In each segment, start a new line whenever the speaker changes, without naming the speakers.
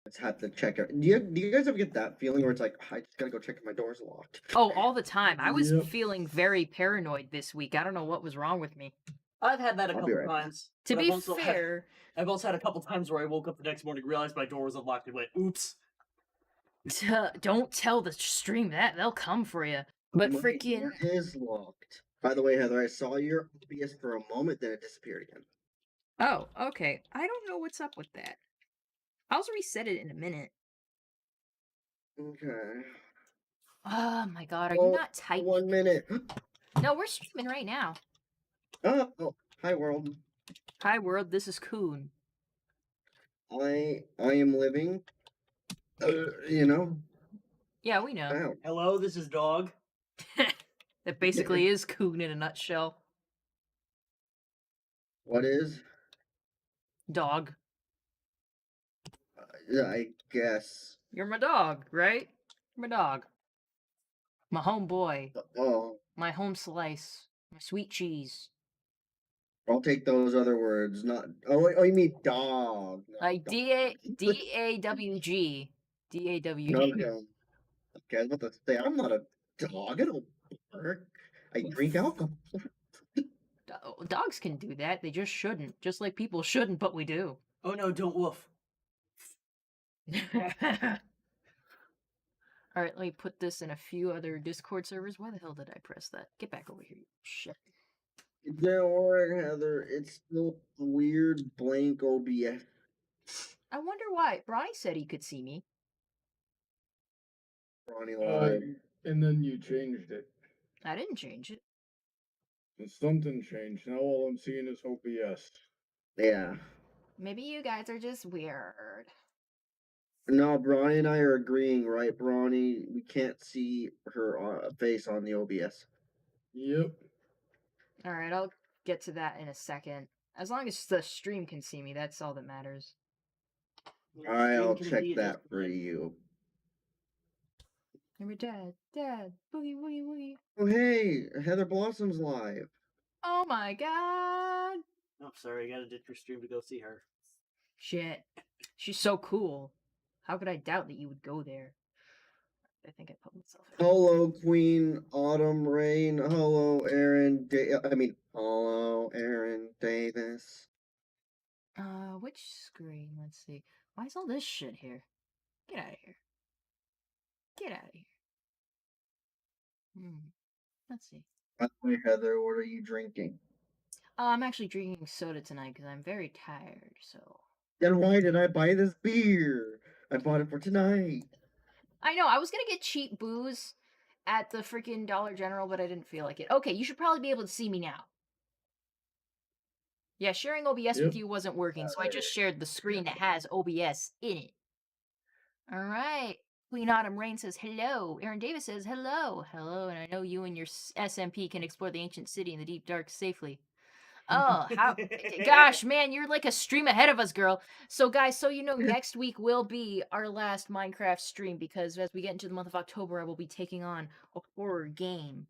just have to check it. Do you guys ever get that feeling where it's like, I just gotta go check if my door's locked?
Oh, all the time. I was
Yep.
feeling very paranoid this week. I don't know what was wrong with me.
I've had that a
I'll be
couple
right back.
times.
To
but
be fair,
I've also had a couple times where I woke up the next morning, realized my door was unlocked, and went, "Oops."
don't tell the stream that. They'll come for you. But
My
freaking...
door is locked. By the way, Heather, I saw your OBS for a moment, then it disappeared again.
Oh, okay. I don't know what's up with that. I'll reset it in a minute.
Okay.
Oh my god, are you not typing?
1 minute.
No, we're streaming right now.
Oh, hi world.
Hi world, this is Coon.
I am living. You know.
Yeah, we know.
Out.
Hello, this is Dog.
That basically is Coon in a nutshell.
What is?
Dog.
I guess.
You're my dog, right? You're my dog. My homeboy.
Oh,
My home slice. My sweet cheese.
I'll take those other words. Not. Oh, you mean dog?
Like D-A-W-G. D-A-W-G.
Okay. Okay, I was about to say I'm not a dog. I don't bark. I drink alcohol.
Dogs can do that. They just shouldn't. Just like people shouldn't, but we do.
Oh no, don't woof.
Alright, let me put this in a few other Discord servers. Why the hell did I press that? Get back over here, you shit.
Don't worry, Heather. It's still a weird blank OBS.
I wonder why. Bronny said he could see me.
Ronnie Live.
And then you changed it.
I didn't change it.
Something changed. Now all I'm seeing is OBS.
Yeah.
Maybe you guys are just weird.
No, Bronny and I are agreeing, right, Bronny? We can't see her face on the OBS.
Yep.
Alright, I'll get to that in a second. As long as the stream can see me, that's all that matters.
I'll check that for you.
Remember Dad, boogie, woogie, woogie.
Oh, hey, Heather Blossom's live.
Oh my god!
Oh, sorry, I gotta ditch your stream to go see her.
Shit. She's so cool. How could I doubt that you would go there? I think I put myself in.
Hello, Queen Autumn Rain. Hello, hello, Aaron Davis.
Which screen? Let's see. Why is all this shit here? Get out of here. Get out of here. Let's see.
By the way, Heather, what are you drinking?
I'm actually drinking soda tonight because I'm very tired, so...
Then why did I buy this beer? I bought it for tonight.
I know, I was gonna get cheap booze at the freaking Dollar General, but I didn't feel like it. Okay, you should probably be able to see me now. Yeah, sharing OBS with you wasn't working, so I just shared the screen that has OBS in it. Alright. Queen Autumn Rain says hello. Aaron Davis says hello. Hello, and I know you and your SMP can explore the ancient city in the deep dark safely. Oh, how... Gosh, man, you're like a stream ahead of us, girl. So, guys, so you know, next week will be our last Minecraft stream, because as we get into the month of October, I will be taking on a horror game.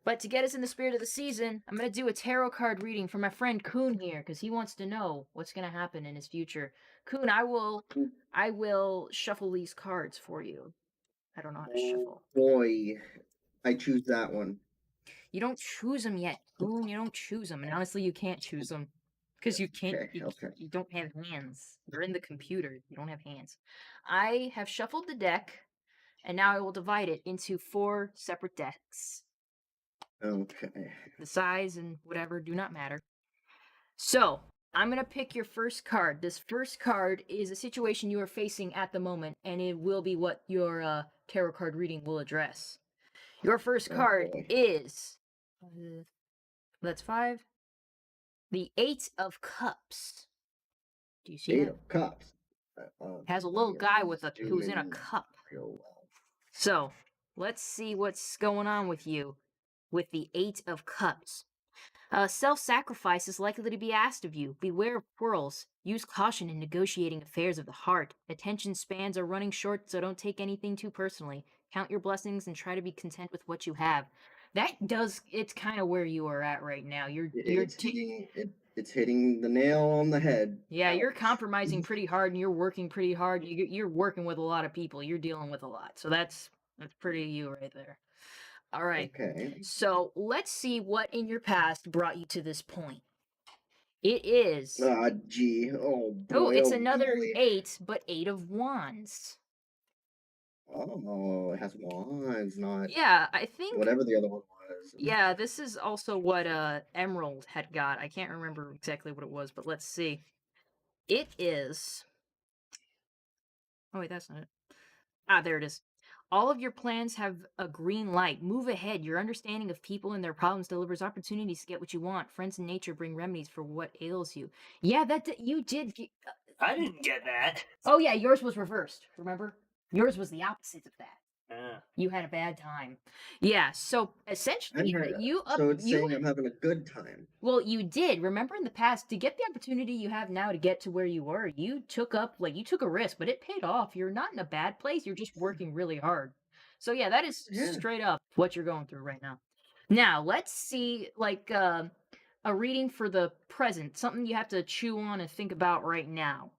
But to get us in the spirit of the season, I'm going to do a tarot card reading for my friend Coon here, because he wants to know what's going to happen in his future. Coon, I will shuffle these cards for you. I don't know how to shuffle.
Boy, I choose that one.
You don't choose them yet, Coon. You don't choose them. And honestly, you can't choose them. Because you can't,
Okay.
you don't have hands. They're in the computer. You don't have hands. I have shuffled the deck, and now I will divide it into 4 separate decks.
Okay.
The size and whatever do not matter. So, I'm going to pick your first card. This first card is a situation you are facing at the moment, and it will be what your tarot card reading will address. Your first card is... that's 5. The 8 of Cups. Do you see that?
8 of Cups.
Has a little guy who's in a cup. So, let's see what's going on with you with the 8 of Cups. Self-sacrifice is likely to be asked of you. Beware of quarrels. Use caution in negotiating affairs of the heart. Attention spans are running short, so don't take anything too personally. Count your blessings and try to be content with what you have. It's kind of where you are at right now. It's
It's hitting the nail on the head.
Yeah, you're
Ouch.
compromising pretty hard and you're working pretty hard. You're working with a lot of people. You're dealing with a lot. So that's pretty you right there. All right.
Okay.
So let's see what in your past brought you to this point. It is.
Ah, gee. Oh
Oh,
boy.
it's
Oh
another
golly.
8, but 8 of wands.
Oh, it has wands, not
Yeah, I think.
whatever the other one was.
Yeah, this is also what Emerald had got. I can't remember exactly what it was, but let's see. It is. Oh wait, that's not it. Ah, there it is. All of your plans have a green light. Move ahead. Your understanding of people and their problems delivers opportunities to get what you want. Friends and nature bring remedies for what ails you. Yeah, you did.
I didn't get that.
Oh yeah, yours was reversed. Remember, yours was the opposite of that.
Yeah.
You had a bad time. Yeah. So essentially,
So it's saying I'm having a good time.
Well, you did. Remember in the past, to get the opportunity you have now to get to where you were, you took a risk, but it paid off. You're not in a bad place. You're just working really hard. So yeah, that is
Yeah.
straight up what you're going through right now. Now, let's see like a reading for the present, something you have to chew on and think about right now.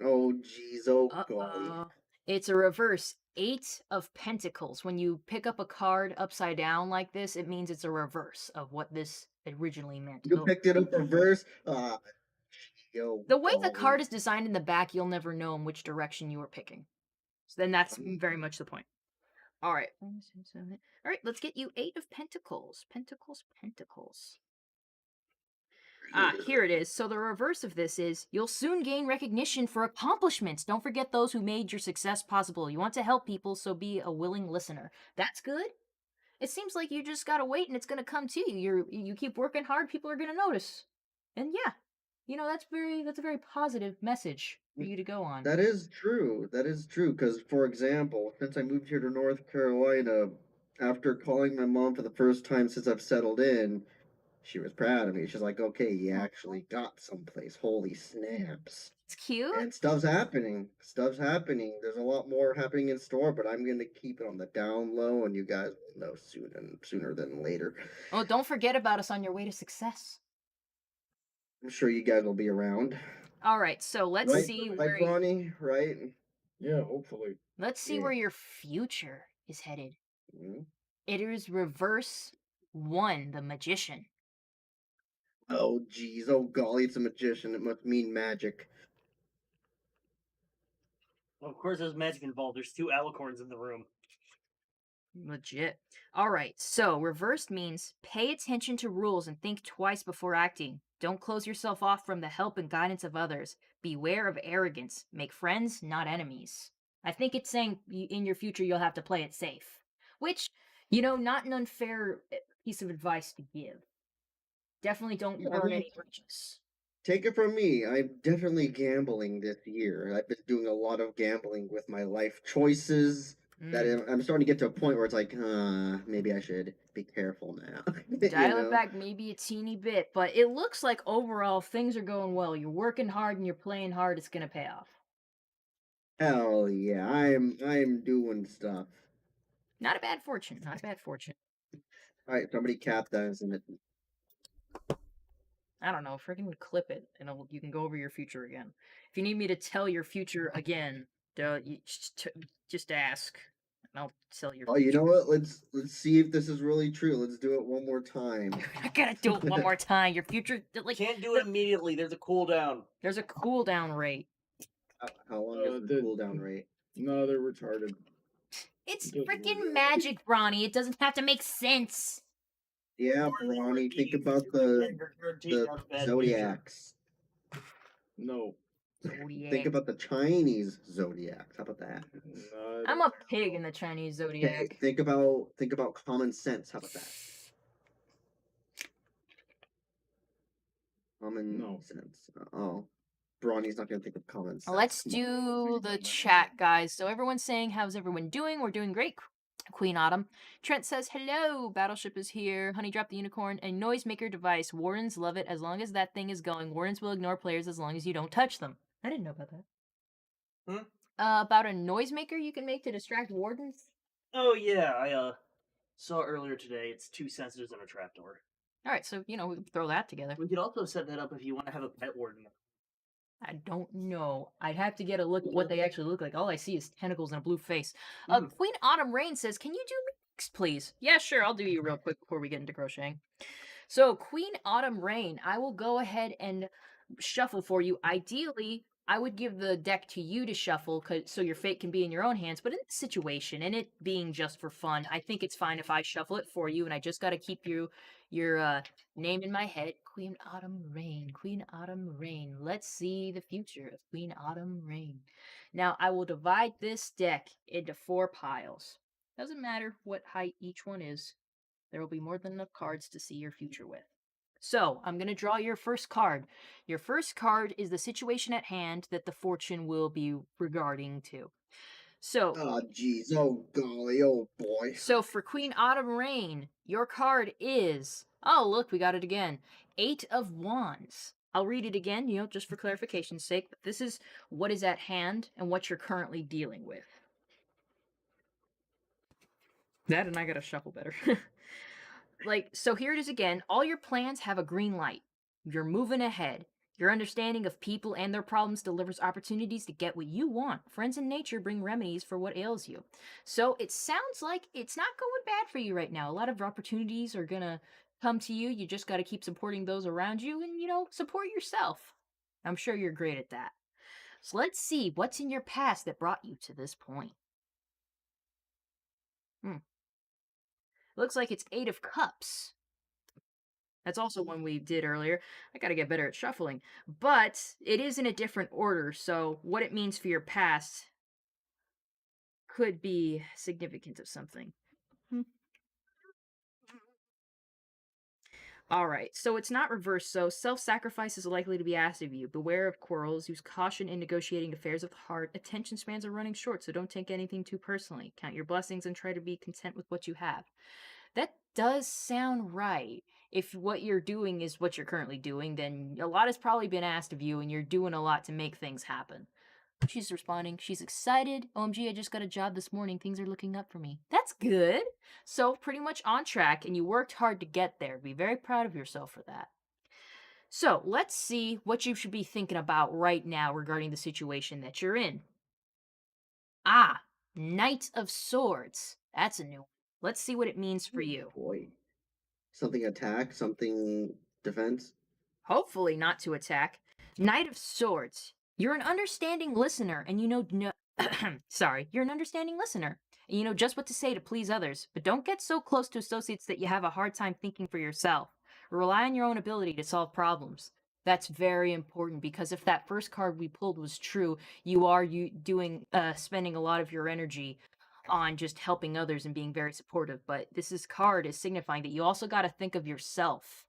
Oh geez. Oh golly.
Uh-oh. It's a reverse 8 of Pentacles. When you pick up a card upside down like this, it means it's a reverse of what this originally meant.
You picked it up reverse. Yo.
The way the
golly.
card is designed in the back, you'll never know in which direction you are picking. So then that's very much the point. All right. All right, let's get you 8 of Pentacles. Pentacles. Here it is. So the reverse of this is you'll soon gain recognition for accomplishments. Don't forget those who made your success possible. You want to help people, so be a willing listener. That's good. It seems like you just gotta wait and it's gonna come to you. You keep working hard, people are gonna notice. And yeah, that's a very positive message for you to go on.
That is true. That is true. Because, for example, since I moved here to North Carolina, after calling my mom for the first time since I've settled in, she was proud of me. She's like, okay, you actually got someplace. Holy snaps.
It's cute.
And stuff's happening. Stuff's happening. There's a lot more happening in store, but I'm going to keep it on the down low, and you guys will know sooner than later.
Oh, don't forget about us on your way to success.
I'm sure you guys will be around.
All right, so let's see where
Bronny, right?
Yeah, hopefully.
Let's see where your future is headed.
Mm-hmm.
It is reverse 1, the magician.
Oh, geez. Oh, golly, it's a magician. It must mean magic.
Well, of course, there's magic involved. There's 2 alicorns in the room.
Legit. All right, so reversed means pay attention to rules and think twice before acting. Don't close yourself off from the help and guidance of others. Beware of arrogance. Make friends, not enemies. I think it's saying in your future you'll have to play it safe. Which, not an unfair piece of advice to give. Definitely don't burn any bridges.
Take it from me. I'm definitely gambling this year. I've been doing a lot of gambling with my life choices. That I'm starting to get to a point where it's like, maybe I should be careful now.
Dial it back maybe a teeny bit, but it looks like overall things are going well. You're working hard and you're playing hard. It's gonna pay off.
Hell yeah, I'm doing stuff.
Not a bad fortune. Not a bad fortune.
All right, somebody cap that, isn't it?
I don't know. Freaking clip it, and you can go over your future again. If you need me to tell your future again, you just ask, and I'll tell your.
Oh, you know what? Let's see if this is really true. Let's do it one more time.
I gotta do it one more time. Your future,
Can't do it immediately. There's a cooldown.
There's a cooldown rate.
How long is the cooldown rate?
No, they're retarded.
It's freaking magic, Bronny. It doesn't have to make sense.
Yeah, Bronny, think about the zodiacs.
No.
Zodiac.
Think about the Chinese zodiacs. How about that?
No,
I'm a pig in the Chinese zodiac.
Okay, think about common sense. How about that? Common sense. Oh, Bronny's not gonna think of common sense.
Let's do the chat, guys. So everyone's saying, how's everyone doing? We're doing great. Queen Autumn. Trent says, hello, Battleship is here. Honey Drop the Unicorn. A noisemaker device. Warrens love it as long as that thing is going. Warrens will ignore players as long as you don't touch them. I didn't know about that. About a noisemaker you can make to distract wardens?
Oh, yeah. I saw earlier today. It's 2 sensors and a trapdoor.
All right, so we can throw that together.
We could also set that up if you want to have a pet warden.
I don't know. I'd have to get a look at what they actually look like. All I see is tentacles and a blue face.
Mhm.
Queen Autumn Rain says, "Can you do me next, please?" Yeah, sure. I'll do you real quick before we get into crocheting. So, Queen Autumn Rain, I will go ahead and shuffle for you. Ideally, I would give the deck to you to shuffle so your fate can be in your own hands. But in this situation, and it being just for fun, I think it's fine if I shuffle it for you. And I just got to keep your name in my head. Queen Autumn Rain, Queen Autumn Rain. Let's see the future of Queen Autumn Rain. Now, I will divide this deck into 4 piles. Doesn't matter what height each one is. There will be more than enough cards to see your future with. So, I'm going to draw your first card. Your first card is the situation at hand that the fortune will be regarding to. So,
Oh, jeez. Oh, golly. Oh, boy.
so for Queen Autumn Rain, your card is, oh, look, we got it again. 8 of Wands. I'll read it again, just for clarification's sake, but this is what is at hand and what you're currently dealing with. That and I gotta shuffle better. So here it is again. All your plans have a green light. You're moving ahead. Your understanding of people and their problems delivers opportunities to get what you want. Friends in nature bring remedies for what ails you. So it sounds like it's not going bad for you right now. A lot of opportunities are going to come to you. You just got to keep supporting those around you and, support yourself. I'm sure you're great at that. So let's see what's in your past that brought you to this point. Looks like it's 8 of Cups. That's also one we did earlier. I got to get better at shuffling. But it is in a different order, so what it means for your past could be significant of something. All right, so it's not reversed, so self-sacrifice is likely to be asked of you. Beware of quarrels, use caution in negotiating affairs of the heart. Attention spans are running short, so don't take anything too personally. Count your blessings and try to be content with what you have. That does sound right. If what you're doing is what you're currently doing, then a lot has probably been asked of you and you're doing a lot to make things happen. She's responding. She's excited. OMG, I just got a job this morning. Things are looking up for me. That's good. So, pretty much on track, and you worked hard to get there. Be very proud of yourself for that. So, let's see what you should be thinking about right now regarding the situation that you're in. Knight of Swords. That's a new one. Let's see what it means for you.
Boy. Something attack, something defense.
Hopefully not to attack. Knight of Swords. You're an understanding listener and you know sorry, you're an understanding listener. And you know just what to say to please others, but don't get so close to associates that you have a hard time thinking for yourself. Rely on your own ability to solve problems. That's very important because if that first card we pulled was true, you are spending a lot of your energy on just helping others and being very supportive. But card is signifying that you also got to think of yourself.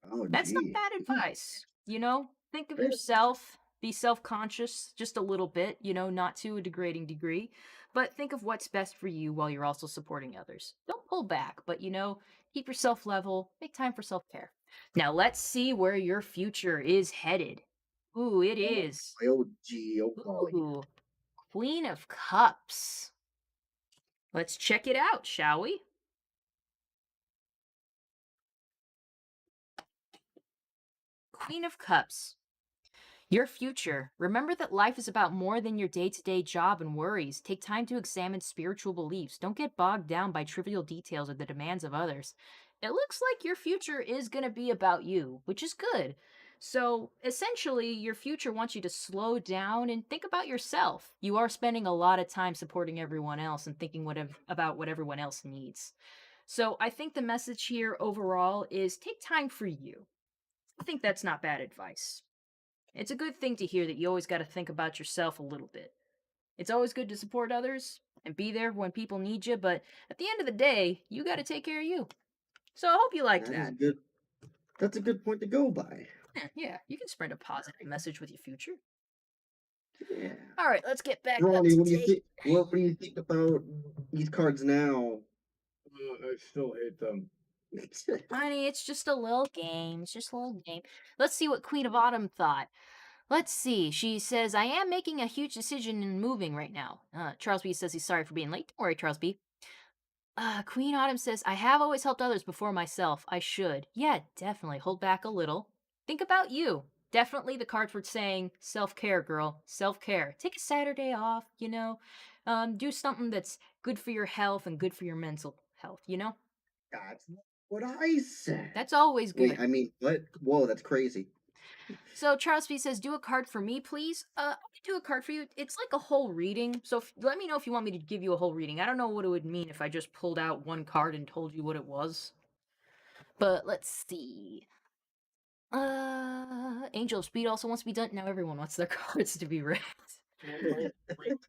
Oh,
That's not
gee.
bad advice. Think of
Yeah.
yourself, be self-conscious just a little bit, not to a degrading degree, but think of what's best for you while you're also supporting others. Don't pull back, but keep yourself level, make time for self-care. Now let's see where your future is headed. Ooh, it is.
Oh, gee. Oh, golly.
Ooh, Queen of Cups. Let's check it out, shall we? Queen of Cups. Your future. Remember that life is about more than your day-to-day job and worries. Take time to examine spiritual beliefs. Don't get bogged down by trivial details or the demands of others. It looks like your future is going to be about you, which is good. So, essentially, your future wants you to slow down and think about yourself. You are spending a lot of time supporting everyone else and thinking about what everyone else needs. So, I think the message here overall is take time for you. I think that's not bad advice. It's a good thing to hear that you always got to think about yourself a little bit. It's always good to support others and be there when people need you, but at the end of the day, you got to take care of you. So I hope you liked
That is
that.
good. That's a good point to go by.
Yeah, you can spread a positive message with your future.
Yeah.
All right, let's get back
Ronnie,
up
what
to
do you
date.
think? What do you think about these cards now?
I still hate them.
Honey, it's just a little game. It's just a little game. Let's see what Queen of Autumn thought. Let's see. She says, I am making a huge decision in moving right now. Charles B says he's sorry for being late. Don't worry, Charles B. Queen Autumn says, I have always helped others before myself. I should. Yeah, definitely. Hold back a little. Think about you. Definitely the cards were saying self care, girl. Self care. Take a Saturday off, you know. Do something that's good for your health and good for your mental health, you know?
That's not what I said.
That's always good.
Wait, I mean, what? Whoa, that's crazy.
So Charles B says, "Do a card for me, please." I can do a card for you. It's like a whole reading. So let me know if you want me to give you a whole reading. I don't know what it would mean if I just pulled out one card and told you what it was. But let's see. Angel of Speed also wants to be done. Now everyone wants their cards to be read.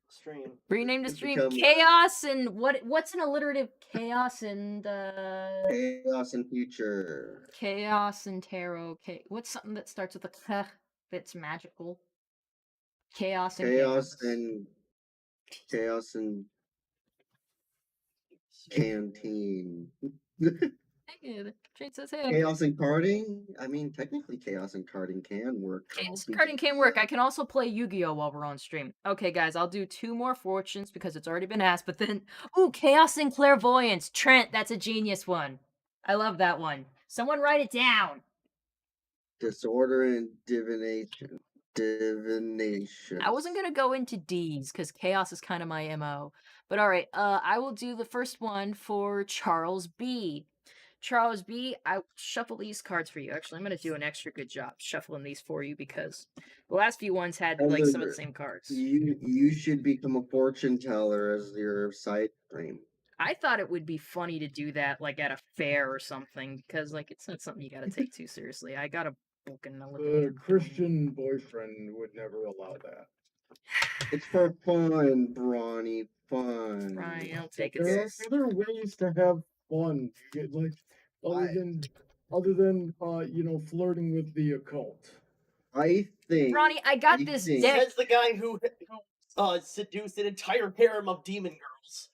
Stream.
Rename the
It's
stream
become,
Chaos and what's an alliterative? Chaos and
Chaos and future.
Chaos and tarot. What's something that starts with a K that's magical? Chaos and
Chaos and chaos and canteen.
Jade says, hey.
Chaos and carding? I mean, technically, chaos and carding can work.
Carding can work. I can also play Yu-Gi-Oh while we're on stream. Okay, guys, I'll do 2 more fortunes because it's already been asked. But then, ooh, Chaos and Clairvoyance. Trent, that's a genius one. I love that one. Someone write it down.
Disorder and divination. Divination.
I wasn't gonna go into D's because chaos is kind of my MO. But all right, I will do the first one for Charles B. Charles B, I shuffle these cards for you. Actually, I'm gonna do an extra good job shuffling these for you because the last few ones had like some of the same cards.
You should become a fortune teller as your side stream.
I thought it would be funny to do that like at a fair or something because like it's not something you gotta take too seriously. I got a book and a
The Christian boyfriend would never allow that.
It's for fun, Brawny. Fun.
Right, I'll take it.
There are other ways to have fun. Like other than you know, flirting with the occult.
I think.
Ronnie, I got this deck.
Says the guy who seduced an entire harem of demon girls.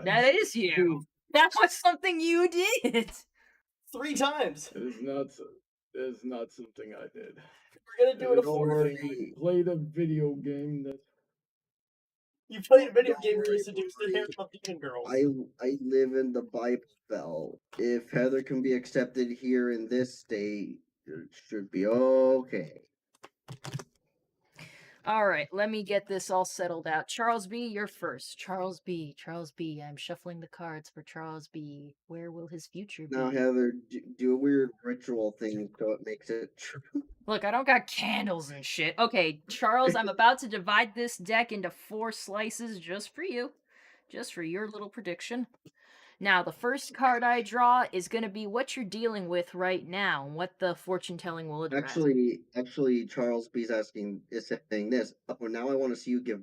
That is you. That was something you did.
3 times.
It is not something I did.
We're gonna do it a 4th.
I played a video game that.
You played a video game where you seduced a harem of demon girls.
I live in the Bible Belt. If Heather can be accepted here in this state, it should be okay.
All right, let me get this all settled out. Charles B, you're first. Charles B, I'm shuffling the cards for Charles B. Where will his future be?
Now, Heather, do a weird ritual thing so it makes it true.
Look, I don't got candles and shit. Okay, Charles, I'm about to divide this deck into 4 slices just for you. Just for your little prediction. Now, the first card I draw is going to be what you're dealing with right now, and what the fortune telling will address.
Actually, Charles B's is saying this. Oh, now I want to see you give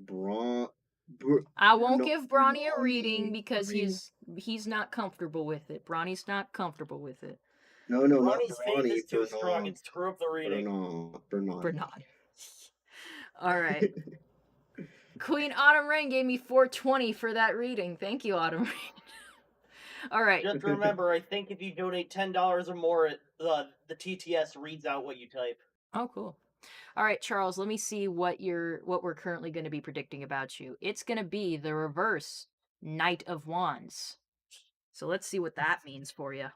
I won't give Bronny a reading because he's not comfortable with it. Bronny's not comfortable with it.
No,
Bronny's
not Bronny.
faith is too strong and screw up the reading.
Bernard.
All right. Queen Autumn Rain gave me 420 for that reading. Thank you, Autumn Rain. All right.
Just remember, I think if you donate $10 or more, the TTS reads out what you type.
Oh, cool. All right, Charles, let me see what we're currently going to be predicting about you. It's going to be the reverse Knight of Wands. So let's see what that means for you.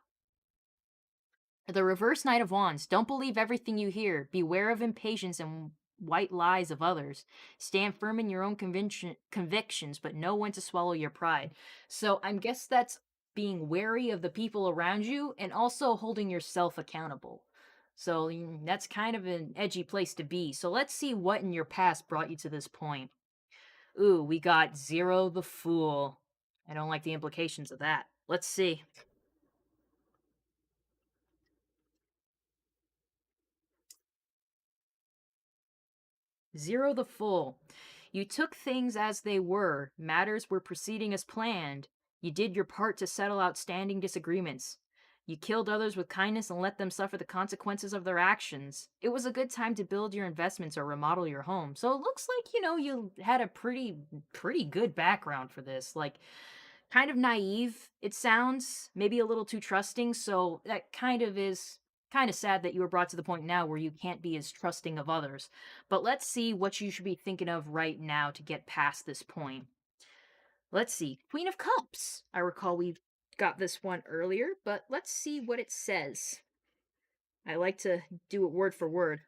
The reverse Knight of Wands. Don't believe everything you hear. Beware of impatience and white lies of others. Stand firm in your own convictions, but know when to swallow your pride. So I guess that's being wary of the people around you and also holding yourself accountable. So that's kind of an edgy place to be. So let's see what in your past brought you to this point. Ooh, we got Zero the Fool. I don't like the implications of that. Let's see. Zero the Fool. You took things as they were. Matters were proceeding as planned. You did your part to settle outstanding disagreements. You killed others with kindness and let them suffer the consequences of their actions. It was a good time to build your investments or remodel your home. So it looks like, you had a pretty good background for this. Like, kind of naive, it sounds. Maybe a little too trusting. So that kind of is kind of sad that you were brought to the point now where you can't be as trusting of others. But let's see what you should be thinking of right now to get past this point. Let's see. Queen of Cups. I recall we got this one earlier, but let's see what it says. I like to do it word for word.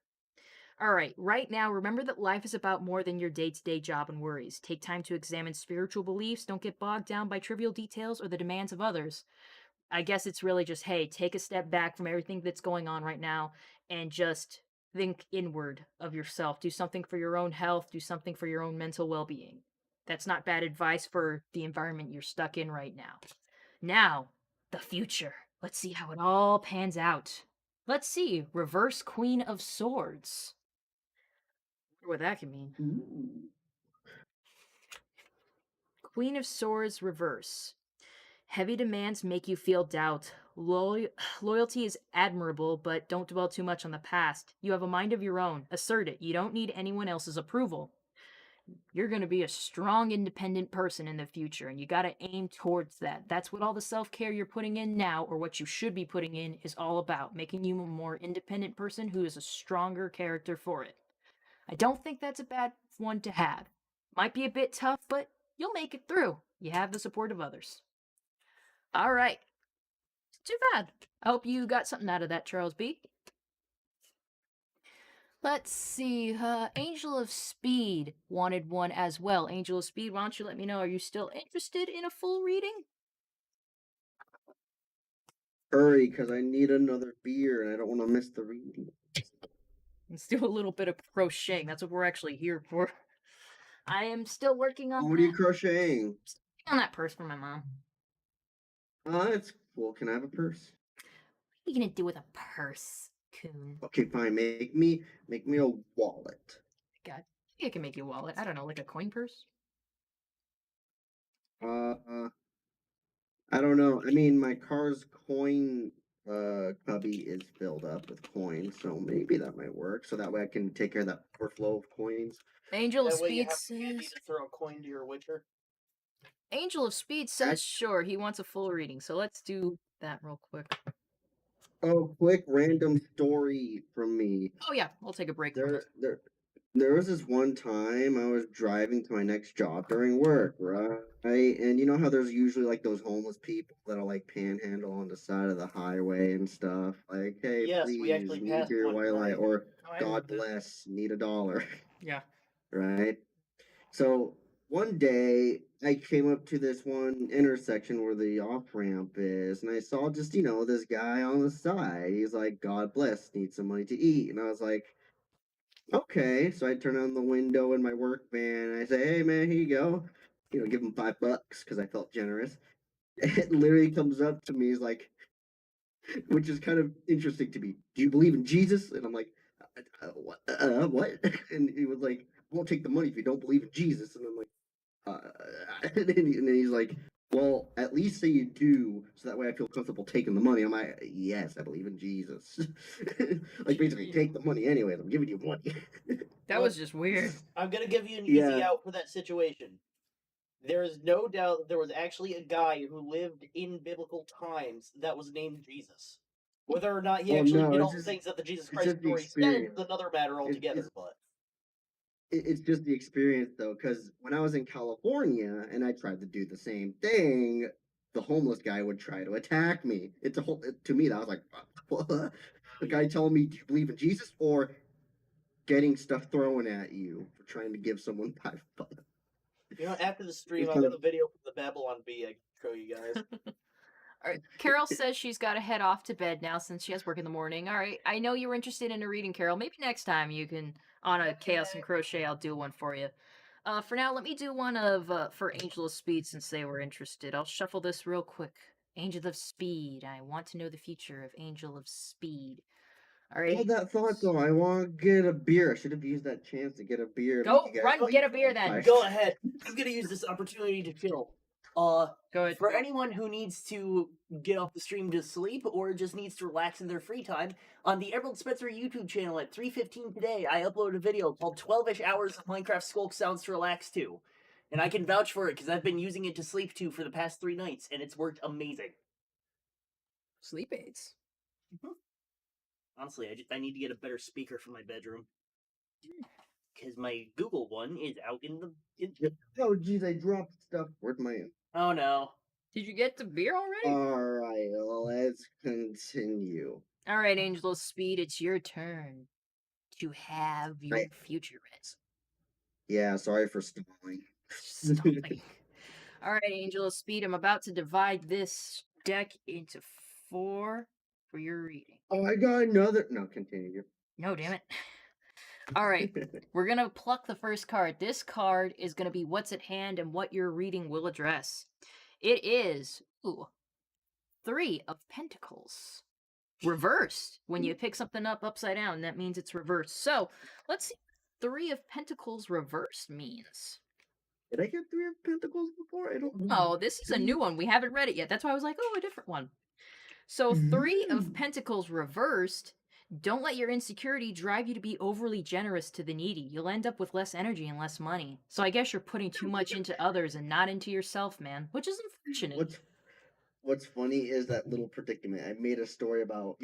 All right, right now, remember that life is about more than your day to day job and worries. Take time to examine spiritual beliefs. Don't get bogged down by trivial details or the demands of others. I guess it's really just, hey, take a step back from everything that's going on right now and just think inward of yourself. Do something for your own health, do something for your own mental well being. That's not bad advice for the environment you're stuck in right now. Now, the future. Let's see how it all pans out. Let's see. Reverse Queen of Swords. I wonder what that could mean.
Ooh.
Queen of Swords reverse. Heavy demands make you feel doubt. Loyalty is admirable, but don't dwell too much on the past. You have a mind of your own. Assert it. You don't need anyone else's approval. You're going to be a strong, independent person in the future, and you got to aim towards that. That's what all the self care you're putting in now, or what you should be putting in, is all about, making you a more independent person who is a stronger character for it. I don't think that's a bad one to have. Might be a bit tough, but you'll make it through. You have the support of others. All right. Too bad. I hope you got something out of that, Charles B. Let's see. Angel of Speed wanted one as well. Angel of Speed, why don't you let me know? Are you still interested in a full reading?
Hurry, because I need another beer and I don't want to miss the reading.
Let's do a little bit of crocheting. That's what we're actually here for. I am still working on
What are you crocheting?
that purse for my mom.
It's cool. Can I have a purse?
What are you gonna do with a purse, coon?
Okay, fine. Make me a wallet.
God, I can make you a wallet. I don't know, like a coin purse?
I don't know. I mean, my car's coin cubby is filled up with coins, so maybe that might work. So that way I can take care of that overflow of coins.
Angel of
That way you
Speed
have candy
says.
to throw a coin to your Witcher.
Angel of Speed says sure, he wants a full reading, so let's do that real quick.
Oh, quick random story from me.
Oh yeah, we'll take a break from it.
There was this one time I was driving to my next job during work, right? And you know how there's usually like those homeless people that'll like panhandle on the side of the highway and stuff. Like, hey,
Yes, we
please,
actually
need
passed
beer
one
while I,
tonight.
or
Oh, I
God
heard this.
bless, need $1.
Yeah.
Right? So one day I came up to this one intersection where the off ramp is, and I saw just, this guy on the side. He's like, God bless, need some money to eat. And I was like, okay. So I turn on the window in my work van and I say, hey man, here you go. Give him $5 because I felt generous. It literally comes up to me, he's like, which is kind of interesting to me. Do you believe in Jesus? And I'm like, what? What? And he was like, I won't take the money if you don't believe in Jesus. And I'm like, and then he's like, well, at least say you do, so that way I feel comfortable taking the money. I'm like, yes, I believe in Jesus. Like, basically, take the money anyways. I'm giving you money.
That was just weird.
I'm gonna give you an easy
Yeah.
out for that situation. There is no doubt that there was actually a guy who lived in biblical times that was named Jesus. Whether or not he
Well,
actually
no,
did
it's
all the
just
things that the Jesus
it's
Christ
just the
story said
experience.
is another matter altogether.
It's
But
it's just the experience though, because when I was in California and I tried to do the same thing, the homeless guy would try to attack me. It's a whole to me that was like, what? The guy telling me, do you believe in Jesus, or getting stuff thrown at you for trying to give someone $5.
after the stream,
It's
I've
kind
got
of
a video from the Babylon Bee I can show you guys.
All right. Carol says she's got to head off to bed now since she has work in the morning. All right. I know you were interested in a reading, Carol. Maybe next time you can, on a Chaos and Crochet, I'll do one for you. For now, let me do one for Angel of Speed since they were interested. I'll shuffle this real quick. Angel of Speed. I want to know the future of Angel of Speed. All right.
Hold that thought though. I want to get a beer. I should have used that chance to get a beer.
Go,
You guys
run,
like
get a beer then.
five-
Go ahead. I'm gonna use this opportunity to chill.
Go ahead.
For anyone who needs to get off the stream to sleep or just needs to relax in their free time, on the Emerald Spencer YouTube channel at 3:15 today, I uploaded a video called 12-ish hours of Minecraft Skulk Sounds to Relax to. And I can vouch for it because I've been using it to sleep to for the past 3 nights, and it's worked amazing.
Sleep aids.
Honestly, I need to get a better speaker for my bedroom. because my Google one is out in the.
Oh, geez, I dropped stuff. Where'd my...
Oh no.
Did you get to beer already?
Alright, let's continue.
All right, Angel of Speed, it's your turn to have your future read.
Yeah, sorry for stalling.
Stalling. All right, Angel of Speed, I'm about to divide this deck into 4 for your reading.
Oh, I got another... No, continue.
No, damn it. All right, we're going to pluck the first card. This card is going to be what's at hand and what your reading will address. It is 3 of Pentacles. Reversed. When you pick something up upside down, that means it's reversed. So, let's see what 3 of Pentacles reversed means.
Did I get 3 of Pentacles before? I don't know.
Oh, this is a new one. We haven't read it yet. That's why I was like, oh, a different one. So, 3 of Pentacles reversed. Don't let your insecurity drive you to be overly generous to the needy. You'll end up with less energy and less money. So I guess you're putting too much into others and not into yourself, man, which is unfortunate.
What's funny is that little predicament. I made a story about,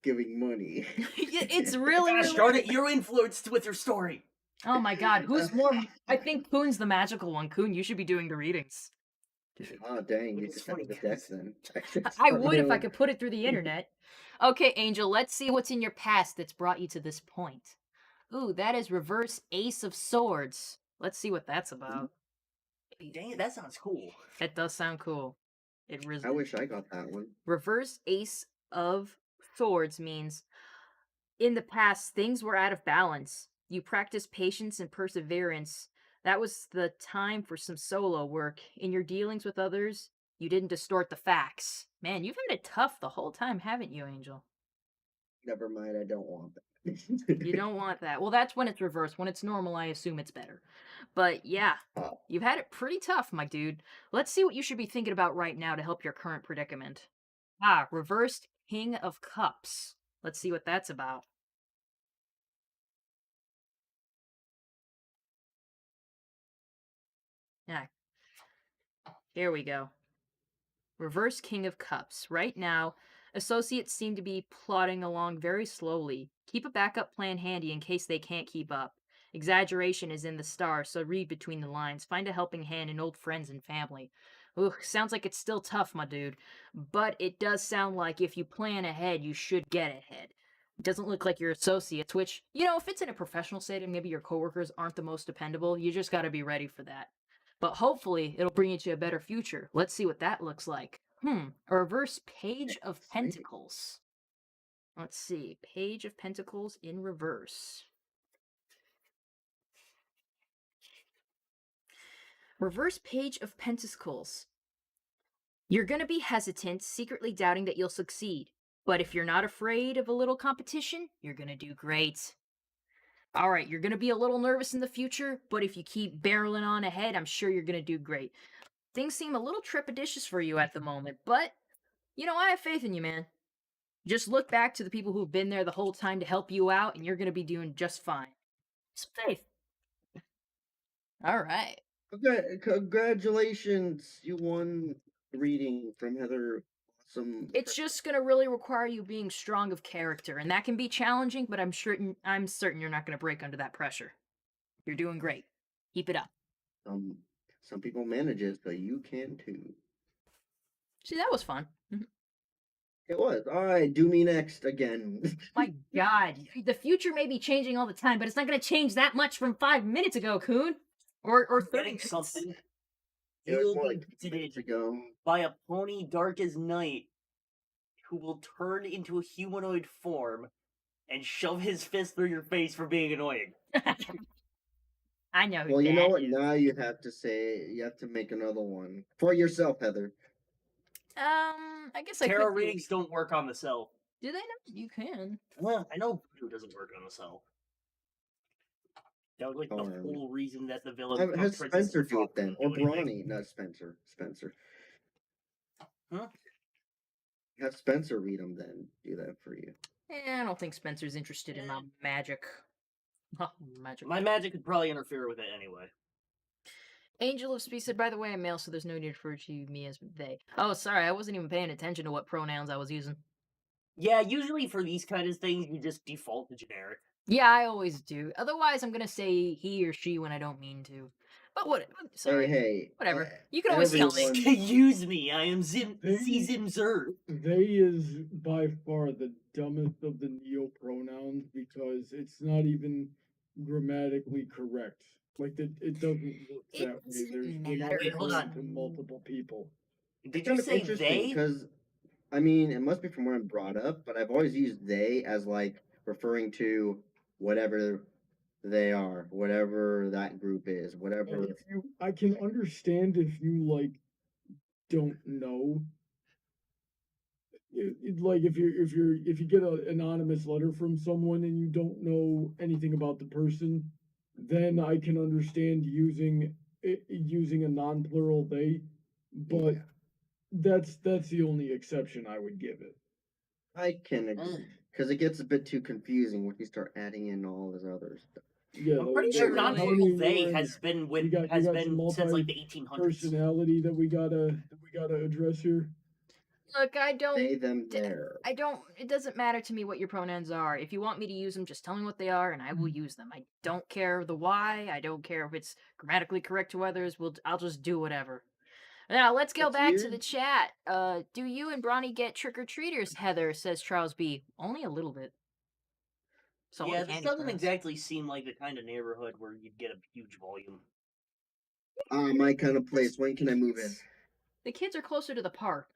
giving money.
It's really,
Gosh darn it, you're influenced with your story.
Oh my god, who's more... I think Coon's the magical one. Coon, you should be doing the readings.
Oh, dang, you
It's
just have
funny
the deck then.
I would if I could put it through the internet. Okay, Angel, let's see what's in your past that's brought you to this point. Ooh, that is reverse Ace of Swords. Let's see what that's about.
Dang it, that sounds cool.
That does sound cool.
I wish I got that one.
Reverse Ace of Swords means in the past, things were out of balance. You practiced patience and perseverance. That was the time for some solo work. In your dealings with others, you didn't distort the facts. Man, you've had it tough the whole time, haven't you, Angel?
Never mind, I don't want that.
You don't want that. Well, that's when it's reversed. When it's normal, I assume it's better. But yeah, you've had it pretty tough, my dude. Let's see what you should be thinking about right now to help your current predicament. Reversed King of Cups. Let's see what that's about. Yeah. Here we go. Reverse King of Cups. Right now, associates seem to be plodding along very slowly. Keep a backup plan handy in case they can't keep up. Exaggeration is in the stars, so read between the lines. Find a helping hand in old friends and family. Ooh, sounds like it's still tough, my dude. But it does sound like if you plan ahead, you should get ahead. It doesn't look like your associates, which, if it's in a professional setting, maybe your coworkers aren't the most dependable. You just gotta be ready for that. But hopefully, it'll bring you to a better future. Let's see what that looks like. A reverse Page of Pentacles. Let's see. Page of Pentacles in reverse. Reverse Page of Pentacles. You're going to be hesitant, secretly doubting that you'll succeed. But if you're not afraid of a little competition, you're going to do great. All right, you're going to be a little nervous in the future, but if you keep barreling on ahead, I'm sure you're going to do great. Things seem a little trepidatious for you at the moment, but, I have faith in you, man. Just look back to the people who've been there the whole time to help you out, and you're going to be doing just fine. Some faith. All right.
Okay, congratulations. You won the reading from Heather. Awesome.
It's just going to really require you being strong of character, and that can be challenging, but I'm certain you're not going to break under that pressure. You're doing great. Keep it up.
Some people manage it, so you can too.
See, that was fun.
It was. All right, do me next again.
My God, the future may be changing all the time, but it's not going to change that much from 5 minutes ago, Coon. Or 30 minutes.
Something.
It was
You will
more
be
like 2
visited
minutes ago.
by a pony dark as night who will turn into a humanoid form and shove his fist through your face for being annoying.
I know.
Well, you know what? Now you have to make another one for yourself, Heather.
I guess I
Tarot
could.
readings don't work on the self.
Do they not? You can.
Well, I know Voodoo doesn't work on the self. That was like the whole reason that the villain.
Has Spencer do it then, or Bronny? Not Spencer. Spencer.
Huh?
Have Spencer read them then. Do that for you.
I don't think Spencer's interested in my magic. Magic.
My magic could probably interfere with it anyway.
Angel of Speed said, by the way, I'm male, so there's no need to refer to me as they. Oh, sorry, I wasn't even paying attention to what pronouns I was using.
Yeah, usually for these kind of things, you just default to generic.
Yeah, I always do. Otherwise, I'm gonna say he or she when I don't mean to. But what? Sorry.
Hey,
Whatever. You can always tell me.
everyone.
Excuse me, I am Zim
They-
Zer.
They is by far the dumbest of the neo pronouns because it's not even grammatically correct. Like it doesn't work
It
that way.
doesn't
There's
matter.
Wait, hold
referring
on.
to multiple people.
Did
It's
you
kind of
say
interesting
they?
because, I mean, it must be from where I'm brought up, but I've always used they as like referring to whatever they are, whatever that group is,
And
whatever.
if you, I can understand if you like don't know. Like if you get an anonymous letter from someone and you don't know anything about the person, then I can understand using a non-plural they, but
Yeah,
that's the only exception I would give it.
I can agree because it gets a bit too confusing when you start adding in all this other stuff.
Yeah,
I'm pretty
those
sure
It really-
how many
non-plural
are
they
in
has
there?
been with
You
has
got some
been since like the 1800s.
personality that we gotta address here.
Look, I don't.
They, them, there.
I don't. It doesn't matter to me what your pronouns are. If you want me to use them, just tell me what they are, and I will use them. I don't care the why. I don't care if it's grammatically correct to others. I'll just do whatever. Now let's go
It's
back to
weird.
the chat. Do you and Bronny get trick or treaters? Heather says Charles B. Only a little bit. So all
Yeah,
the
this
candy
doesn't
friends.
exactly seem like the kind of neighborhood where you'd get a huge volume.
My kind of place. When can I move in?
The kids are closer to the park.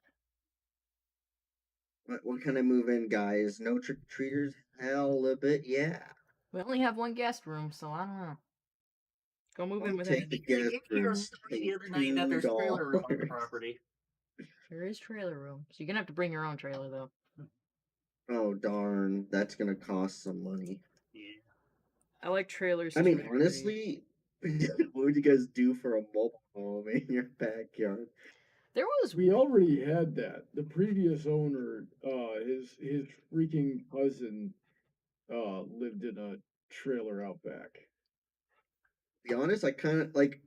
When can I move in, guys? No trick or treaters? Hell, a bit, yeah.
We only have one guest room, so I don't know. Go move in
I'll
with
take
him.
the
They
guest
gave me your
room.
story
Pay
the other night that there's trailer room on the
$2.
property.
There is trailer room, so you're gonna have to bring your own trailer though.
Oh darn, that's gonna cost some money.
Yeah.
I like trailers.
I
too,
mean,
pretty.
honestly, what would you guys do for a mobile home in your backyard?
There was
We already had that. The previous owner, his freaking cousin, lived in a trailer out back.
To be honest, I kind of like,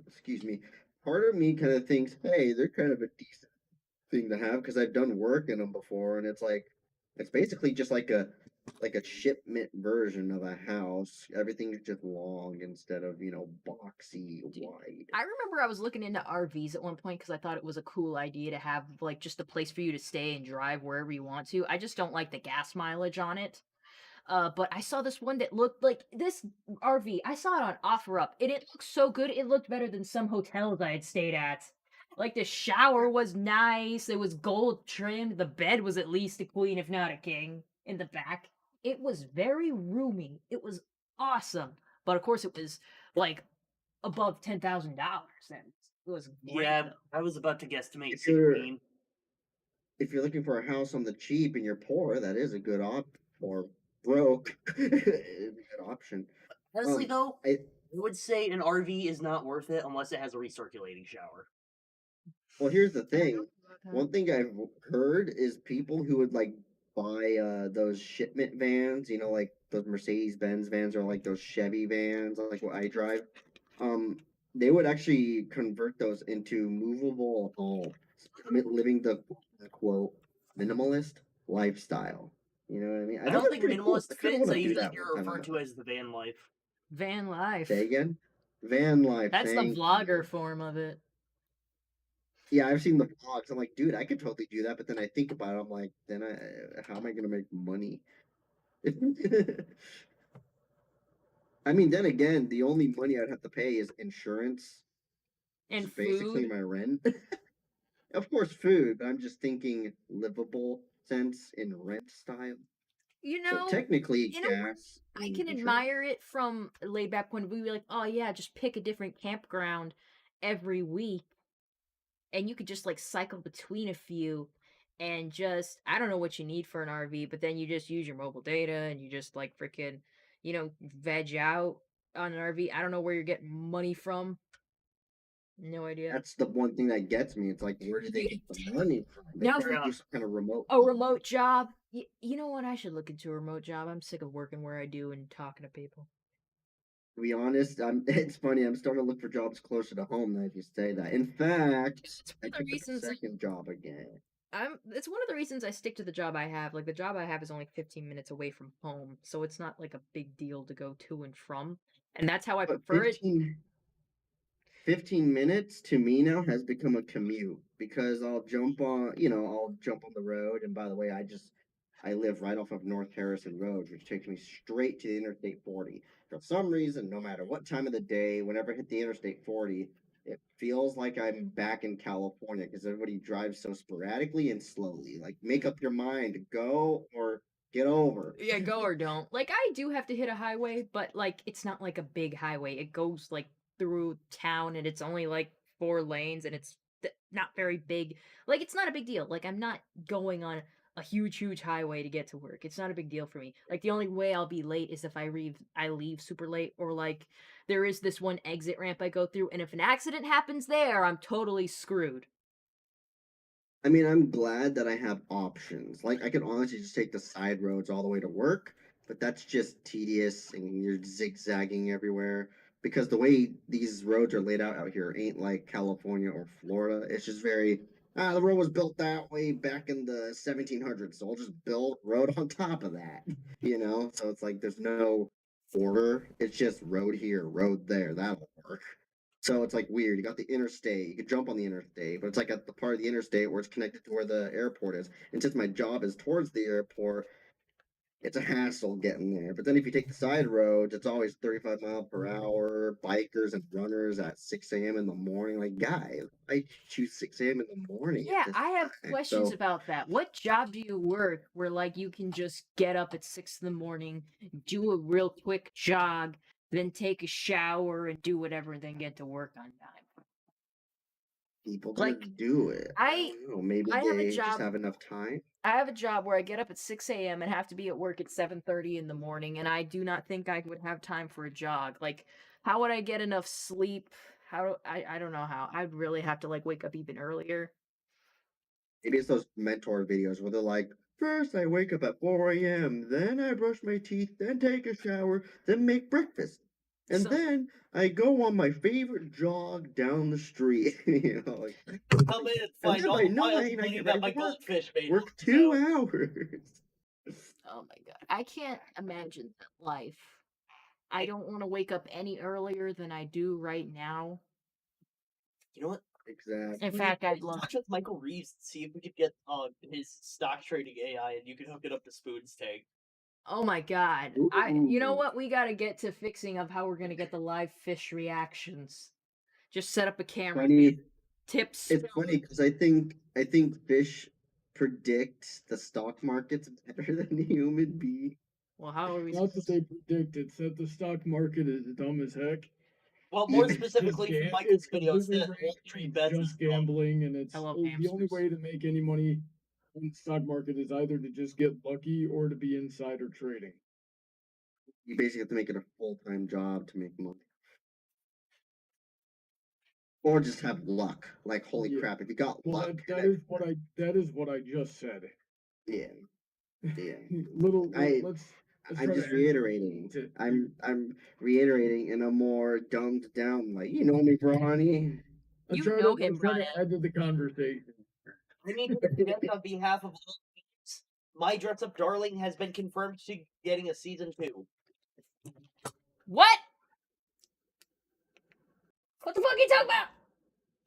excuse me, part of me kind of thinks, hey, they're kind of a decent thing to have because I've done work in them before, and it's like, it's basically just like a shipment version of a house. Everything's just long instead of boxy wide.
I remember I was looking into RVs at one point because I thought it was a cool idea to have like just a place for you to stay and drive wherever you want to. I just don't like the gas mileage on it. But I saw this one that looked like this RV. I saw it on OfferUp, and it looked so good. It looked better than some hotels I had stayed at. Like the shower was nice. It was gold trimmed. The bed was at least a queen, if not a king, in the back. It was very roomy. It was awesome. But of course, it was like above $10,000. And it was great.
Yeah,
Though.
I was about to guesstimate
If you're
16.
if you're looking for a house on the cheap and you're poor, that is a good or broke, it's a good option.
Honestly, though,
I
I would say an RV is not worth it unless it has a recirculating shower.
Well, here's the thing. One thing I've heard is people who would like buy those shipment vans, like those Mercedes Benz vans or like those Chevy vans, like what I drive. Um, they would actually convert those into movable homes, living the quote minimalist lifestyle. You know what I mean? I
I
think
don't
that's
think
pretty cool.
minimalist
I kind of
fits. I
want to do
usually
that
hear
one
it
time in
referred
my
to
life.
as the van life.
Van life.
Say again? Van life.
That's the
Thank
vlogger
you.
form of it.
Yeah, I've seen the vlogs. I'm like, dude, I could totally do that. But then I think about it. I'm like, how am I gonna make money? I mean, then again, the only money I'd have to pay is insurance, which
And
is basically
food.
my rent. Of course, food, but I'm just thinking livable sense in rent style.
You
So
know,
technically,
you know what?
gas
I
and
can
insurance.
admire it from laid back when we were like, oh yeah, just pick a different campground every week, and you could just like cycle between a few, and just I don't know what you need for an RV, but then you just use your mobile data and you just like freaking, veg out on an RV. I don't know where you're getting money from. No idea.
That's the one thing that gets me. It's like, where do they get the money from? They
Now,
probably do some kind of remote.
a remote job. You know what? I should look into a remote job. I'm sick of working where I do and talking to people.
To be honest, it's funny. I'm starting to look for jobs closer to home now if you say that. In fact,
It's
I
one of the
picked up a
reasons
second job again.
It's one of the reasons I stick to the job I have. Like the job I have is only 15 minutes away from home, so it's not like a big deal to go to and from. And that's how I
But
prefer it.
15 minutes to me now has become a commute because I'll jump on, I'll jump on the road. And by the way, I live right off of North Harrison Road, which takes me straight to the Interstate 40. For some reason, no matter what time of the day, whenever I hit the Interstate 40, it feels like I'm back in California because everybody drives so sporadically and slowly. Like, make up your mind, go or get over.
Yeah, go or don't. Like I do have to hit a highway, but like it's not like a big highway. It goes like through town and it's only like 4 lanes and it's not very big. Like it's not a big deal. Like I'm not going on a huge highway to get to work. It's not a big deal for me. Like the only way I'll be late is if I leave super late or like there is this one exit ramp I go through and if an accident happens there, I'm totally screwed.
I mean, I'm glad that I have options. Like, I could honestly just take the side roads all the way to work, but that's just tedious and you're zigzagging everywhere. Because the way these roads are laid out here ain't like California or Florida. It's just very, the road was built that way back in the 1700s, so I'll just build road on top of that, So it's like there's no order. It's just road here, road there. That'll work. So it's like weird. You got the interstate. You could jump on the interstate, but it's like at the part of the interstate where it's connected to where the airport is. And since my job is towards the airport, it's a hassle getting there. But then if you take the side roads, it's always 35 mile per hour, bikers and runners at 6 a.m. in the morning. Like, guys, I choose 6 a.m. in the morning
Yeah,
at this
I have
time.
questions
So
about that. What job do you work where like you can just get up at 6 in the morning, do a real quick jog, then take a shower and do whatever, and then get to work on time?
people
Like
just do it.
I
don't know. Maybe
I have a
they just
job
have enough time.
I have a job where I get up at 6 a.m. and have to be at work at 7:30 in the morning, and I do not think I would have time for a jog. Like, how would I get enough sleep? I don't know how. I'd really have to like wake up even earlier.
Maybe it's those mentor videos where they're like, first I wake up at 4 a.m., then I brush my teeth, then take a shower, then make breakfast. And
So
then I go on my favorite jog down the street.
Come in and
And
find
then
all
by
the miles
9,
of
I
money
get
that
ready
my
for work.
goldfish made.
Work 2 hours.
oh my god. I can't imagine that life. I don't want to wake up any earlier than I do right now.
You know what?
In
Exactly.
fact, I'd love
Talk with Michael Reeves and see if we could get his stock trading AI and you can hook it up to Spoon's tank.
Oh my god. You know
Ooh.
what? We got to get to fixing of how we're going to get the live fish reactions. Just set up a camera,
Funny.
tips.
It's funny because I think fish predict the stock markets better than human beings.
Well, how are we
Not that they predict, it's that the stock market is dumb as heck.
Well, more
It's just
specifically from Michael's
it's
video,
completely
instead of Wall
random,
Street
it's
bets is
just
dumb.
gambling, and
I love
the only
hamsters.
way to make any money in the stock market is either to just get lucky or to be insider trading.
You basically have to make it a full-time job to make money. Or just have luck. Like, holy
Yeah.
crap, if you got
Well,
luck.
that is what I just said.
Yeah, yeah.
Let's
I'm
try
just
to
reiterating.
to-
I'm reiterating in a more dumbed down, like, you know me, Bronny.
I
You
try
know
to
him, Brian.
add to the conversation.
I need to suggest on behalf of all teams, My Dress Up Darling has been confirmed to getting a season 2.
What? What the fuck are you talking about?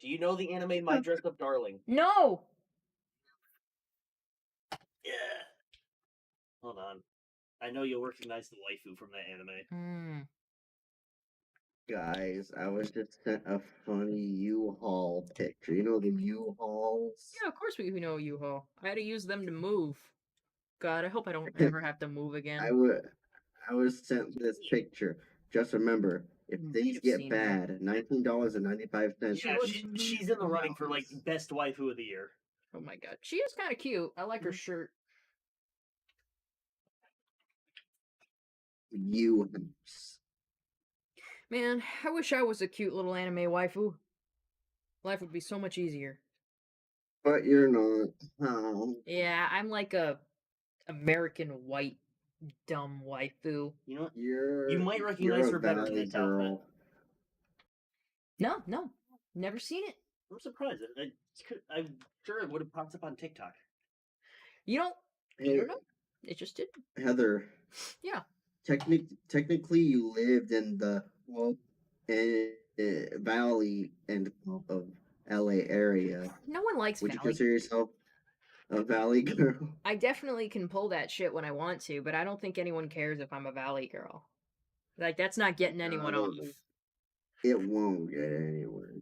Do you know the anime My Dress Up Darling?
No.
Yeah. Hold on. I know you'll recognize the waifu from that anime.
Guys, I was just sent a funny U-Haul picture. You know the U-Hauls?
Yeah, of course we know U-Haul. I had to use them to move. God, I hope I don't ever have to move again.
I was sent this picture. Just remember, if things
You've
get
seen that.
bad, $19.95.
Yeah, she's in the running for like best waifu of the year.
Oh my god. She is kind of cute. I like her shirt.
U-Hauls.
Man, I wish I was a cute little anime waifu. Life would be so much easier.
But you're not. Oh.
Yeah, I'm like a American white dumb waifu.
You know what?
You
You might recognize
you're
her
a
better in
valley
this outfit.
No, never seen it.
I'm surprised. I'm sure it would have popped up on TikTok.
You don't.
Hey,
I don't know. It just did.
Heather,
Yeah.
technically, you lived in the valley and of LA area.
No one likes
Would you
Valley.
consider yourself a valley girl?
I definitely can pull that shit when I want to, but I don't think anyone cares if I'm a Valley girl. Like, that's not getting anyone off.
It won't get anywhere.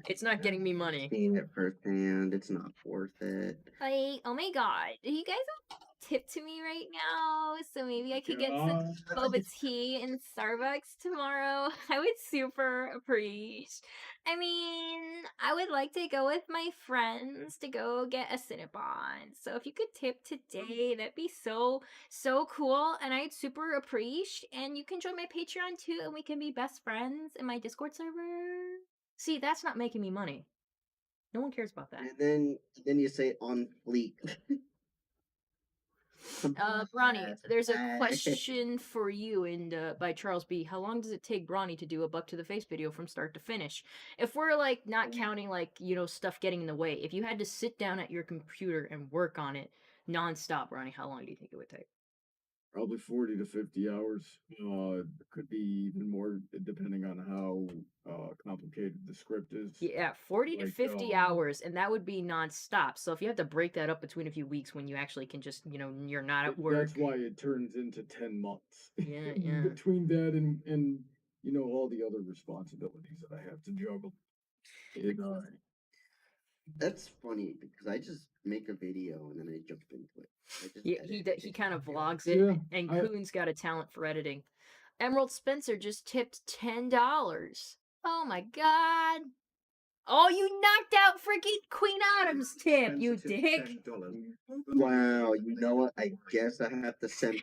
It's not getting me money.
Seeing it firsthand, it's not worth it.
Like, oh my god, do you guys have a tip to me right now? So maybe I could get some boba tea in Starbucks tomorrow. I would super appreciate. I mean, I would like to go with my friends to go get a Cinnabon. So if you could tip today, that'd be so cool, and I'd super appreciate. And you can join my Patreon too, and we can be best friends in my Discord server. See, that's not making me money. No one cares about that.
And then you say on fleek.
Bronny, there's a question for you and by Charles B. How long does it take Bronny to do a buck to the face video from start to finish? If we're like not counting like, you know, stuff getting in the way, if you had to sit down at your computer and work on it nonstop, Bronny, how long do you think it would take?
Probably 40 to 50 hours. Could be even more depending on how complicated the script is.
Yeah, 40 to 50 hours, and that would be nonstop. So if you have to break that up between a few weeks when you actually can just, you know, you're not at work.
That's why it turns into 10 months.
Yeah, yeah.
Between that and you know all the other responsibilities that I have to juggle.
That's funny because I just make a video and then I jump into it.
He kind of vlogs it,
Yeah,
and Coon's got a talent for editing. Emerald Spencer just tipped $10. Oh my god! Oh, you knocked out freaking Queen Autumn's tip, you dick!
Wow, you know what? I guess I have to send.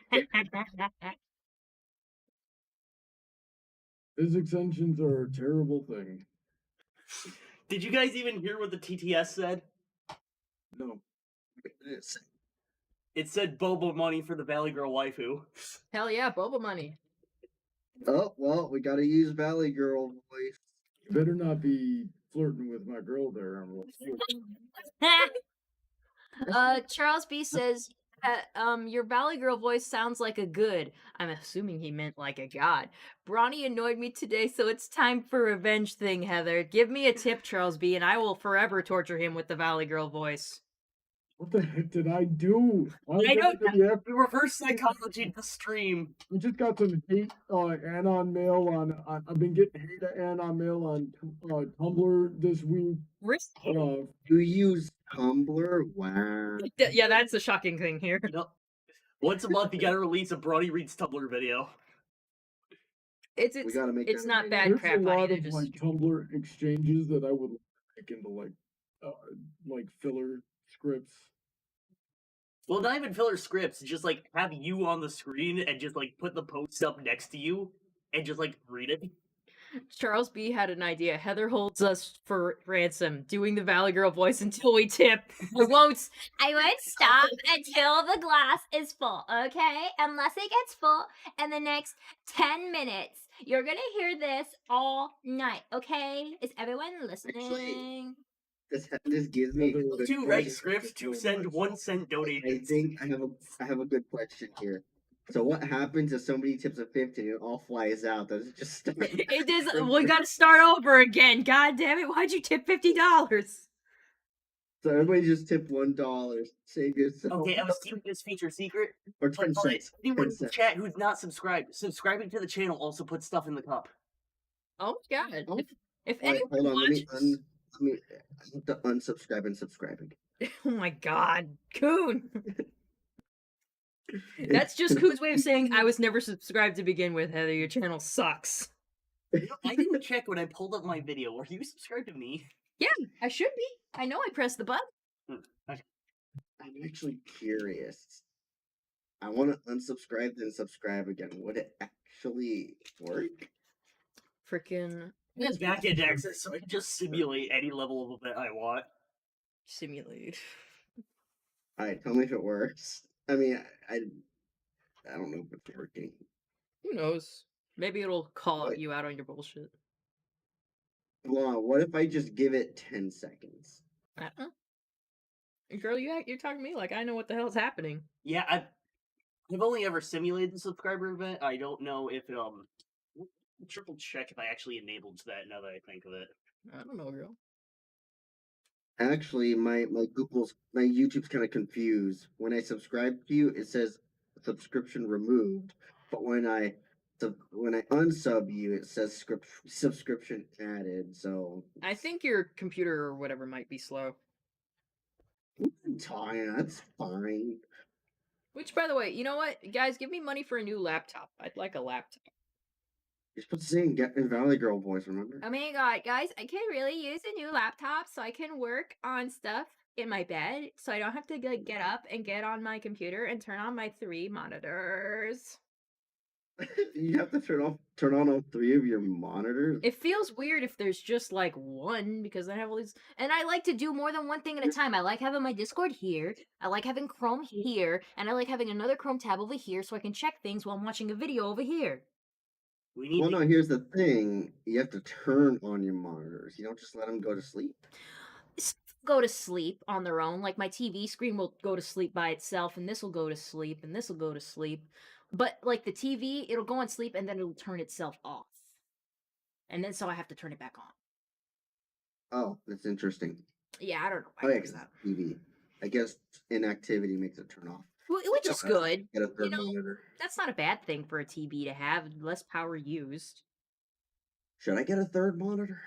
Physics engines are a terrible thing.
Did you guys even hear what the TTS said?
No.
It said boba money for the Valley Girl waifu.
Hell yeah, boba money.
Oh, well, we gotta use Valley Girl voice.
You better not be flirting with my girl there, Emerald.
Charles B says, your Valley Girl voice sounds like a good. I'm assuming he meant like a god. Bronny annoyed me today, so it's time for revenge thing, Heather. Give me a tip, Charles B, and I will forever torture him with the Valley Girl voice.
What the heck did I do?
I don't know. The reverse psychology to the stream.
We just got some hate anon mail on. I've been getting hate anon mail on Tumblr this week.
You use Tumblr? Wow.
Yeah, that's a shocking thing here.
Yep. Once a month, you gotta release a Bronny Reads Tumblr video.
It's not bad
There's
crap.
a lot
Either,
of like Tumblr exchanges that I would make into like filler scripts.
Well, not even filler scripts. Just like have you on the screen and just like put the post up next to you and just like read it.
Charles B had an idea. Heather holds us for ransom, doing the Valley Girl voice until we tip. I won't stop until the glass is full, okay? Unless it gets full in the next 10 minutes. You're gonna hear this all night, okay? Is everyone listening?
This gives me
two write scripts, 2 cent, 1 cent donations.
I think I have a good question here. So what happens if somebody tips a 50 and it all flies out? Does it just start?
It is. We gotta start over again. God damn it! Why'd you tip $50?
So everybody just tip $1. Save yourself.
Okay, I was keeping this feature secret.
Or 10 cents.
Anyone in the chat who's not subscribed, subscribing to the channel also puts stuff in the cup.
Oh god!
Oh.
If
Right,
anyone
hold on,
watches...
let me unsubscribe and subscribing.
Oh my god, Coon! That's just Coon's way of saying I was never subscribed to begin with, Heather. Your channel sucks.
I didn't check when I pulled up my video. Were you subscribed to me?
Yeah, I should be. I know I pressed the button.
I'm actually curious. I want to unsubscribe then subscribe again. Would it actually work?
Freaking
It's back-end access, so I can just simulate any level of event I want.
Simulate.
Alright, tell me if it works. I mean, I don't know if it's working.
Who knows? Maybe it'll call you out on your bullshit.
Hold on, what if I just give it 10 seconds?
Uh-uh. Girl, you're talking to me like I know what the hell's happening.
Yeah, I've only ever simulated the subscriber event. I don't know if triple check if I actually enabled that now that I think of it.
I don't know, girl.
Actually, my YouTube's kind of confused. When I subscribe to you, it says subscription removed, but when I unsub you, it says subscription added. So
I think your computer or whatever might be slow.
that's fine.
Which, by the way, you know what, guys, give me money for a new laptop. I'd like a laptop.
You're supposed to sing Get in Valley Girl voice, remember?
Oh my god, guys, I can really use a new laptop so I can work on stuff in my bed, so I don't have to like get up and get on my computer and turn on my 3 monitors.
You have to turn on all 3 of your monitors.
It feels weird if there's just like one because I have all these, and I like to do more than one thing at a time. I like having my Discord here, I like having Chrome here, and I like having another Chrome tab over here so I can check things while I'm watching a video over here.
We need
Well,
to
no, here's the thing. You have to turn on your monitors. You don't just let them go to sleep.
Go to sleep on their own. Like my TV screen will go to sleep by itself, and this will go to sleep, and this will go to sleep. But like the TV, it'll go on sleep and then it'll turn itself off. And then so I have to turn it back on.
Oh, that's interesting.
Yeah, I don't know
Oh,
why
yeah,
it does
'cause
that.
it's TV. I guess inactivity makes it turn off.
Which is good.
Get a third
You know,
monitor.
that's not a bad thing for a TV to have, less power used.
Should I get a third monitor?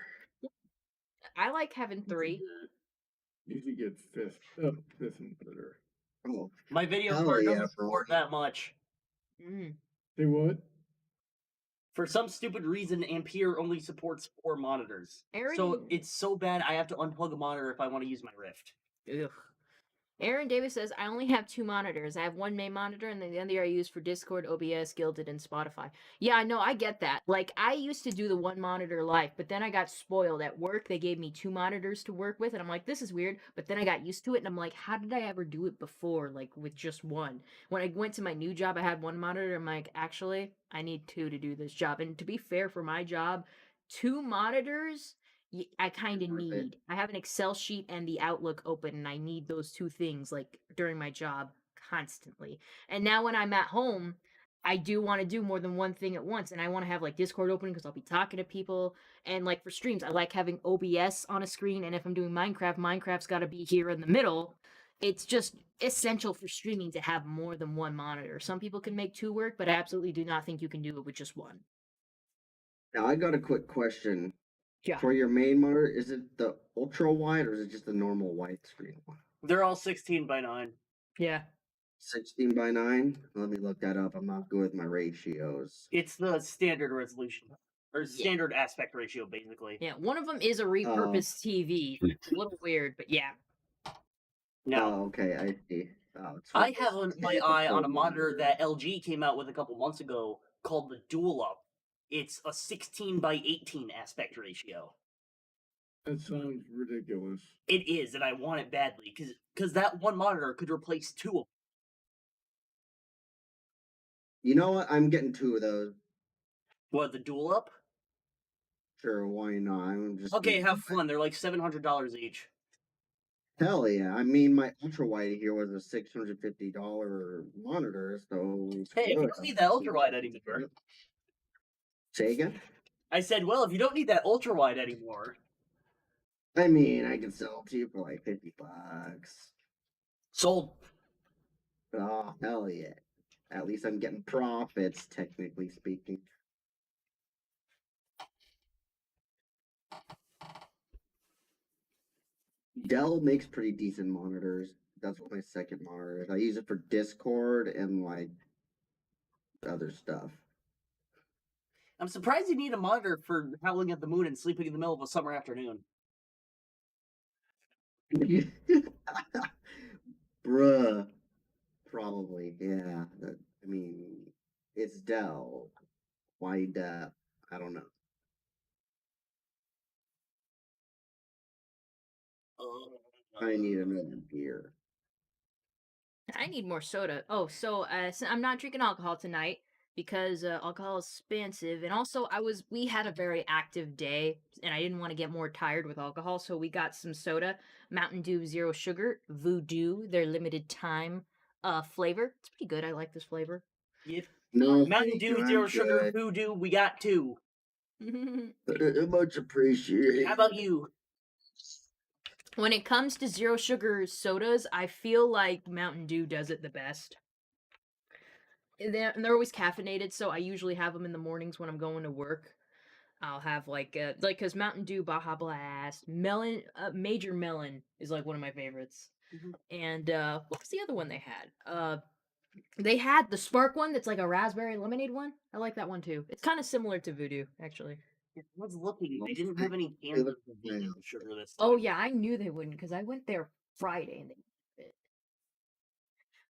I like having 3.
You should get fifth monitor.
Oh,
my video
hell
card
yeah,
doesn't support
bro.
that much.
Mm.
Say what?
For some stupid reason, Ampere only supports 4 monitors. So
Aaron-
it's so bad I have to unplug a monitor if I want to use my Rift.
Ugh. Aaron Davis says, I only have 2 monitors. I have one main monitor and then the other I use for Discord, OBS, Guilded, and Spotify. Yeah, I know, I get that. Like, I used to do the 1 monitor life, but then I got spoiled at work. They gave me 2 monitors to work with, and I'm like, this is weird. But then I got used to it, and I'm like, how did I ever do it before, like, with just 1? When I went to my new job, I had 1 monitor. I'm like, actually, I need 2 to do this job. And to be fair, for my job, 2 monitors I kind of
Worth it.
need. I have an Excel sheet and the Outlook open, and I need those 2 things like during my job constantly. And now when I'm at home, I do want to do more than one thing at once, and I want to have like Discord open because I'll be talking to people. And like for streams, I like having OBS on a screen, and if I'm doing Minecraft, Minecraft's got to be here in the middle. It's just essential for streaming to have more than one monitor. Some people can make 2 work, but I absolutely do not think you can do it with just 1.
Now, I got a quick question.
Yeah.
For your main monitor, is it the ultra wide or is it just the normal widescreen one?
They're all 16 by 9.
Yeah.
16 by 9? Let me look that up. I'm not good with my ratios.
It's the standard resolution, or standard aspect ratio, basically.
Yeah, one of them is a repurposed TV. It's a little weird, but yeah.
Now,
Oh, okay, I see. Oh, it's
I
fine.
have my eye on a monitor that LG came out with a couple months ago called the Dual Up. It's a 16 by 18 aspect ratio.
That sounds ridiculous.
It is, and I want it badly because that one monitor could replace 2 of them.
You know what? I'm getting 2 of those.
What, the Dual Up?
Sure, why not? I'm just
Okay, have fun. They're like $700 each.
Hell yeah! I mean, my ultra wide here was a $650 monitor, so
Hey, if you don't need that ultra wide anymore.
Say again?
I said, well, if you don't need that ultra wide anymore.
I mean, I can sell it to you for like $50.
Sold.
Oh, hell yeah. At least I'm getting profits, technically speaking. Dell makes pretty decent monitors. That's what my second monitor is. I use it for Discord and like other stuff.
I'm surprised you need a monitor for howling at the moon and sleeping in the middle of a summer afternoon.
Bruh. Probably, yeah. I mean, it's Dell. Why Dell? I don't know. I need another beer.
I need more soda. Oh, so I'm not drinking alcohol tonight. because alcohol is expensive, and also we had a very active day, and I didn't want to get more tired with alcohol, so we got some soda, Mountain Dew Zero Sugar, Voodoo, their limited time flavor. It's pretty good. I like this flavor.
Yep.
No,
Mountain
thank
Dew,
you.
Zero
I'm
Sugar,
good.
Voodoo, we got 2.
Much appreciated.
How about you?
When it comes to zero sugar sodas, I feel like Mountain Dew does it the best. And they're always caffeinated, so I usually have them in the mornings when I'm going to work. I'll have like because Mountain Dew, Baja Blast, Melon, Major Melon is like one of my favorites.
Mhm.
And what was the other one they had? They had the Spark one that's like a raspberry lemonade one. I like that one too. It's kind of similar to Voodoo, actually.
I was looking. They didn't have any
They
cans
look
of
the same.
Zero Sugar this time.
Oh yeah, I knew they wouldn't because I went there Friday and they did it.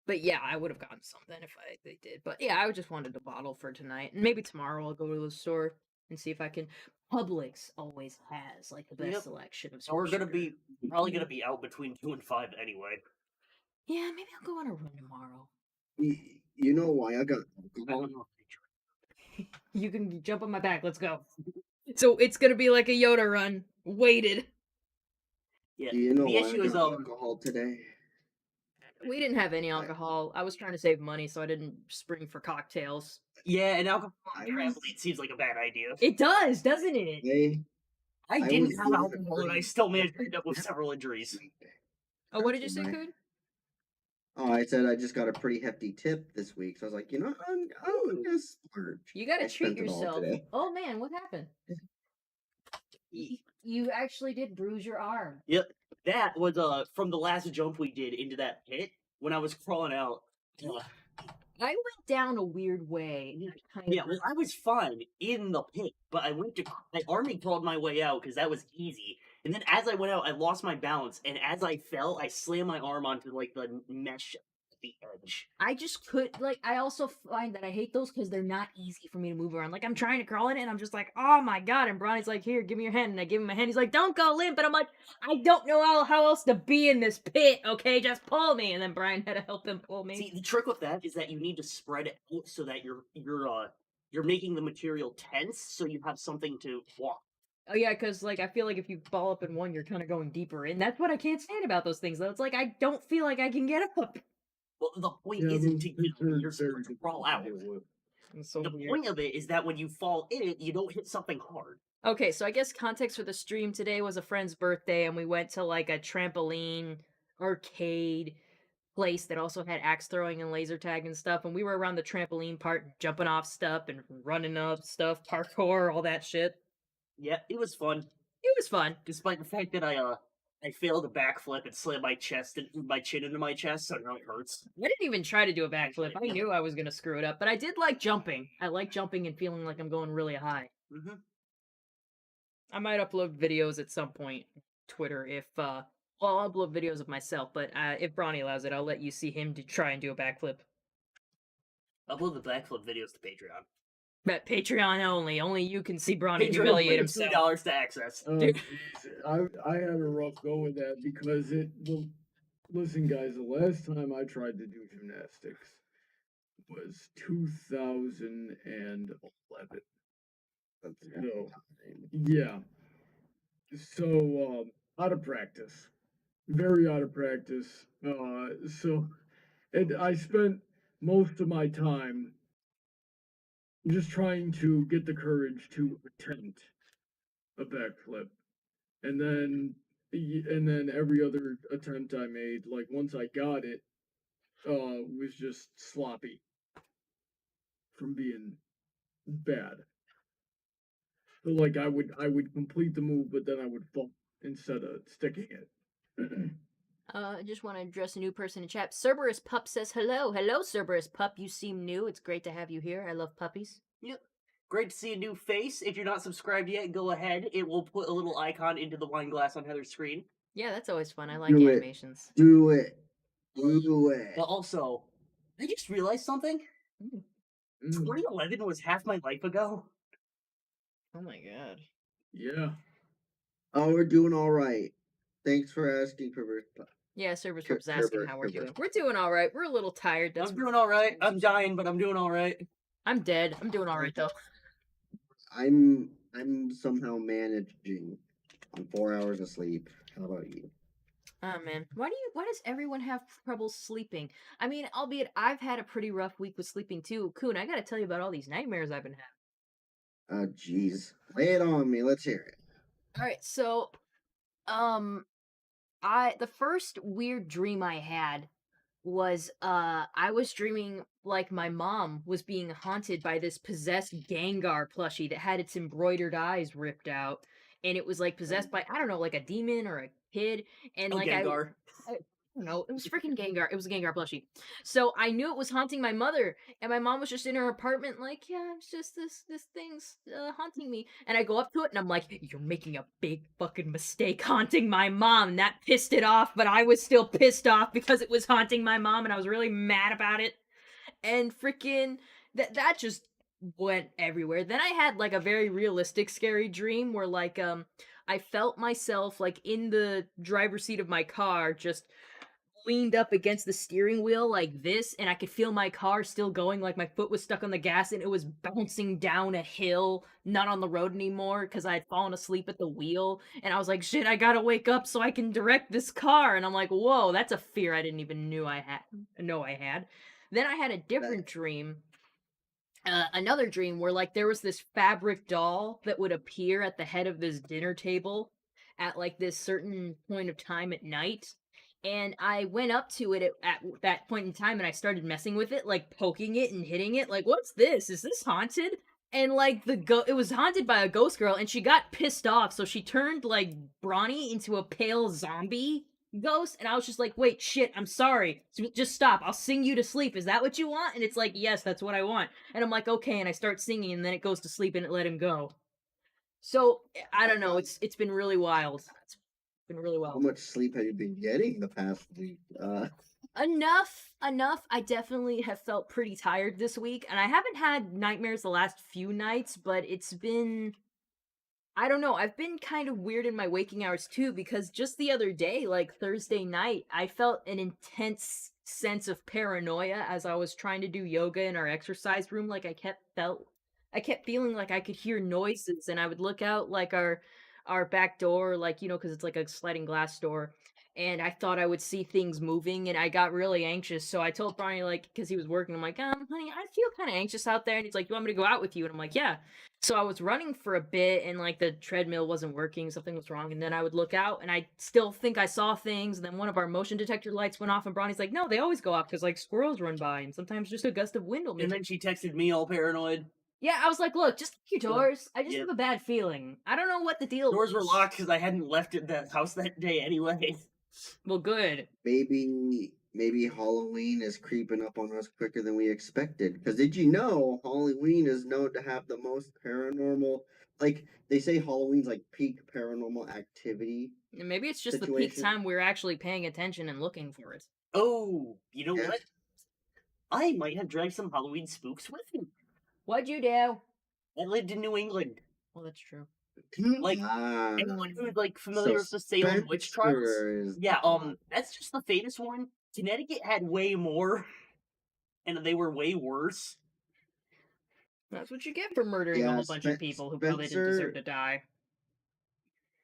But yeah, I would have gotten something if they did. But yeah, I just wanted a bottle for tonight, and maybe tomorrow I'll go to the store and see if I can. Publix always has like the best
Yep.
selection of.
So we're
zero
gonna
sugar.
be probably gonna be out between 2 and 5 anyway.
Yeah, maybe I'll go on a run tomorrow.
You know why I got
I
alcohol?
don't know.
You can jump on my back. Let's go. So it's gonna be like a Yoda run, weighted.
Yeah.
Do you know
The
why I
issue is
got alcohol today?
We didn't have any alcohol. I was trying to save money, so I didn't spring for cocktails.
yeah, and alcohol on
I was-
trampoline seems like a bad idea.
It does, doesn't it?
I
I
didn't
was
have
doing a
alcohol and I
pretty
still managed to end up with
hefty
several
tip
injuries.
this week.
Oh, what did you
That's
say,
why.
Cood?
Oh, I said I just got a pretty hefty tip this week, so I was like, I'm gonna splurge.
You gotta
I
treat
spent it all
yourself.
today.
Oh man, what happened? You actually did bruise your arm.
Yep. That was from the last jump we did into that pit when I was crawling out.
I went down a weird way. And it kind
Yeah,
of
well, I was fine in the pit, but I army crawled my way out because that was easy. And then as I went out, I lost my balance, and as I fell, I slammed my arm onto like the mesh at the edge.
I just could I also find that I hate those because they're not easy for me to move around. Like I'm trying to crawl in it and I'm just like, oh my god. And Bronny's like, here, give me your hand. And I give him my hand. He's like, don't go limp. And I'm like, I don't know how else to be in this pit, okay? Just pull me. And then Brian had to help him pull me.
See, the trick with that is that you need to spread it out so that you're making the material tense, so you have something to walk.
Oh yeah, because like I feel like if you fall up in one, you're kind of going deeper in. That's what I can't stand about those things. Though it's like I don't feel like I can get up.
Well, the point
Yeah,
isn't
those
to
pits are
you're
very
supposed to crawl
difficult
out.
to deal with.
It's so
The
weird.
point of it is that when you fall in it, you don't hit something hard.
Okay, so I guess context for the stream today was a friend's birthday, and we went to like a trampoline arcade place that also had axe throwing and laser tag and stuff. And we were around the trampoline part, jumping off stuff and running up stuff, parkour, all that shit.
Yeah, it was fun,
It was fun.
despite the fact that I failed a backflip and slammed my chin into my chest, so now it hurts.
I didn't even try to do a backflip. I knew I was gonna screw it up, but I did like jumping. I like jumping and feeling like I'm going really high.
Mm-hmm.
I might upload videos at some point, Twitter, if well, I'll upload videos of myself, but if Bronny allows it, I'll let you see him to try and do a backflip.
Upload the backflip videos to Patreon.
But Patreon only. Only you can see Bronny
Patreon
humiliate
only,
himself.
$2 to access.
Dude.
I had a rough go with that because listen guys, the last time I tried to do gymnastics was 2011.
That's
So, yeah. So out of practice. Very out of practice. And I spent most of my time just trying to get the courage to attempt a backflip. And then every other attempt I made, like once I got it, was just sloppy from being bad. So like I would complete the move, but then I would fall instead of sticking it.
I just want to address a new person in chat. Cerberus Pup says hello. Hello, Cerberus Pup. You seem new. It's great to have you here. I love puppies.
Yep. Great to see a new face. If you're not subscribed yet, go ahead. It will put a little icon into the wine glass on Heather's screen.
Yeah, that's always fun. I like
Do it.
animations.
Do it. Do it.
But also, I just realized something. 2011 was half my life ago.
Oh my god.
Yeah.
Oh, we're doing all right. Thanks for asking, Perverse.
Yeah, Cerberus
Cer-
Pup's asking
Cerberus,
how we're
Cerberus.
doing. We're doing all right. We're a little tired. That's
I'm doing all right. I'm dying, but I'm doing all right.
I'm dead. I'm doing all right though.
I'm somehow managing on 4 hours of sleep. How about you?
Oh man, why does everyone have trouble sleeping? I mean, albeit I've had a pretty rough week with sleeping too. Coon, I gotta tell you about all these nightmares I've been having.
Oh, jeez. Lay it on me. Let's hear it.
All right, so um, the first weird dream I had was I was dreaming like my mom was being haunted by this possessed Gengar plushie that had its embroidered eyes ripped out, and it was like possessed by I don't know, like a demon or a kid, and
Oh,
like
Gengar.
I don't know, it was freaking Gengar. It was a Gengar plushie. So I knew it was haunting my mother, and my mom was just in her apartment, like, yeah, it's just this thing's haunting me. And I go up to it, and I'm like, you're making a big fucking mistake haunting my mom. And that pissed it off, but I was still pissed off because it was haunting my mom, and I was really mad about it. And freaking that just went everywhere. Then I had like a very realistic scary dream where like I felt myself like in the driver's seat of my car just leaned up against the steering wheel like this, and I could feel my car still going, like my foot was stuck on the gas and it was bouncing down a hill, not on the road anymore because I had fallen asleep at the wheel. And I was like, shit, I gotta wake up so I can direct this car. And I'm like, whoa, that's a fear I didn't even know I had. Then I had a different dream, another dream where like there was this fabric doll that would appear at the head of this dinner table at like this certain point of time at night, and I went up to it at that point in time and I started messing with it, like poking it and hitting it like, what's this, is this haunted? And like it was haunted by a ghost girl, and she got pissed off, so she turned like Brawny into a pale zombie ghost. And I was just like, wait, shit, I'm sorry, just stop, I'll sing you to sleep, is that what you want? And it's like, yes, that's what I want. And I'm like, okay, and I start singing, and then it goes to sleep and it let him go. So I don't know, it's been really wild. It's been really
How
wild.
much sleep have you been getting the past week?
Enough. I definitely have felt pretty tired this week, and I haven't had nightmares the last few nights, but it's been, I don't know, I've been kind of weird in my waking hours too, because just the other day, like Thursday night, I felt an intense sense of paranoia as I was trying to do yoga in our exercise room. Like I kept feeling like I could hear noises, and I would look out like our back door, like, because it's like a sliding glass door, and I thought I would see things moving, and I got really anxious. So I told Barney, like, because he was working, I'm like, honey, I feel kind of anxious out there. And he's like, you want me to go out with you? And I'm like, yeah. So I was running for a bit, and like the treadmill wasn't working, something was wrong, and then I would look out and I still think I saw things, and then one of our motion detector lights went off, and Bronny's like, no, they always go off because like squirrels run by, and sometimes just a gust of wind will make
And then she texted me all paranoid.
Yeah, I was like, look, just lock your doors. I just
Yeah.
have a bad feeling. I don't know what the deal
Doors were
was.
locked because I hadn't left at that house that day anyway.
Well, good.
Maybe Halloween is creeping up on us quicker than we expected. Because did you know Halloween is known to have the most paranormal? Like they say, Halloween's like peak paranormal activity.
And maybe it's just the peak
situation.
time we're actually paying attention and looking for it.
Oh, you know
Yeah.
what? I might have dragged some Halloween spooks with me.
What'd you do?
I lived in New England.
Well, that's true.
Like, anyone who's like familiar with the Salem witch trials?
Spencer
Yeah, that's just the famous one. Connecticut had way more, and they were way worse.
That's what you get for murdering a whole bunch of people who probably didn't deserve to die.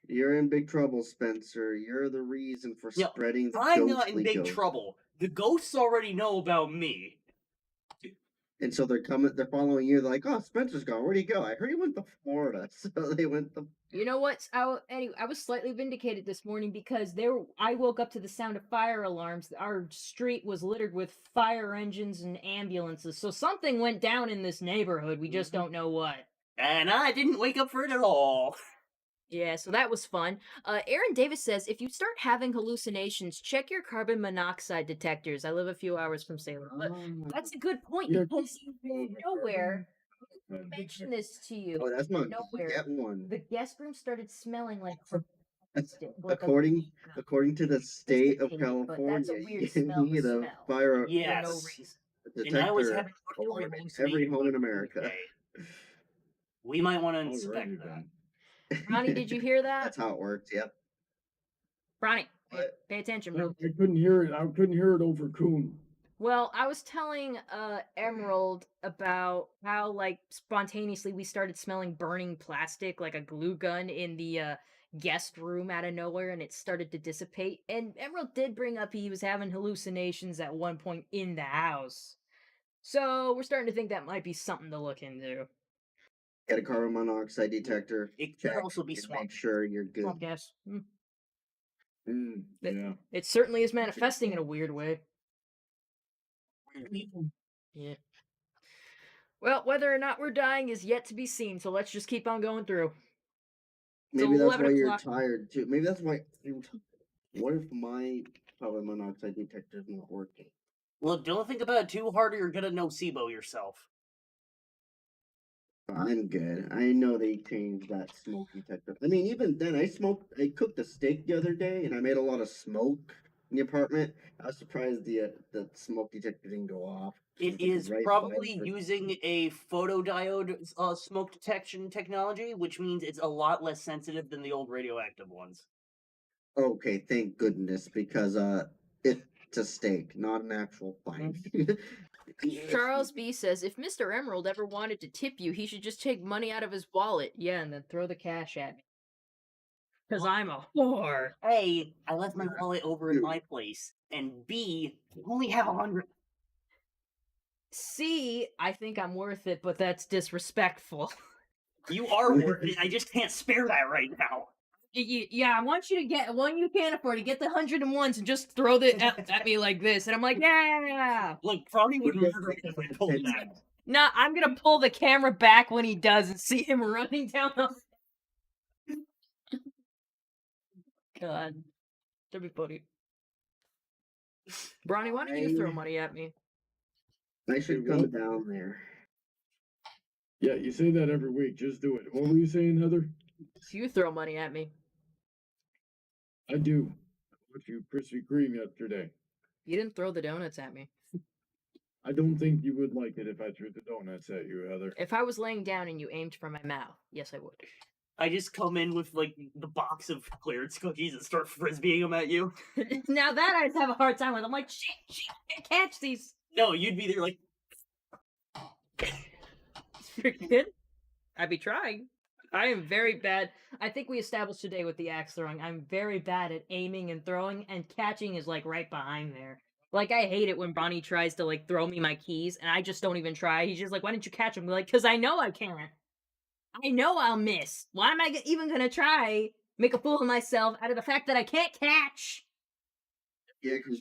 You're in big trouble, Spencer. You're the reason for
Yeah,
spreading
I'm not in
ghostly
big
ghosts.
trouble. The ghosts already know about me.
And so they're following you. They're like, oh, Spencer's gone. Where'd he go? I heard he went to Florida. So they went to.
You know what? Anyway, I was slightly vindicated this morning because I woke up to the sound of fire alarms. Our street was littered with fire engines and ambulances. So something went down in this neighborhood. We just don't know what.
And I didn't wake up for it at all.
Yeah, so that was fun. Aaron Davis says, if you start having hallucinations, check your carbon monoxide detectors. I live a few hours from Salem. But that's a good point, because nowhere, I mentioned this to you.
Oh, that's not
nowhere.
Get one.
The guest room started smelling like
according to the state of California,
but that's a weird smell
you need
to
a
smell.
fire
Yes.
For no reason.
And I was
detector
having
every home in America.
We might want to inspect that.
Ronnie, did you hear that?
That's how it works. Yep.
Ronnie,
What?
pay attention,
I
bro.
couldn't hear it. I couldn't hear it over Coon.
Well, I was telling Emerald about how like spontaneously we started smelling burning plastic like a glue gun in the guest room out of nowhere and it started to dissipate. And Emerald did bring up he was having hallucinations at one point in the house. So, we're starting to think that might be something to look into.
Get a carbon monoxide detector.
It could
Check
also be
and
swamp.
make sure you're good.
Swamp gas.
Yeah.
It certainly is manifesting in a weird way.
People.
Yeah. Well, whether or not we're dying is yet to be seen, so let's just keep on going through.
Maybe that's
11
why you're
o'clock.
tired too. Maybe that's why. What if my carbon monoxide detector is not working?
Look, don't think about it too hard or you're gonna nocebo yourself.
I'm good. I know they changed that smoke detector. I mean, even then, I cooked a steak the other day, and I made a lot of smoke in the apartment. I was surprised the smoke detector didn't go off.
It
It's like
is
right by
probably
the-
using a photodiode smoke detection technology, which means it's a lot less sensitive than the old radioactive ones.
Okay, thank goodness, because it's a steak, not an actual fine.
Charles B says if Mr. Emerald ever wanted to tip you, he should just take money out of his wallet. Yeah, and then throw the cash at me. Because I'm a whore.
A, I left my wallet over in my place, and B, I only have 100.
C, I think I'm worth it, but that's disrespectful.
You are worth it. I just can't spare that right now.
Yeah, I want you to get one you can't afford to get the 101s and just throw it at me like this. And I'm like, yeah.
Look, Froggy would
We're
murder him if I told that.
Nah, I'm gonna pull the camera back when he does and see him running down the. God. That'd be funny. Bronny, why don't you throw money at me?
I should
Hey,
come
what?
down there.
Yeah, you say that every week. Just do it. What were you saying, Heather?
You throw money at me.
I do. I bought you Krispy Kreme yesterday.
You didn't throw the donuts at me.
I don't think you would like it if I threw the donuts at you, Heather.
If I was laying down and you aimed for my mouth, yes, I would.
I just come in with, like, the box of clearance cookies and start frisbeeing them at you.
Now that I'd have a hard time with. I'm like, shit, I can't catch these.
No, you'd be there like,
Freaking. I'd be trying. I am very bad. I think we established today with the axe throwing. I'm very bad at aiming and throwing, and catching is like right behind there. Like I hate it when Bonnie tries to like throw me my keys, and I just don't even try. He's just like, "Why didn't you catch them?" I'm like, "Cause I know I can't. I know I'll miss. Why am I even gonna try make a fool of myself out of the fact that I can't catch?"
Yeah, because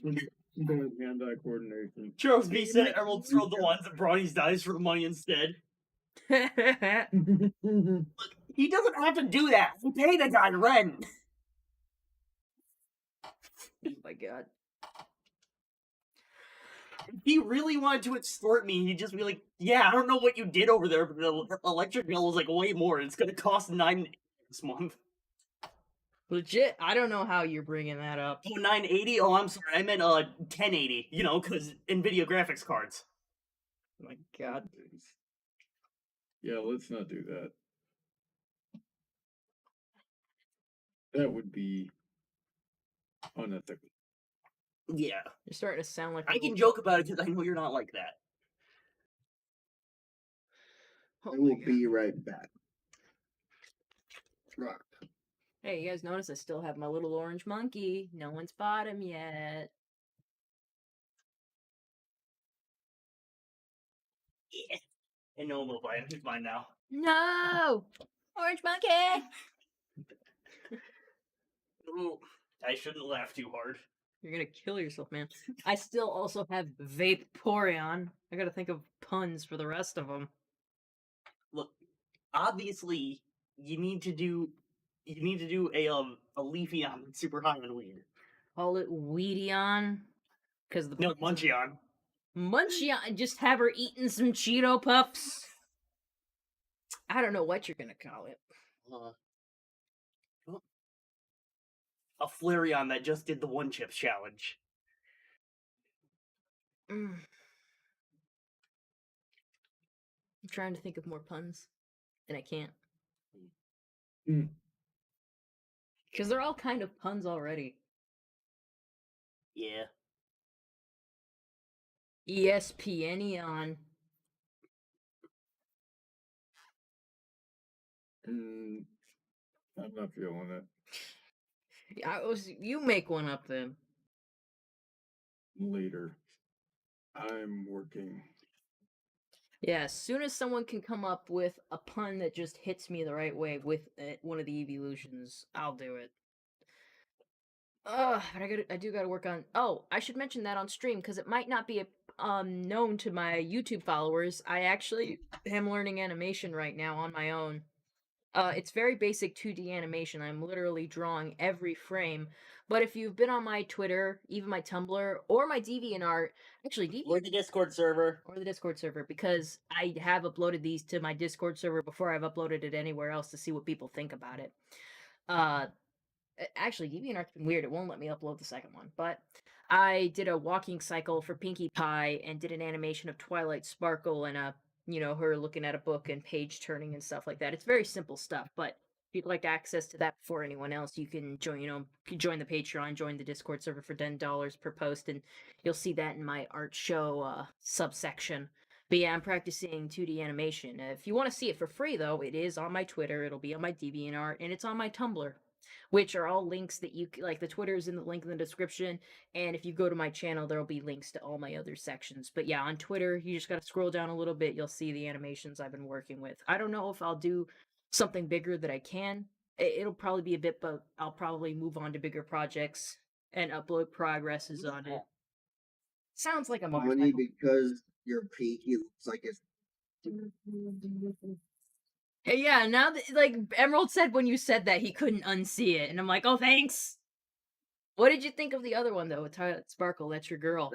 Bad hand-eye coordination.
Charles B said Emerald throw the ones and Bronny's dies for the money instead. He doesn't have to do that. He paid the guy rent.
Oh my god.
If he really wanted to extort me, he'd just be like, yeah, I don't know what you did over there, but the electric bill was like way more. It's gonna cost $9 this month.
Legit, I don't know how you're bringing that up.
Oh, $980? Oh, I'm sorry. I meant 1080. You know, because NVIDIA graphics cards.
Oh my god.
Yeah, let's not do that. That would be unethical.
Yeah.
You're starting to sound like
I can joke about it because I know you're not like that.
Oh
I
my
will
God.
be right back. Rock.
Hey, you guys notice I still have my little orange monkey. No one's bought him yet.
Yeah. And no one will buy him. He's mine now.
No! Orange monkey!
Ooh, I shouldn't laugh too hard.
You're gonna kill yourself, man. I still also have Vaporeon. I gotta think of puns for the rest of them.
Look, obviously, you need to do a Leafeon that's super high on weed.
Call it Weedion. Because the
No, Muncheon.
Muncheon, just have her eating some Cheeto Puffs. I don't know what you're gonna call it.
A Flareon that just did the one chip challenge.
I'm trying to think of more puns, and I can't.
Mm.
Because they're all kind of puns already.
Yeah.
ESPN.
I'm not feeling it.
You make one up then.
Later. I'm working.
Yeah, as soon as someone can come up with a pun that just hits me the right way with one of the evolutions, I'll do it. But I do gotta work on. Oh, I should mention that on stream because it might not be known to my YouTube followers. I actually am learning animation right now on my own. It's very basic 2D animation. I'm literally drawing every frame. But if you've been on my Twitter, even my Tumblr, or my DeviantArt, actually
Or the Discord server.
or the Discord server, because I have uploaded these to my Discord server before I've uploaded it anywhere else to see what people think about it. Actually, DeviantArt's been weird. It won't let me upload the second one. But I did a walking cycle for Pinkie Pie and did an animation of Twilight Sparkle and her looking at a book and page turning and stuff like that. It's very simple stuff, but if you'd like access to that before anyone else, you can join the Patreon, join the Discord server for $10 per post, and you'll see that in my art show subsection. But yeah, I'm practicing 2D animation. If you want to see it for free, though, it is on my Twitter, it'll be on my DeviantArt, and it's on my Tumblr, which are all links that like. The Twitter is in the link in the description, and if you go to my channel, there'll be links to all my other sections. But yeah, on Twitter, you just gotta scroll down a little bit, you'll see the animations I've been working with. I don't know if I'll do something bigger that I can. It'll probably be a bit, but I'll probably move on to bigger projects and upload progresses on it. Sounds like a
Funny
motorcycle.
because your pinky looks like it's.
Hey, yeah, now that, like, Emerald said when you said that he couldn't unsee it, and I'm like, oh, thanks. What did you think of the other one, though, with Twilight Sparkle? That's your girl.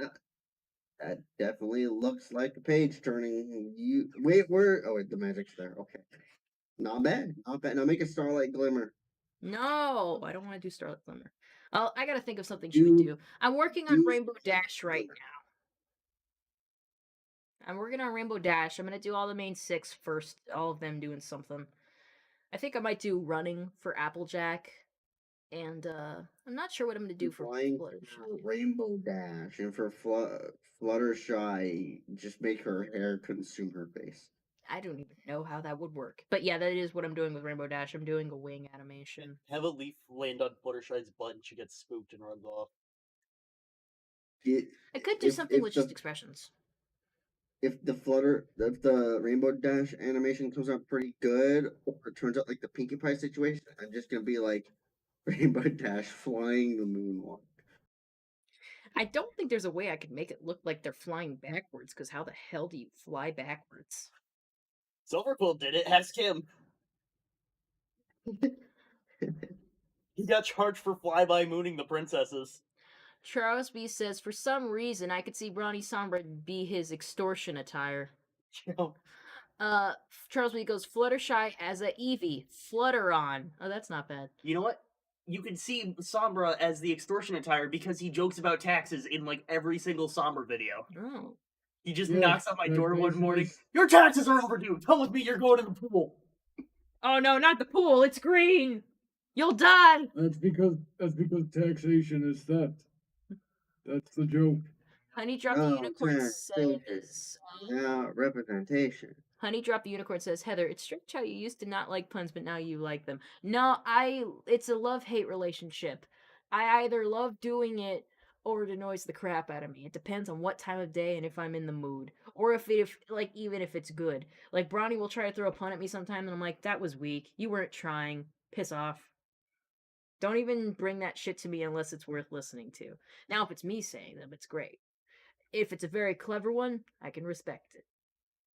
That definitely looks like a page turning. You wait, where? Oh wait, the magic's there. Okay, not bad, not bad. Now make a starlight glimmer.
No, I don't want to do Starlight Glimmer. I gotta think of something she would do. I'm working on Rainbow Dash right now. I'm working on Rainbow Dash. I'm gonna do all the main 6 first, all of them doing something. I think I might do running for Applejack, and I'm not sure what I'm gonna do for
Flying
Fluttershy.
for Rainbow Dash and for Fluttershy, just make her hair consume her face.
I don't even know how that would work. But yeah, that is what I'm doing with Rainbow Dash. I'm doing a wing animation.
Have a leaf land on Fluttershy's butt and she gets spooked and runs off.
I could do something with just expressions.
If the Rainbow Dash animation comes out pretty good, or it turns out like the Pinkie Pie situation, I'm just gonna be like Rainbow Dash flying the moonwalk.
I don't think there's a way I could make it look like they're flying backwards, because how the hell do you fly backwards?
Silverquill did it. Ask him. He got charged for flyby mooning the princesses.
Charles B says, for some reason, I could see Bronny Sombra be his extortion attire. Charles B goes, Fluttershy as a Eevee. Flutter on. Oh, that's not bad.
You know what? You can see Sombra as the extortion attire because he jokes about taxes in like every single Sombra video.
Oh.
He just
Yeah,
knocks on my
that
door one morning.
is-
Your taxes are overdue. Come with me. You're going to the pool.
Oh no, not the pool. It's green. You'll die.
That's because taxation is theft. That's the joke.
Honey Drop the Unicorn says...
representation.
Honey Drop the Unicorn says, Heather, it's strange how you used to not like puns, but now you like them. No, it's a love-hate relationship. I either love doing it or it annoys the crap out of me. It depends on what time of day and if I'm in the mood. Or even if it's good. Like, Bronny will try to throw a pun at me sometime, and I'm like, that was weak. You weren't trying. Piss off. Don't even bring that shit to me unless it's worth listening to. Now, if it's me saying them, it's great. If it's a very clever one, I can respect it.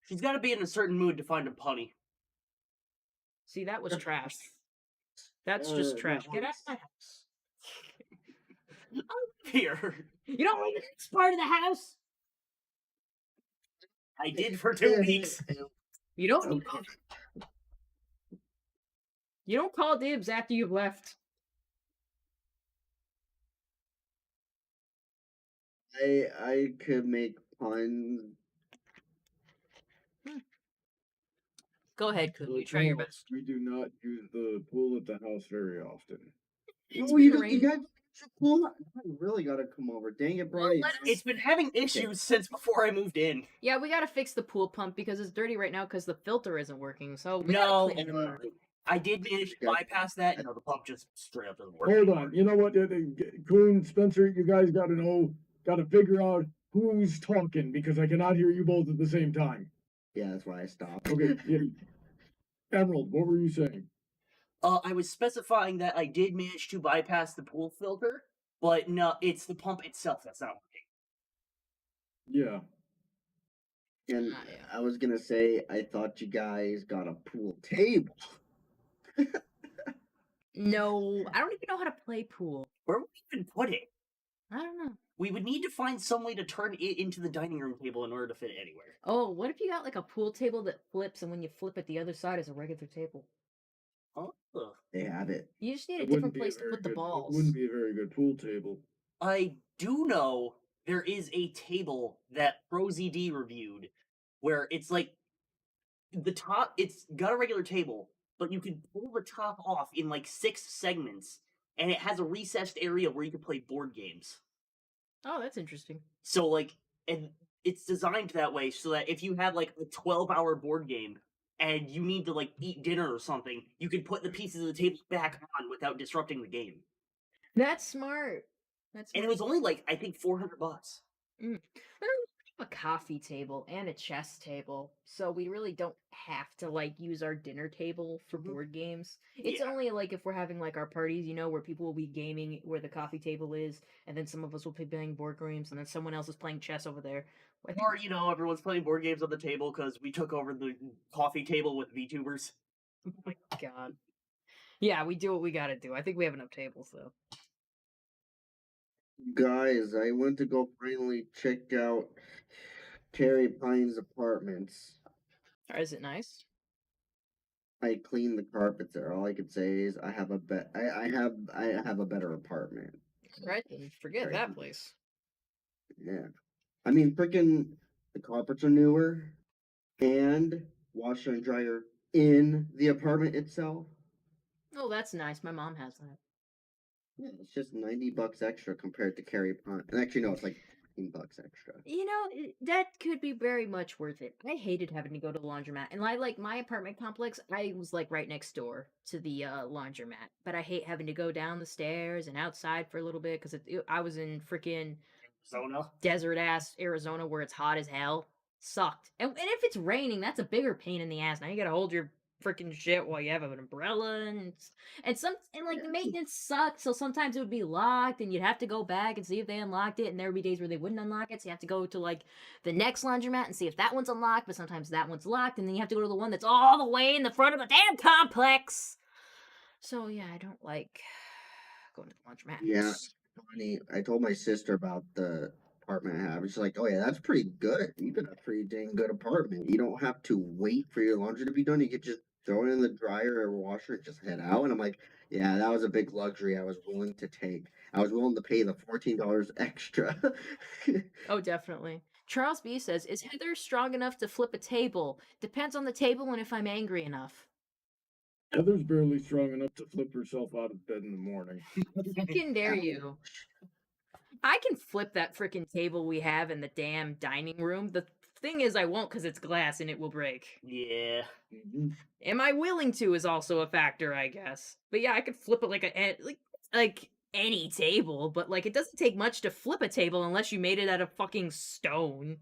She's got to be in a certain mood to find a punny.
See, that was trash. That's just trash. Get out of my house.
Here.
You don't want this part of the house?
I did for 2 weeks.
You don't. You don't call dibs after you've left.
I could make puns.
Go ahead, Kuku. Try your best.
We do not use the pool at the house very often.
It's
Oh,
been
you
raining.
guys Well, I really gotta come over. Dang it, Brody.
let us-
It's been having issues since before I moved in.
Yeah, we gotta fix the pool pump because it's dirty right now because the filter isn't working. So we
No,
gotta clean it up.
I did manage to bypass that. No, the pump just straight up doesn't work.
Hold on. You know what, Coon, Spencer, you guys got to figure out who's talking because I cannot hear you both at the same time.
Yeah, that's why I stopped.
Okay, yeah. Emerald, what were you saying?
I was specifying that I did manage to bypass the pool filter, but no, it's the pump itself that's not working.
Yeah.
And
Ah, yeah.
I was gonna say, I thought you guys got a pool table.
No, I don't even know how to play pool.
Where would we even put it?
I don't know.
We would need to find some way to turn it into the dining room table in order to fit it anywhere.
Oh, what if you got like a pool table that flips and when you flip it, the other side is a regular table?
Oh.
They have it.
You just need a
It
different
wouldn't be a
place to
very
put the
good-
balls.
It wouldn't be a very good pool table.
I do know there is a table that ProZD reviewed where it's like the top, it's got a regular table, but you can pull the top off in like 6 segments, and it has a recessed area where you can play board games.
Oh, that's interesting.
So, like, and it's designed that way so that if you have like a 12-hour board game and you need to like eat dinner or something, you can put the pieces of the table back on without disrupting the game.
That's smart. That's
And
smart.
it was only like, I think, $400.
A coffee table and a chess table, so we really don't have to like use our dinner table for
Mhm.
board games. It's
Yeah.
only like if we're having like our parties, where people will be gaming where the coffee table is, and then some of us will be playing board games, and then someone else is playing chess over there. I think-
Or, everyone's playing board games on the table because we took over the coffee table with VTubers.
Oh my god. Yeah, we do what we gotta do. I think we have enough tables though.
Guys, I went to go finally check out Terry Pine's apartments.
Is it nice?
I cleaned the carpets there. All I could say is I have a better apartment.
Right then, forget
Very
that
nice.
place.
Yeah. I mean, freaking the carpets are newer and washer and dryer in the apartment itself.
Oh, that's nice. My mom has that.
Yeah, it's just $90 extra compared to Carrie Pine. And actually, no, it's like $15 extra.
That could be very much worth it. I hated having to go to the laundromat. And like my apartment complex, I was like right next door to the laundromat. But I hate having to go down the stairs and outside for a little bit because I was in freaking
Zona.
desert ass Arizona where it's hot as hell. Sucked. And if it's raining, that's a bigger pain in the ass. Now you gotta hold your freaking shit while you have an umbrella and like the maintenance sucks, so sometimes it would be locked and you'd have to go back and see if they unlocked it, and there would be days where they wouldn't unlock it, so you have to go to like the next laundromat and see if that one's unlocked, but sometimes that one's locked, and then you have to go to the one that's all the way in the front of the damn complex. So yeah, I don't like going to the laundromat.
Yeah, funny. I told my sister about the apartment I have. And she's like, "Oh yeah, that's pretty good. You got a pretty dang good apartment. You don't have to wait for your laundry to be done. You could just throw it in the dryer or washer and just head out." And I'm like, "Yeah, that was a big luxury I was willing to take. I was willing to pay the $14 extra."
Oh, definitely. Charles B says, "Is Heather strong enough to flip a table? Depends on the table and if I'm angry enough."
Heather's barely strong enough to flip herself out of bed in the morning.
Fucking dare you. I can flip that freaking table we have in the damn dining room. The thing is, I won't because it's glass and it will break.
Yeah.
Mhm.
Am I willing to is also a factor, I guess. But yeah, I could flip it like any table, but like it doesn't take much to flip a table unless you made it out of fucking stone.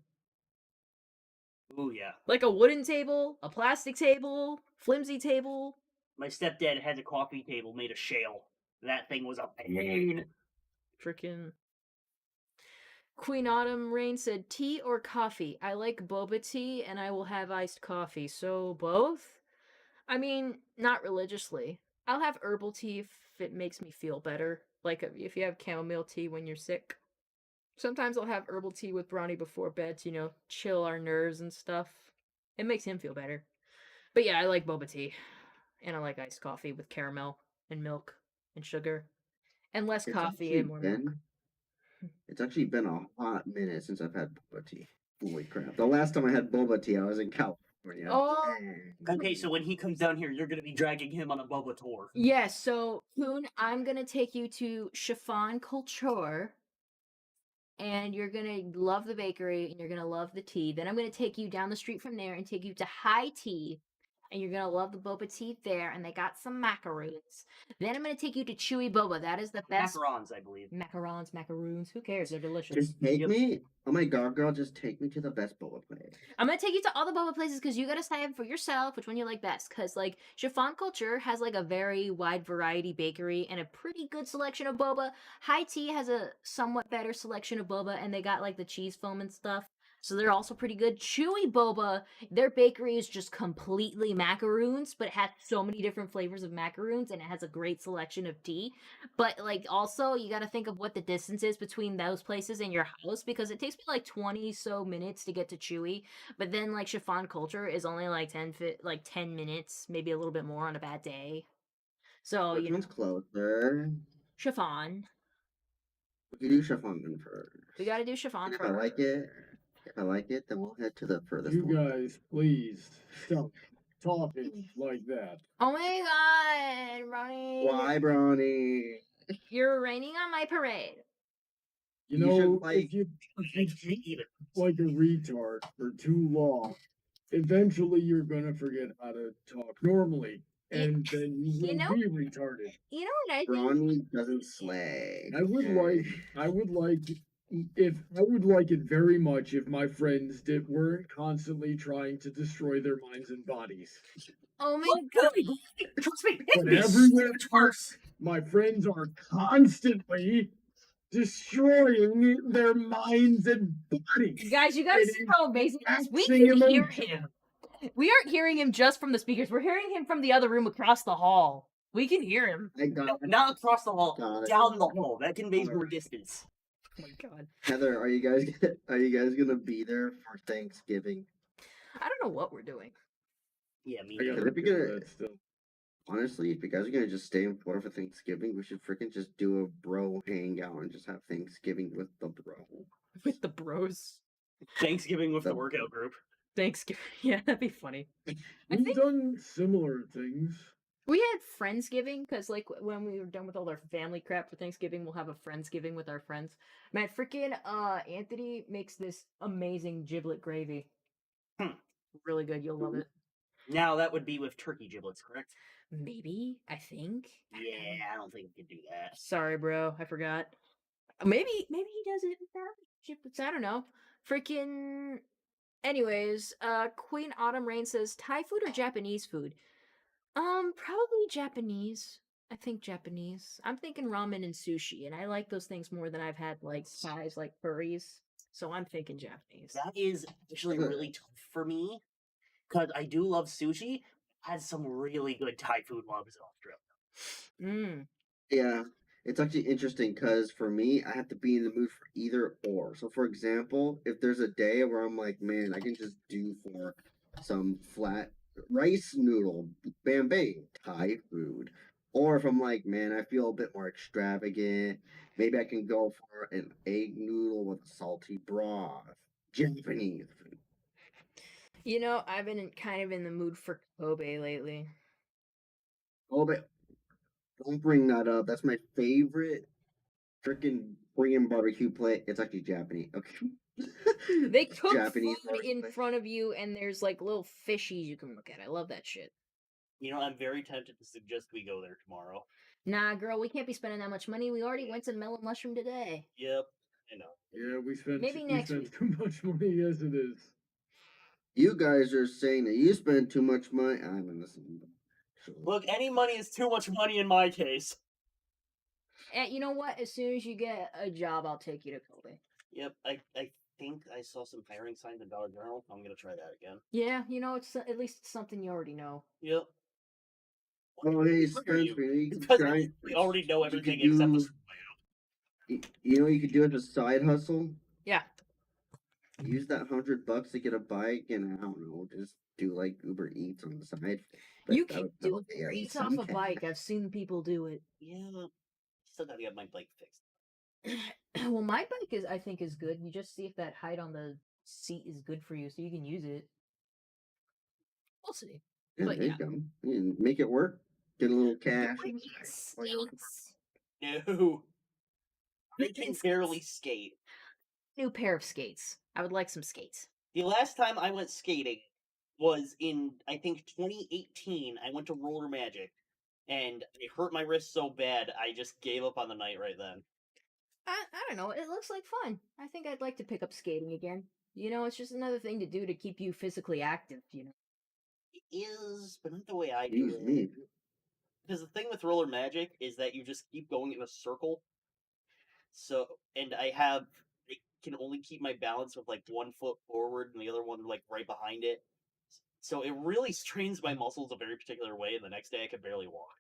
Ooh, yeah.
Like a wooden table, a plastic table, flimsy table.
My stepdad had a coffee table made of shale. That thing was a pain.
Frickin' Queen Autumn Rain said, "Tea or coffee? I like boba tea and I will have iced coffee. So both? I mean, not religiously. I'll have herbal tea if it makes me feel better. Like if you have chamomile tea when you're sick. Sometimes I'll have herbal tea with Brownie before bed to, chill our nerves and stuff. It makes him feel better. But yeah, I like boba tea. And I like iced coffee with caramel and milk and sugar. And less
It's
coffee
actually
and more milk.
It's actually been a hot minute since I've had boba tea. Holy crap! The last time I had boba tea, I was in California.
Oh,
Okay, so when he comes down here, you're gonna be dragging him on a boba tour.
yes. So, Poon, I'm gonna take you to Chiffon Culture, and you're gonna love the bakery, and you're gonna love the tea. Then I'm gonna take you down the street from there and take you to High Tea, and you're gonna love the boba tea there, and they got some macaroons. Then I'm gonna take you to Chewy Boba. That is the best
Macarons, I believe.
macaroons. Who cares? They're delicious.
Just take
Yep.
me. Oh my god, girl, just take me to the best boba place.
I'm gonna take you to all the boba places because you gotta decide for yourself which one you like best. Because like Chiffon Culture has like a very wide variety bakery and a pretty good selection of boba. High Tea has a somewhat better selection of boba, and they got like the cheese foam and stuff. So they're also pretty good. Chewy Boba, their bakery is just completely macaroons, but it has so many different flavors of macaroons, and it has a great selection of tea. But like also you got to think of what the distance is between those places and your house, because it takes me like 20 so minutes to get to Chewy, but then like Chiffon Culture is only like 10 minutes, maybe a little bit more on a bad day. So,
Which
you know,
one's closer?
Chiffon.
We do chiffon then first.
We got to do Chiffon
And if I like it, then we'll head to the furthest
You
one.
guys, please stop talking like that.
Oh my god, Ronnie.
Why, Brownie?
You're raining on my parade.
You
You
know,
should, like-
if you
I can't even.
like a retard for too long, eventually you're gonna forget how to talk normally, and then you will
know-
be retarded.
You know what I think?
Brownie doesn't slay.
I would like it very much if my friends weren't constantly trying to destroy their minds and bodies.
Oh my
What?
god.
Trust me,
But
it'd be
everywhere
so much worse.
My friends are constantly destroying their minds and bodies.
Guys, you gotta
It
see
is
how amazing it is. We
taxing
can hear
emotion.
him. We aren't hearing him just from the speakers. We're hearing him from the other room across the hall. We can hear him.
I got
No, not across the hall,
Got it.
down the hall. That conveys more
Alright.
distance.
Oh my god.
Heather, are you guys gonna be there for Thanksgiving?
I don't know what we're doing.
Yeah, me
I
neither.
gotta
If you're
look
gonna-
at that still.
Honestly, if you guys are gonna just stay in Florida for Thanksgiving, we should freaking just do a bro hangout and just have Thanksgiving with the bro.
With the bros.
Thanksgiving with the
The-
workout group.
Thanksgiving. Yeah, that'd be funny.
We've
think-
done similar things.
We had Friendsgiving because, like, when we were done with all our family crap for Thanksgiving, we'll have a Friendsgiving with our friends. Man, freaking Anthony makes this amazing giblet gravy.
Hmm.
Really good. You'll love it.
Now that would be with turkey giblets, correct?
Maybe. I think.
Yeah, I don't think we can do that.
Sorry, bro. I forgot. Maybe he does it without giblets. I don't know. Freaking. Anyways, Queen Autumn Rain says Thai food or Japanese food? Probably Japanese. I think Japanese. I'm thinking ramen and sushi, and I like those things more than I've had like Thais, like curries. So I'm thinking Japanese.
That is actually really tough for me because I do love sushi. I had some really good Thai food while I was in Australia.
Mm.
Yeah, it's actually interesting because for me, I have to be in the mood for either or. So, for example, if there's a day where I'm like, man, I can just do for some flat rice noodle, bam bang, Thai food. Or if I'm like, man, I feel a bit more extravagant, maybe I can go for an egg noodle with salty broth, Japanese food.
You know, I've been kind of in the mood for Kobe lately.
Oh, but don't bring that up. That's my favorite freaking Korean barbecue plate. It's actually Japanese. Okay.
They cook
Japanese
food
barbecue
in
plate.
front of you, and there's like little fishies you can look at. I love that shit.
You know, I'm very tempted to suggest we go there tomorrow.
Nah, girl, we can't be spending that much money. We already went to Mellow Mushroom today.
Yep, I know.
Yeah, we spent
Maybe next week.
too much money as it is.
You guys are saying that you spend too much money. I'm gonna listen.
Look, any money is too much money in my case.
And you know what? As soon as you get a job, I'll take you to Kobe.
Yep, I think I saw some hiring signs in Dollar General. I'm gonna try that again.
Yeah, you know, it's at least it's something you already know.
Yep.
Oh, hey,
Look at you.
Spencer, you can
Because
try.
we already know
you could
everything except the
do- You know, what you could do as a side hustle.
Yeah.
Use that $100 to get a bike, and I don't know, just do like Uber Eats on the side. But
You
that
can
would- that
do
would be
Eats
some
off a
cash.
bike. I've seen people do it.
Yeah. Still gotta get my bike fixed.
Well, my bike I think is good. You just see if that height on the seat is good for you, so you can use it. We'll see.
Yeah,
But
there
yeah.
you go. And make it work. Get a little cash.
Do I need skates?
No. I can barely skate.
New pair of skates. I would like some skates.
The last time I went skating was in, I think, 2018. I went to Roller Magic, and it hurt my wrist so bad, I just gave up on the night right then.
I don't know. It looks like fun. I think I'd like to pick up skating again. You know, it's just another thing to do to keep you physically active, you know.
It is, but not the way I do
Jeez,
it.
me.
Because the thing with Roller Magic is that you just keep going in a circle. So, and I can only keep my balance with like one foot forward and the other one like right behind it. So it really strains my muscles a very particular way, and the next day I could barely walk.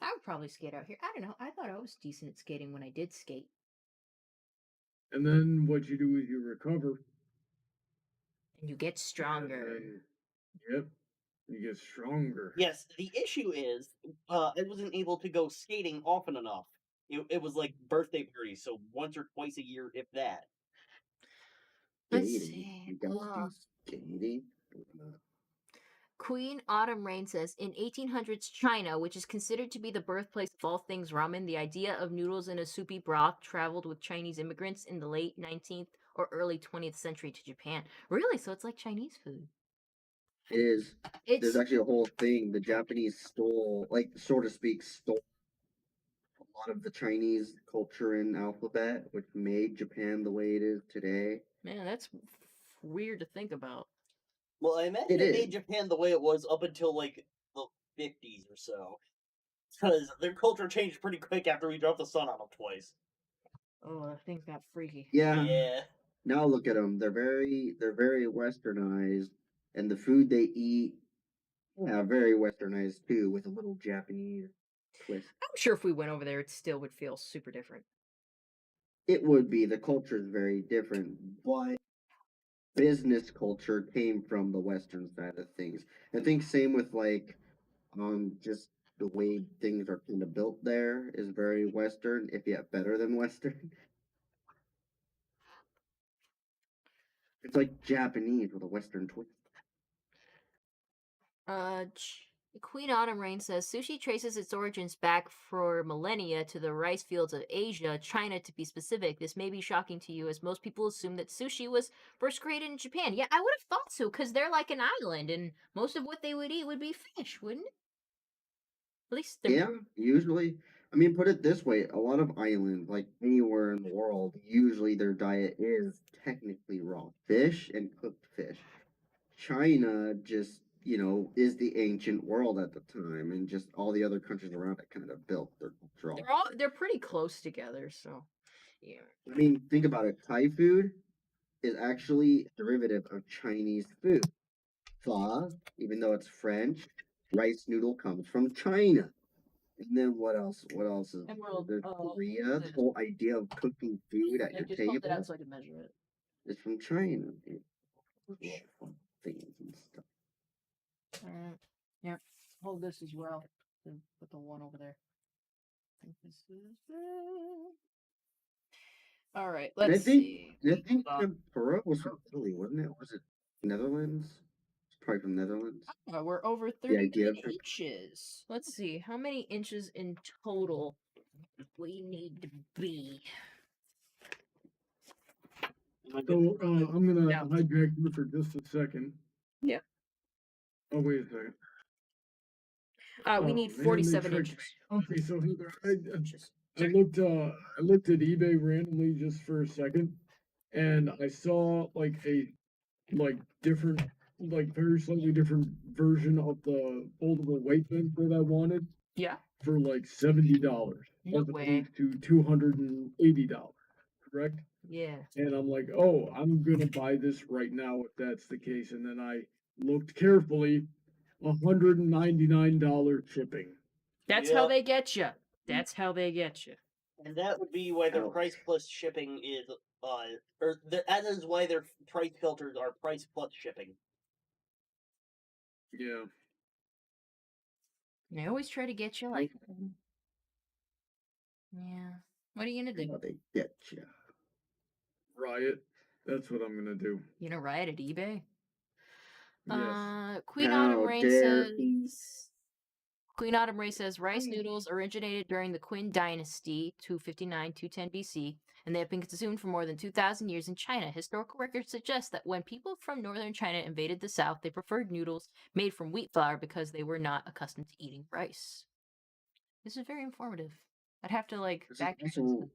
I would probably skate out here. I don't know. I thought I was decent at skating when I did skate.
And then what you do is you recover.
And you get stronger.
And, yep, you get stronger.
Yes, the issue is I wasn't able to go skating often enough. It was like birthday parties, so once or twice a year, if that.
Let's
Skating.
see.
You guys do skating?
Queen Autumn Rain says, in 1800s China, which is considered to be the birthplace of all things ramen, the idea of noodles in a soupy broth traveled with Chinese immigrants in the late 19th or early 20th century to Japan. Really? So it's like Chinese food.
It is.
It's
There's actually a whole thing. The Japanese stole, like, so to speak, stole a lot of the Chinese culture and alphabet, which made Japan the way it is today.
man, that's weird to think about.
Well, I imagine it made Japan the way it was up until like the 50s or so. Because their culture changed pretty quick after we dropped the sun on them twice.
Oh, that thing got freaky.
Yeah.
Now look at them. They're very westernized, and the food they eat, yeah, very westernized too, with a little Japanese twist.
I'm sure if we went over there, it still would feel super different.
It would be. The culture is very different, but business culture came from the western side of things. I think same with like just the way things are kind of built there is very western, if yet better than western. It's like Japanese with a western twist.
Queen Autumn Rain says sushi traces its origins back for millennia to the rice fields of Asia, China to be specific. This may be shocking to you, as most people assume that sushi was first created in Japan. Yeah, I would have thought so, because they're like an island, and most of what they would eat would be fish, wouldn't it? At least they're...
Yeah, usually. I mean, put it this way: a lot of islands, like anywhere in the world, usually their diet is technically raw fish and cooked fish. China just, is the ancient world at the time, and just all the other countries around it kind of built their culture.
They're pretty close together, so yeah.
I mean, think about it. Thai food is actually a derivative of Chinese food. Pho, even though it's French, rice noodle comes from China. And then what else? What else is there's Korea? The whole idea of cooking food at your table
So I can measure it.
is from China. Things and stuff.
Yeah. Hold this as well. Put the one over there. I think this is it. All right. Let's see.
I think tempura was from Italy, wasn't it? Was it Netherlands? It's probably from Netherlands.
Oh, we're over 39 inches. Let's see. How many inches in total we need to be?
So I'm gonna hijack you for just a second.
Yeah.
Oh, wait a second.
We need 47 inches.
Okay, so Heather, I looked at eBay randomly just for a second, and I saw like a different, very slightly different version of the foldable weight bench that I wanted.
Yeah.
For like $70,
No
as
way.
opposed to $280. Correct?
Yeah.
And I'm like, oh, I'm gonna buy this right now if that's the case. And then I looked carefully, $199 shipping.
That's how they get you. That's how they get you.
And that would be why their price plus shipping is, that is why their price filters are price plus shipping.
Yeah.
They always try to get you like. Yeah. What are you gonna do?
They get you.
Riot. That's what I'm gonna do.
You gonna riot at eBay?
Yes.
Queen Autumn
How
Rain
dare he.
says. Queen Autumn Ray says rice noodles originated during the Qin Dynasty, 259-210 BC, and they have been consumed for more than 2,000 years in China. Historical records suggest that when people from northern China invaded the south, they preferred noodles made from wheat flour because they were not accustomed to eating rice. This is very informative. I'd have to
This is
back
also,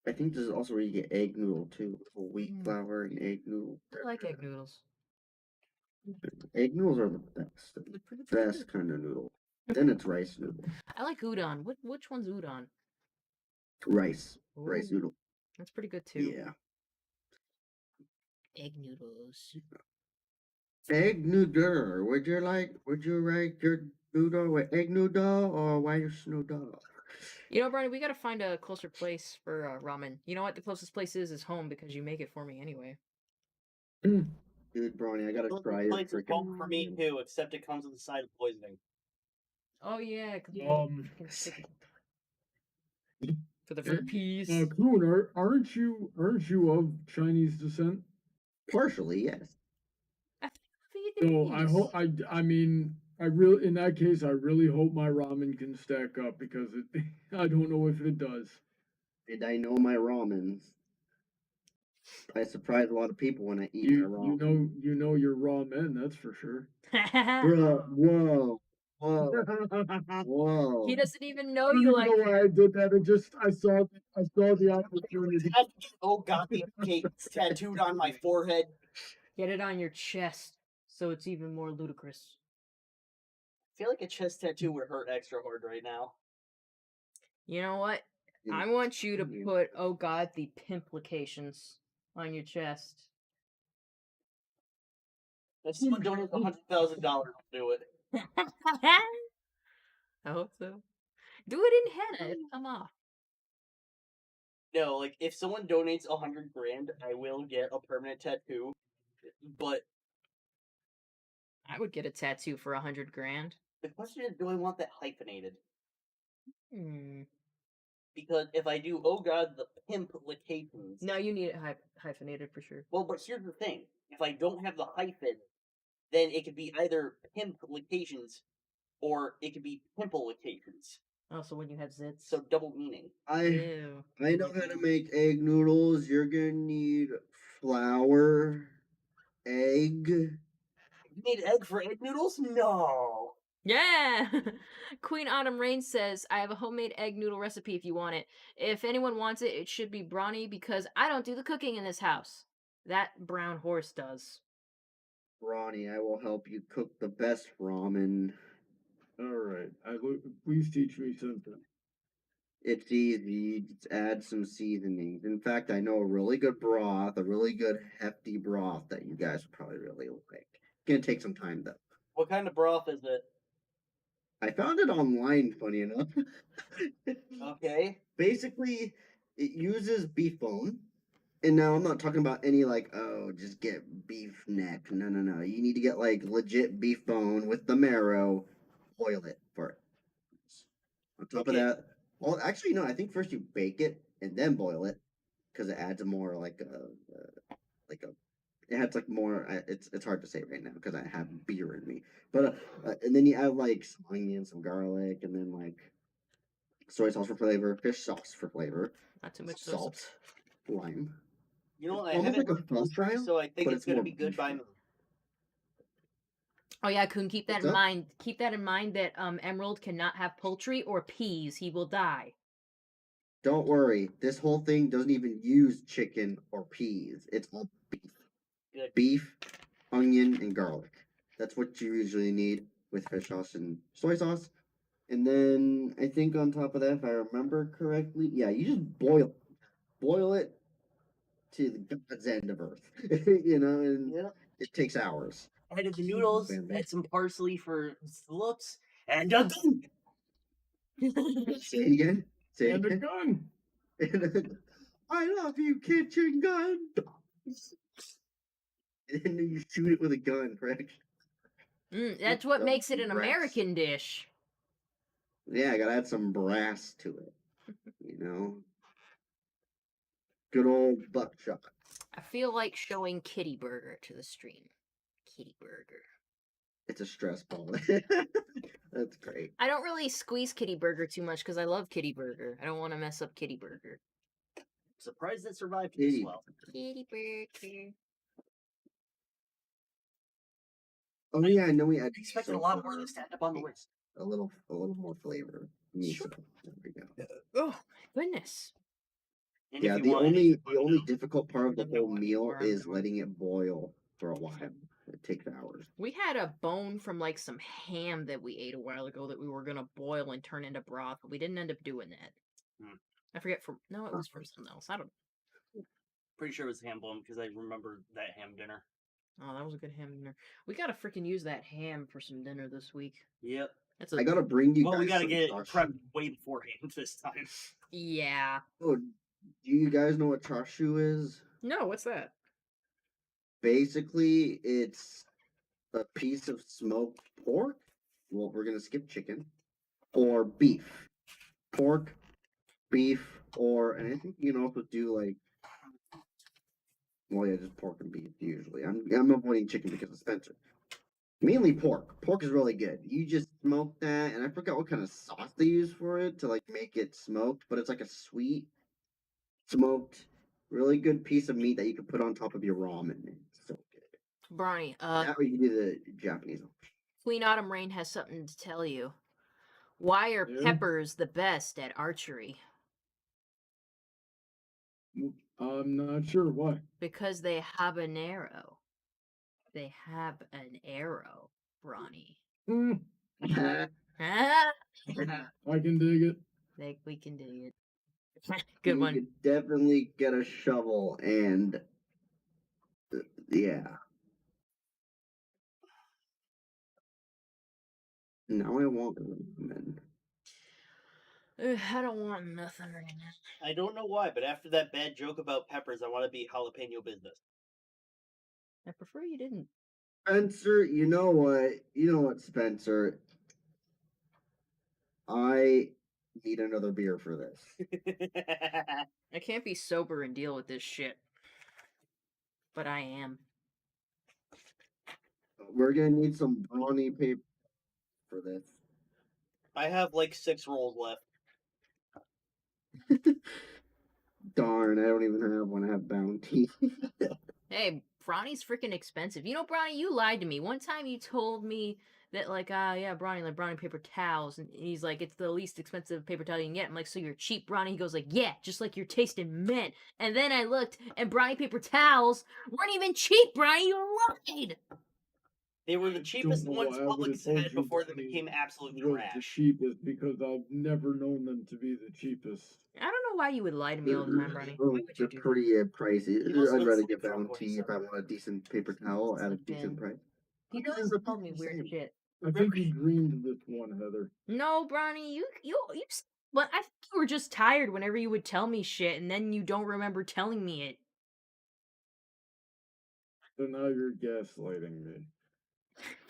I think this is also where you get egg noodle too. Wheat flour and egg noodle.
I like egg noodles.
Egg noodles are the best. The
Pretty
best
good.
kind of noodle. Then it's rice noodle.
I like udon. Which one's udon?
Rice. Rice
Ooh,
noodle.
that's pretty good too.
Yeah.
Egg noodles.
Egg noodle. Would you like your noodle with egg noodle or white noodle?
You know, Brian, we gotta find a closer place for ramen. You know what? The closest place is home because you make it for me anyway.
Dude, Brony, I gotta
Well,
try
this
your
place is
freaking
home for me
ramen.
too, except it comes with a side of poisoning.
Oh yeah, 'cause for the fruit peas.
Kuhn, aren't you of Chinese descent?
Partially, yes.
I think
So I hope I mean I really in that case I really hope my ramen can stack up because it I don't know if it does.
And I know my ramens. I surprise a lot of people when I eat my ramen.
You know your ramen, that's for sure.
Bruh, whoa. Whoa.
He doesn't even know
I don't
you
even
like
know why I did that. I saw the opportunity.
Oh god, the gates tattooed on my forehead.
Get it on your chest, so it's even more ludicrous.
I feel like a chest tattoo would hurt extra hard right now.
You know what? I want you to put, oh god, the pimplications on your chest.
If someone donates $100,000, I'll do it.
I hope so. Do it in henna. It'll come off.
No, like if someone donates $100,000, I will get a permanent tattoo. But
I would get a tattoo for $100,000.
the question is, do I want that hyphenated?
Hmm.
Because if I do, oh god, the pimplications.
No, you need it hyphenated for sure.
Well, but here's the thing: if I don't have the hyphen, then it could be either pimplications or it could be pimplecations.
Oh, so when you have zits.
So double meaning.
Ew.
I know how to make egg noodles. You're gonna need flour, egg.
You need egg for egg noodles? No.
Yeah! Queen Autumn Rain says, I have a homemade egg noodle recipe if you want it. If anyone wants it, it should be brawny because I don't do the cooking in this house. That brown horse does.
Ronnie, I will help you cook the best ramen.
All right, please teach me something.
It's easy. Just add some seasonings. In fact, I know a really good broth, a really good hefty broth that you guys would probably really like. Gonna take some time though.
What kind of broth is it?
I found it online, funny enough.
Okay.
Basically, it uses beef bone. And now I'm not talking about any like, oh, just get beef neck. No, no, no. You need to get like legit beef bone with the marrow. Boil it for it. On top of that, well, actually, no. I think first you bake it and then boil it because it adds a more like a it has like more. It's hard to say right now because I have beer in me. But and then you add like some onion, some garlic, and then like soy sauce for flavor, fish sauce for flavor,
Not too much
salt, lime.
You know, I
Almost
haven't
like a
heard
pho
poultry,
style,
so I think
but
it's
it's
gonna
more
be good by
beefy.
me.
Oh yeah, Kun, keep that
What's
in
up?
mind. Keep that in mind that Emerald cannot have poultry or peas. He will die.
Don't worry, this whole thing doesn't even use chicken or peas. It's all beef.
Good.
Beef, onion, and garlic. That's what you usually need with fish sauce and soy sauce. And then I think on top of that, if I remember correctly, yeah, you just boil it to the God's end of Earth. You know, and
Yeah.
it takes hours.
Added the noodles,
Bam, bam.
add some parsley for looks, and a gun.
Say it again. Say it
And a
again.
gun.
And then, I love you, kitchen gun. And then you shoot it with a gun, correct?
That's what
Some
makes it an
brass.
American dish.
Yeah, I gotta add some brass to it. You know? Good old buckshot.
I feel like showing Kitty Burger to the stream. kitty burger.
It's a stress ball. That's great.
I don't really squeeze kitty burger too much because I love kitty burger. I don't want to mess up kitty burger.
Surprised it survived this
Kitty.
well.
Kitty burger.
Oh yeah, I know we had
I expected a lot more of this to end up on the list.
a little more flavor. Miso.
Sure.
There we go.
Oh my goodness.
And
Yeah,
if you
the
want, you can
only
put it
difficult part of the
I don't know
whole
what
meal
more I'm
is
doing.
letting it boil for a while. It takes hours.
We had a bone from like some ham that we ate a while ago that we were gonna boil and turn into broth, but we didn't end up doing that.
Hmm.
I forget from no, it was from something else. I don't.
Pretty sure it was ham bone because I remember that ham dinner.
Oh, that was a good ham dinner. We gotta freaking use that ham for some dinner this week.
Yep.
That's a
I gotta bring you
Well,
guys
we gotta
some
get it
chashu.
prepped way beforehand this time.
yeah.
Oh, do you guys know what chashu is?
No, what's that?
Basically, it's a piece of smoked pork. Well, we're gonna skip chicken or beef. Pork, beef, and I think you can also do like, well, yeah, just pork and beef usually. I'm avoiding chicken because of Spencer. Mainly pork. Pork is really good. You just smoke that, and I forgot what kind of sauce they use for it to like make it smoked, but it's like a sweet smoked, really good piece of meat that you can put on top of your ramen. It's so good.
Bronny,
That or you can do the Japanese one.
Queen Autumn Rain has something to tell you. Why are
Yeah?
peppers the best at archery?
I'm not sure why.
Because they have an arrow. They have an arrow, Bronny.
Mm,
Ah,
I can dig it.
we can do it. Good
You
one.
could definitely get a shovel and yeah. Now I want ramen.
I don't want nothing right now.
I don't know why, but after that bad joke about peppers, I want to be jalapeno business.
I prefer you didn't.
Spencer, you know what? You know what, Spencer? I need another beer for this.
I can't be sober and deal with this shit. But I am.
We're gonna need some brownie paper for this.
I have like 6 rolls left.
Darn, I don't even have one. I have Bounty.
Hey, Bronny's freaking expensive. You know, Bronny, you lied to me. One time you told me that, like, yeah, Bronny, like, Bronny paper towels. And he's like, it's the least expensive paper towel you can get. I'm like, so you're cheap, Bronny? He goes like, yeah, just like your taste in men. And then I looked, and Bronny paper towels weren't even cheap, Bronny. You lied!
They were the cheapest
know
ones
why I would've
Publix
told
had
you
before they
Bonnie
became absolute
was the
trash.
cheapest because I've never known them to be the cheapest.
I don't know why you would lie to me all the time, Bronny. Why would you
They're
do that?
pretty pricey.
He must have
I'd
been
rather
sleep
get
drunk when he
Bounty
said
if I
that.
want a decent paper towel at a decent
Sleeping.
price.
He
This
knows
is
you
the
told me
fucking
weird
same.
shit.
I think you dreamed this one, Heather.
No, Bronny, you. But I think you were just tired whenever you would tell me shit, and then you don't remember telling me it.
So now you're gaslighting me.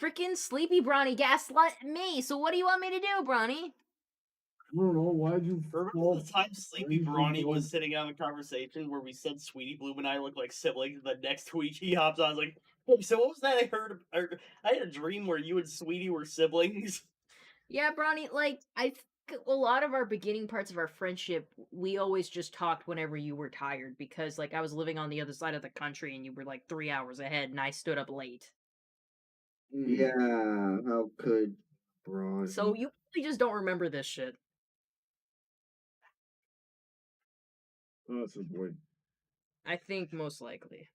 Freaking sleepy Bronny gaslit me. So what do you want me to do, Bronny?
I don't know, why'd you
Remember
fall
the time Sleepy
crazy
Brawny
mode?
was sitting on the conversation where we said Sweetie Bloom and I look like siblings, and the next week he hops on, I was like, hey, so what was that I heard? I had a dream where you and Sweetie were siblings.
Yeah, Bronny, like, I think a lot of our beginning parts of our friendship, we always just talked whenever you were tired because, like, I was living on the other side of the country and you were, like, 3 hours ahead and I stood up late.
Yeah, how could Braun?
So you probably just don't remember this shit.
Possibly.
I think most likely.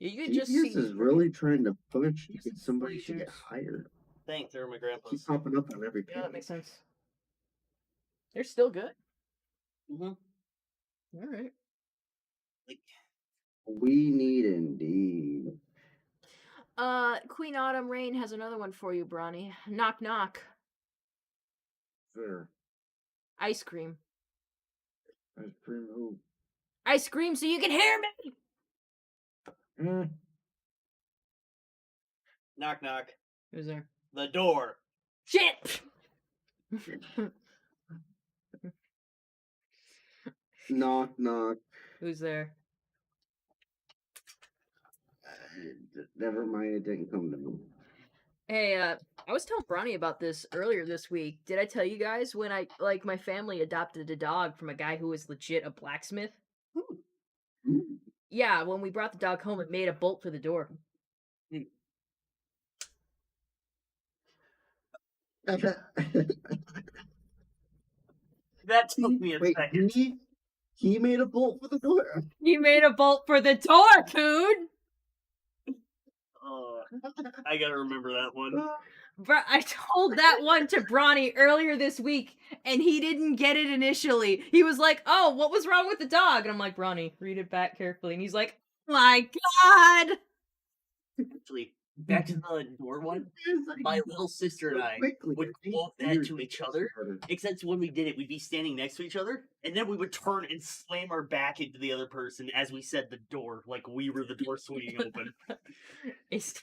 Yeah, you could just
GPS
see.
is really trying to push to
Use
get
some
somebody to get
t-shirts.
hired.
Thanks, they were my
Keep
grandpa's.
popping up on every page.
Yeah, that makes sense. They're still good.
Mm-hmm.
All right.
We need indeed.
Queen Autumn Rain has another one for you, Bronny. Knock knock.
Fair.
Ice cream.
Ice cream who?
Ice cream so you can hear me!
Eh,
Knock, knock.
Who's there?
The door.
Shit!
Knock, knock.
Who's there?
Never mind, it didn't come to me.
Hey, I was telling Bronny about this earlier this week. Did I tell you guys when my family adopted a dog from a guy who was legit a blacksmith?
Ooh.
Yeah, when we brought the dog home, it made a bolt for the door.
That took me a
Wait,
second.
he made a bolt for the door.
He made a bolt for the door, Coon!
I gotta remember that one.
Bruh, I told that one to Bronny earlier this week, and he didn't get it initially. He was like, "Oh, what was wrong with the dog?" And I'm like, "Bronny, read it back carefully." And he's like, "My God!"
Actually, back to the door one. My little sister and I would quote that to each other, except when we did it, we'd be standing next to each other, and then we would turn and slam our back into the other person as we said the door, like we were the door swinging open.
It's-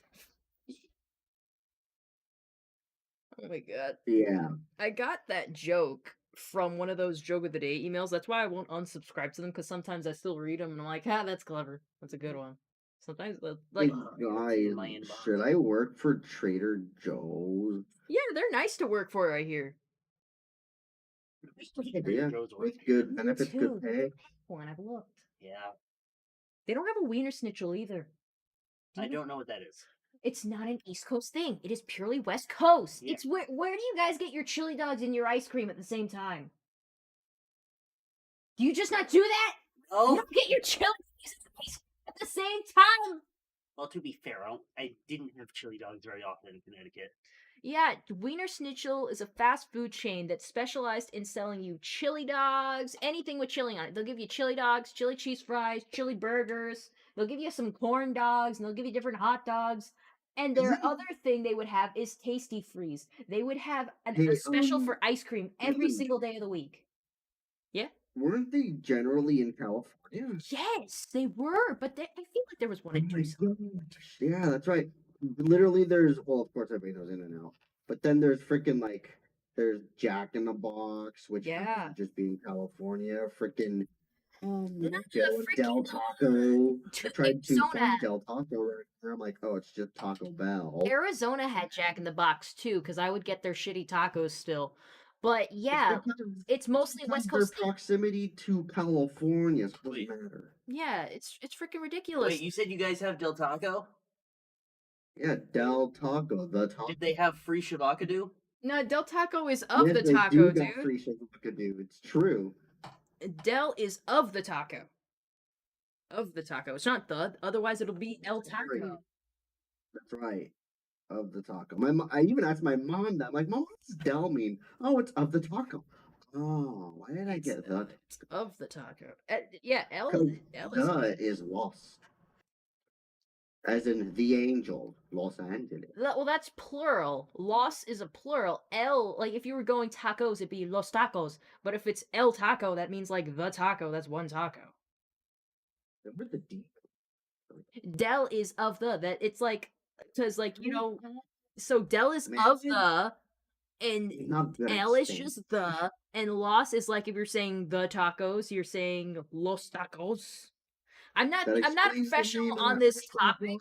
Oh my God.
Yeah.
I got that joke from one of those joke of the day emails. That's why I won't unsubscribe to them, because sometimes I still read them and I'm like, that's clever. That's a good one. Sometimes, like,
Hey, guys, should I work for Trader Joe's?
yeah, they're nice to work for, I hear.
Yeah, with good benefits, good pay.
One, I've looked.
Yeah,
They don't have a wiener schnitzel either.
I don't know what that is.
It's not an East Coast thing. It is purely West Coast.
Yeah.
It's where do you guys get your chili dogs and your ice cream at the same time? Do you just not do that? You
Oh,
don't get your chili dogs and ice cream at the same time.
well, to be fair, I didn't have chili dogs very often in Connecticut.
Yeah, Wiener Schnitzel is a fast food chain that's specialized in selling you chili dogs, anything with chili on it. They'll give you chili dogs, chili cheese fries, chili burgers. They'll give you some corn dogs, and they'll give you different hot dogs. And their other thing they would have is Tasty Freeze. They would have a special for ice cream every single day of the week. Yeah?
Weren't they generally in California?
Yes, they were, but I feel like there was one in Tucson.
Yeah, that's right. Literally, well, of course, everybody knows In and Out, but then there's freaking there's Jack in the Box, which
Yeah.
just being California, freaking
the
Del
freaking-
Taco. I tried to
Arizona.
find Del Taco right here. I'm like, oh, it's just Taco Bell.
Arizona had Jack in the Box too, because I would get their shitty tacos still. But yeah, it's mostly West
Their
Coast.
proximity to California, so it doesn't matter.
Yeah, it's freaking ridiculous.
Wait, you said you guys have Del Taco?
Yeah, Del Taco, the taco.
Did they have free shabakadu?
No, Del Taco is of
Yes,
the
they
taco,
do got
dude.
free shabakadu. It's true.
Del is of the taco. Of the taco. It's not the. Otherwise, it'll be El Taco.
That's right. Of the taco. I even asked my mom that. I'm like, Mom, what does Del mean? Oh, it's of the taco. Oh, why did I get that?
It's of the taco. Yeah, El
The is lost. As in the angel, Los Angeles.
Well, that's plural. Los is a plural. El, like if you were going tacos, it'd be Los Tacos. But if it's El Taco, that means like the taco. That's one taco.
Remember the D?
Del is of the. That it's like, because like so Del is of the, and El is just the, and Los is like if you're saying the tacos, you're saying Los Tacos. I'm not a professional on this topic,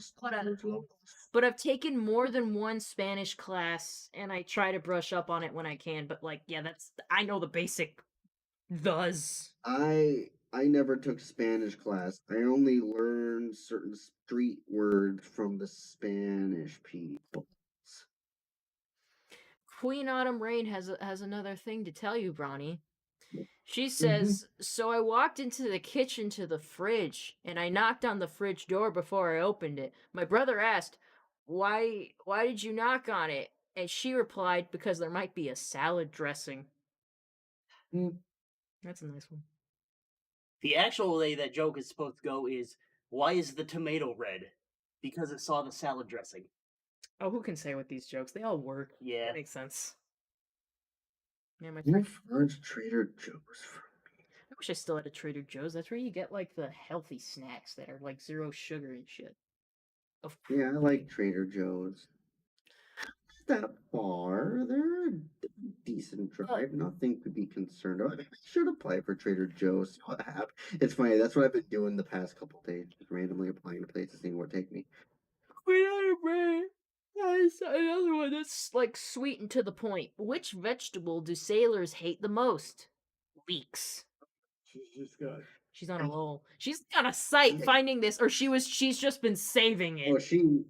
but I've taken more than one Spanish class, and I try to brush up on it when I can. But like, yeah, I know the basic thes.
I never took Spanish class. I only learned certain street words from the Spanish people.
Queen Autumn Rain has another thing to tell you, Bronny. She says, so I walked into the kitchen to the fridge, and I knocked on the fridge door before I opened it. My brother asked, why did you knock on it? And she replied, because there might be a salad dressing. That's a nice one.
The actual way that joke is supposed to go is, why is the tomato red? Because it saw the salad dressing.
Oh, who can say with these jokes? They all work.
Yeah.
That makes sense. Yeah, my
first Trader Joe's for me.
I wish I still had a Trader Joe's. That's where you get like the healthy snacks that are like 0 sugar and shit.
Yeah, I like Trader Joe's. That bar, they're a decent drive. Nothing to be concerned about. I should apply for Trader Joe's. What happened? It's funny. That's what I've been doing the past couple days, just randomly applying to places, seeing where take me.
That's another one that's like sweet and to the point. Which vegetable do sailors hate the most? Leeks. She's on a roll. She's on a site finding this, or she's just been saving it.
Oh, she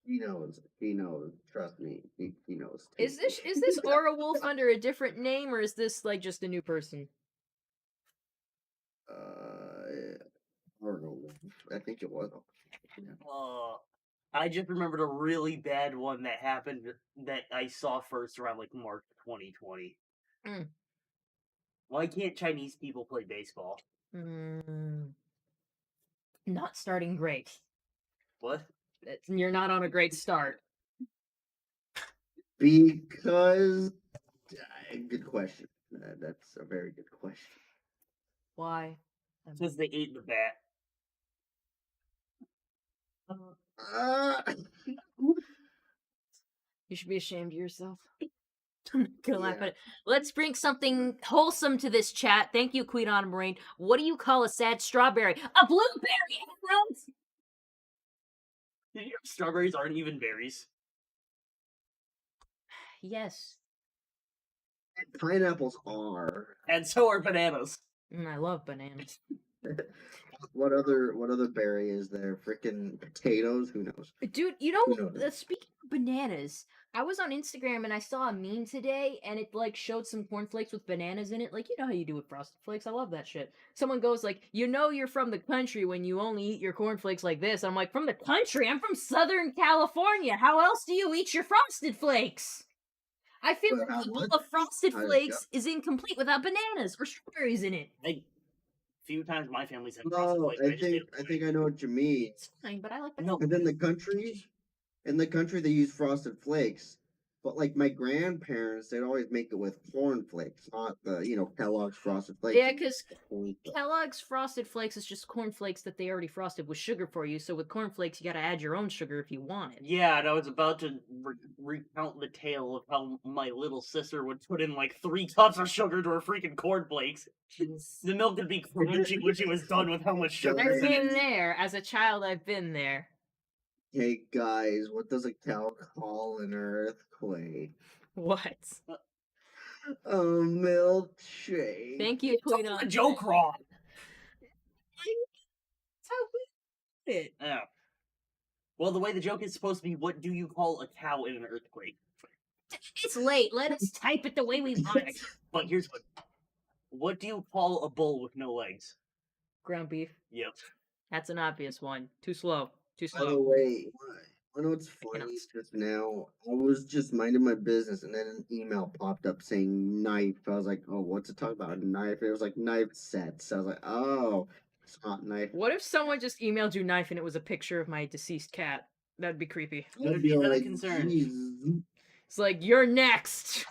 knows. He knows. Trust me. He knows. Too.
Is this Aura Wolf under a different name, or is this like just a new person?
I don't know. I think it was.
I just remembered a really bad one that happened that I saw first around like March 2020. Why can't Chinese people play baseball?
Not starting great.
What?
You're not on a great start.
Because good question. That's a very good question.
Why?
Because they ate the bat.
You should be ashamed of yourself. Gonna laugh at it. Let's bring something wholesome to this chat. Thank you, Queen Autumn Rain. What do you call a sad strawberry? A blueberry, everyone!
Did you know strawberries aren't even berries?
Yes.
And pineapples are.
And so are bananas.
I love bananas.
What other berry is there? Freaking potatoes? Who knows?
Dude, you know, speaking of bananas, I was on Instagram and I saw a meme today and it like showed some cornflakes with bananas in it. Like, you know how you do with Frosted Flakes. I love that shit. Someone goes like, you know you're from the country when you only eat your cornflakes like this. I'm like, from the country? I'm from Southern California. How else do you eat your Frosted Flakes? I feel like a bowl of Frosted Flakes is incomplete without bananas or strawberries in it.
Few times my family's had
Frosted Flakes. I think I know what you mean.
It's fine, but I like bananas.
And then in the country they use Frosted Flakes. But like my grandparents, they'd always make it with corn flakes, not the Kellogg's Frosted Flakes.
Yeah, because Kellogg's Frosted Flakes is just corn flakes that they already frosted with sugar for you. So with corn flakes, you gotta add your own sugar if you want it.
Yeah, and I was about to recount the tale of how my little sister would put in like 3 cups of sugar to her freaking corn flakes. The milk would be crunchy when she was done with how much sugar.
I've been there. As a child, I've been there.
Hey guys, what does a cow call an earthquake?
What?
A milkshake.
Thank you, Queen.
A joke wrong.
That's how we did it.
Yeah. Well, the way the joke is supposed to be, what do you call a cow in an earthquake?
It's late. Let us type it the way we want it.
But here's what do you call a bull with no legs?
Ground beef.
Yep.
That's an obvious one. Too slow. Too
By the
slow.
way, I know what's funny just now. I was just minding my business, and then an email popped up saying knife. I was like, "Oh, what's it talking about? Knife?" It was like knife sets. I was like, "Oh, it's not knife."
What if someone just emailed you knife and it was a picture of my deceased cat? That'd be creepy.
I'd be
kinda
like,
concerned.
"Jeez."
It's like, you're next.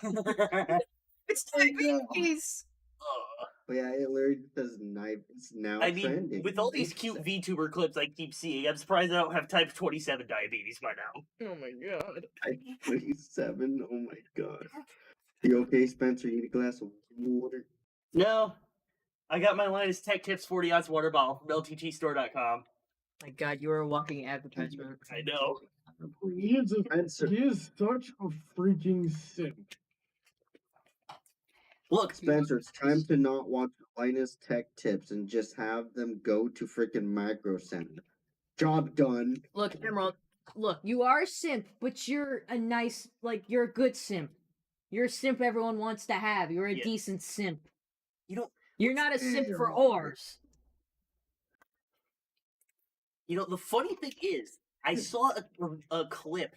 It's diabetes.
But yeah, it literally says knife. It's now trending.
With all these cute VTuber clips I keep seeing, I'm surprised I don't have type 27 diabetes by now.
Oh my god.
Type 27. Oh my god. You okay, Spencer? You need a glass of water?
No. I got my Linus Tech Tips 40 ounce water bottle from LTTstore.com.
My god, you are a walking advertisement.
I know.
He is such a freaking simp.
Look,
Spencer, it's time to not watch Linus Tech Tips and just have them go to freaking Macro Center. Job done.
Look, Emerald, look, you are a simp, but you're a nice, you're a good simp. You're a simp everyone wants to have. You're a decent simp. You're not a simp for whores.
The funny thing is, I saw a clip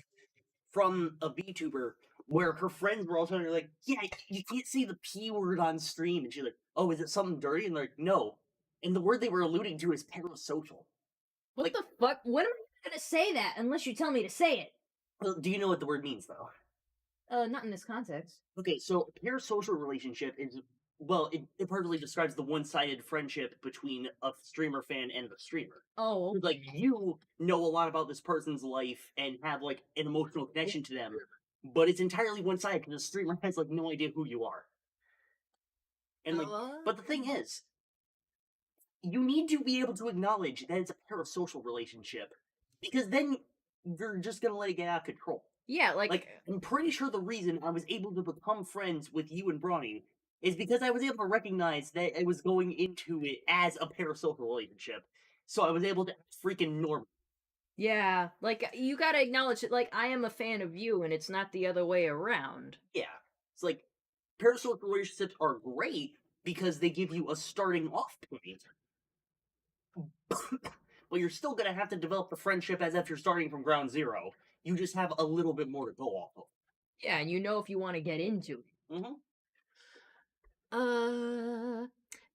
from a VTuber where her friends were all telling her, like, yeah, you can't say the P word on stream. And she's like, oh, is it something dirty? And they're like, no. And the word they were alluding to is parasocial.
What the fuck? When am I going to say that unless you tell me to say it?
Well, do you know what the word means, though?
Not in this context.
Okay, so a parasocial relationship is, well, it perfectly describes the one-sided friendship between a streamer fan and the streamer.
Oh, okay.
Like, you know a lot about this person's life and have, like, an emotional connection to them. but it's entirely one-sided because the streamer has like no idea who you are. And like, but the thing is, you need to be able to acknowledge that it's a parasocial relationship, because then you're just gonna let it get out of control.
Yeah,
Like, I'm pretty sure the reason I was able to become friends with you and Bronny is because I was able to recognize that I was going into it as a parasocial relationship. So I was able to freaking norm.
yeah, like you gotta acknowledge it. Like I am a fan of you, and it's not the other way around.
Yeah. It's like parasocial relationships are great because they give you a starting off point. Well, you're still gonna have to develop the friendship as if you're starting from ground zero. You just have a little bit more to go off of.
Yeah, and you know if you want to get into it.
Mm-hmm.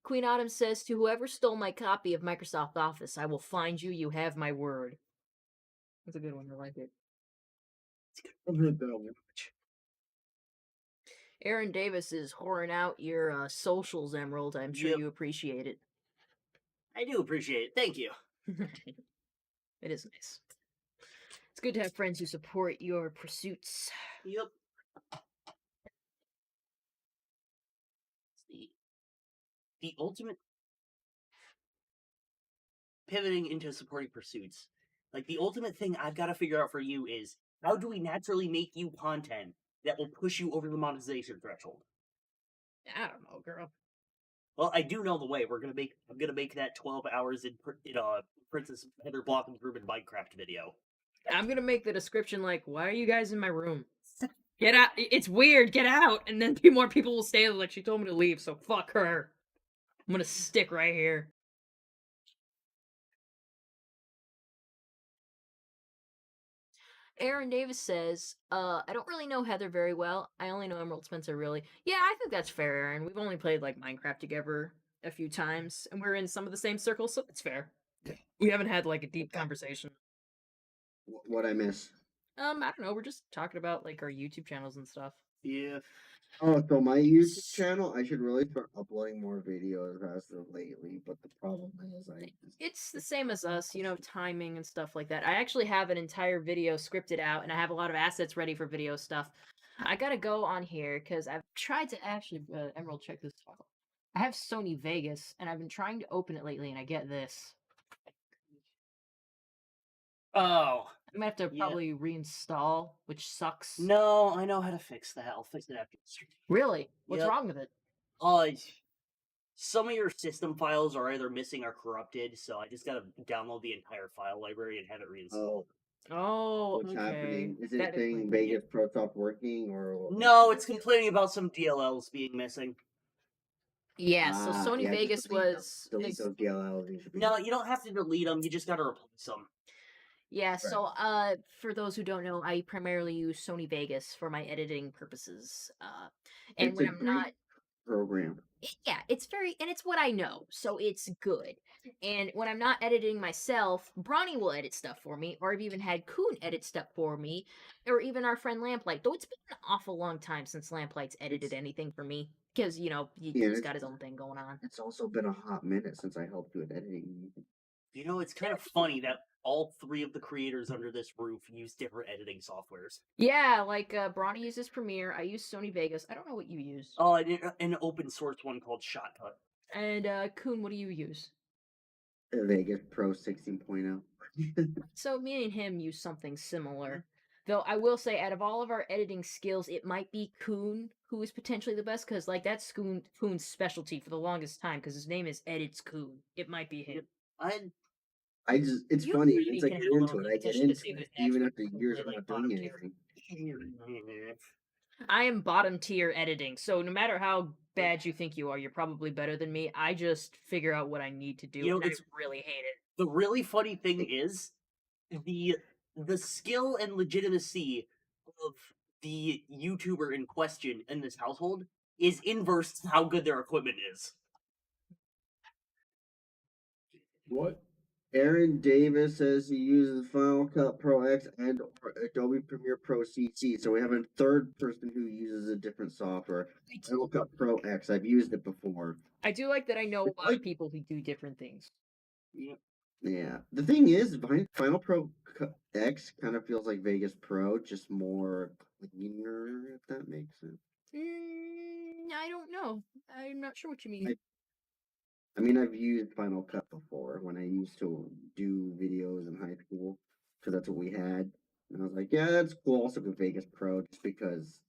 Queen Autumn says to whoever stole my copy of Microsoft Office, I will find you. You have my word. That's a good one. I like it.
I've heard that one.
Aaron Davis is whoring out your socials, Emerald. I'm sure
Yep.
you appreciate it.
I do appreciate it. Thank you.
It is nice. It's good to have friends who support your pursuits.
Yep. The ultimate pivoting into supporting pursuits. Like the ultimate thing I've got to figure out for you is how do we naturally make you content that will push you over the monetization threshold?
I don't know, girl.
Well, I do know the way. I'm gonna make that 12 hours in Princess Heather Block and Ruben Minecraft video.
I'm gonna make the description like, "Why are you guys in my room? Get out! It's weird. Get out!" And then more people will stay. Like she told me to leave, so fuck her. I'm gonna stick right here. Aaron Davis says, I don't really know Heather very well. I only know Emerald Spencer, really. Yeah, I think that's fair, Aaron. We've only played, like, Minecraft together a few times, and we're in some of the same circles, so it's fair. We haven't had, like, a deep conversation.
What I miss?
I don't know. We're just talking about, like, our YouTube channels and stuff.
Yeah.
Oh, so my YouTube channel, I should really start uploading more videos as of lately, but the problem is
It's the same as us, you know, timing and stuff like that. I actually have an entire video scripted out, and I have a lot of assets ready for video stuff. I gotta go on here, because I've tried to actually, Emerald, check this out. I have Sony Vegas, and I've been trying to open it lately, and I get this.
Oh.
I'm gonna have to probably reinstall, which sucks.
No, I know how to fix that. I'll fix it after the stream.
Really? What's
Yep.
wrong with it?
Some of your system files are either missing or corrupted, so I just gotta download the entire file library and have it reinstalled.
Oh,
what's
okay.
happening? Is it
That
saying
explains it.
Vegas Pro stopped working, or
No, it's complaining about some DLLs being missing.
Yeah, so Sony
yeah,
Vegas
just delete
was...
delete those DLLs. You should be
No, you don't have to delete them. You just gotta replace them.
Yeah, so for those who don't know, I primarily use Sony Vegas for my editing purposes. And
It's
when
a
I'm
great
not,
program.
yeah, it's very, and it's what I know, so it's good. And when I'm not editing myself, Bronny will edit stuff for me, or I've even had Coon edit stuff for me, or even our friend Lamplight. Though it's been an awful long time since Lamplight's edited anything for me, because you know he's got his own thing going on.
It's also been a hot minute since I helped you with editing.
You know, it's kind of funny that all three of the creators under this roof use different editing softwares.
Yeah, like Bronny uses Premiere. I use Sony Vegas. I don't know what you use.
Oh, an open source one called Shotcut.
And Coon, what do you use?
Vegas Pro 16.0.
So me and him use something similar. Though I will say, out of all of our editing skills, it might be Coon who is potentially the best, because like that's Coon's specialty for the longest time, because his name is Edits Coon. It might be him.
It's
You
funny.
really
Once I
can
get
have a
into
little
it, I get
competition to
into
see
it,
who's
even
next.
after years of not doing anything.
I am bottom tier editing, so no matter how bad you think you are, you're probably better than me. I just figure out what I need to do,
You know,
and I really hate it.
The really funny thing is the skill and legitimacy of the YouTuber in question in this household is inverse to how good their equipment is.
What?
Aaron Davis says he uses Final Cut Pro X and or Adobe Premiere Pro CC. So we have a third person who uses a different software. Final Cut Pro X. I've used it before.
I do like that I know a lot of people who do different things.
Yeah.
Yeah. The thing is, Final Pro X kind of feels like Vegas Pro, just more cleaner, if that makes sense.
I don't know. I'm not sure what you mean.
I mean, I've used Final Cut before when I used to do videos in high school, because that's what we had. And I was like, yeah, that's cool. Also with Vegas Pro, just because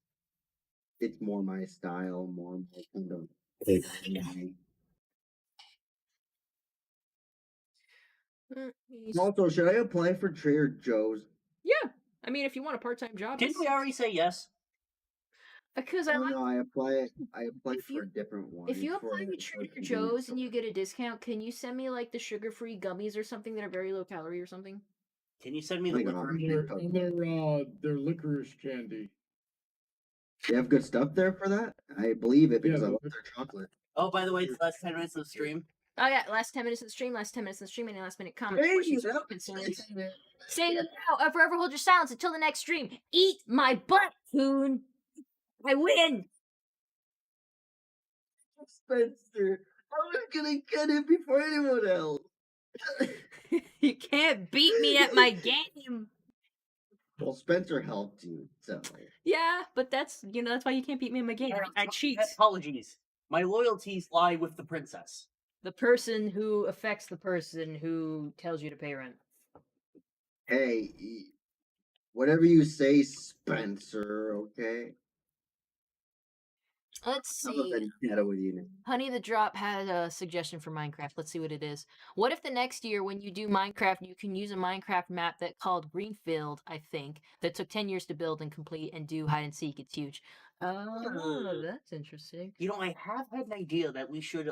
it's more my style, more my kind of. Also, should I apply for Trader Joe's?
Yeah, I mean, if you want a part-time job,
Didn't we already say yes?
because
Oh no, I applied
If
for
you-
a different one.
if you
It's for
apply to
for
Trader
convenience
Joe's and
store.
you get a discount, can you send me like the sugar-free gummies or something that are very low calorie or something?
Can you send me
Oh
the
my God.
liquor?
And their licorice candy.
They have good stuff there for that. I believe it because
Yeah,
I
but
love their chocolate.
Oh, by the way, it's the last 10 minutes of the stream.
Oh yeah, last 10 minutes of the stream, any last minute comments,
Hey,
questions, or
that-
concerns. Say them now, or forever hold your silence until the next stream. Eat my butt, Coon! I win!
Spencer, I was gonna get it before anyone else.
You can't beat me at my game!
Well, Spencer helped you, so.
Yeah, but that's why you can't beat me at my game. I cheat.
Apologies. My loyalties lie with the princess.
The person who affects the person who tells you to pay rent.
Hey, whatever you say, Spencer. Okay.
Let's
How about
see.
that ghetto with you now?
Honey the Drop had a suggestion for Minecraft. Let's see what it is. What if the next year when you do Minecraft, you can use a Minecraft map that called Greenfield, I think, that took 10 years to build and complete and do hide and seek. It's huge. Oh, that's interesting.
You know, I have had an idea that we should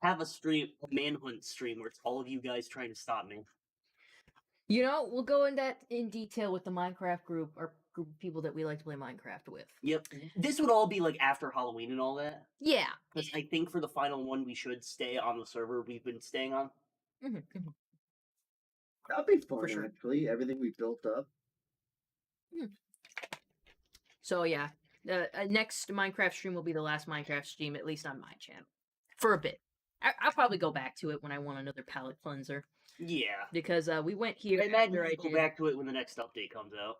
have a stream, a manhunt stream, where it's all of you guys trying to stop me.
We'll go in that in detail with the Minecraft group, or group of people that we like to play Minecraft with.
Yep. This would all be like after Halloween and all that.
Yeah.
Because I think for the final one, we should stay on the server we've been staying on.
That'd be fun,
For sure.
actually. Everything we built up.
So yeah, next Minecraft stream will be the last Minecraft stream, at least on my channel, for a bit. I'll probably go back to it when I want another palette cleanser,
Yeah.
because we went here.
I imagine
after I
we'll go
did.
back to it when the next update comes out.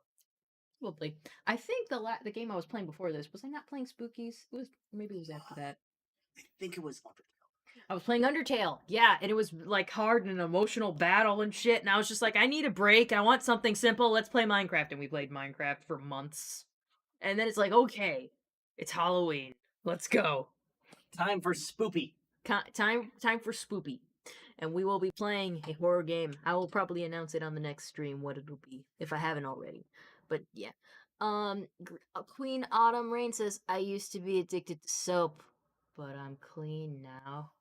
Probably. I think the game I was playing before this, was I not playing Spookies? Maybe it was after that.
I think it was Undertale.
I was playing Undertale, yeah, and it was like hard and an emotional battle and shit, and I was just like, I need a break. I want something simple. Let's play Minecraft, and we played Minecraft for months. And then it's like, okay, it's Halloween. Let's go.
Time for Spoopy.
Time for Spoopy. And we will be playing a horror game. I will probably announce it on the next stream what it'll be, if I haven't already. But yeah. Queen Autumn Rain says, I used to be addicted to soap, but I'm clean now.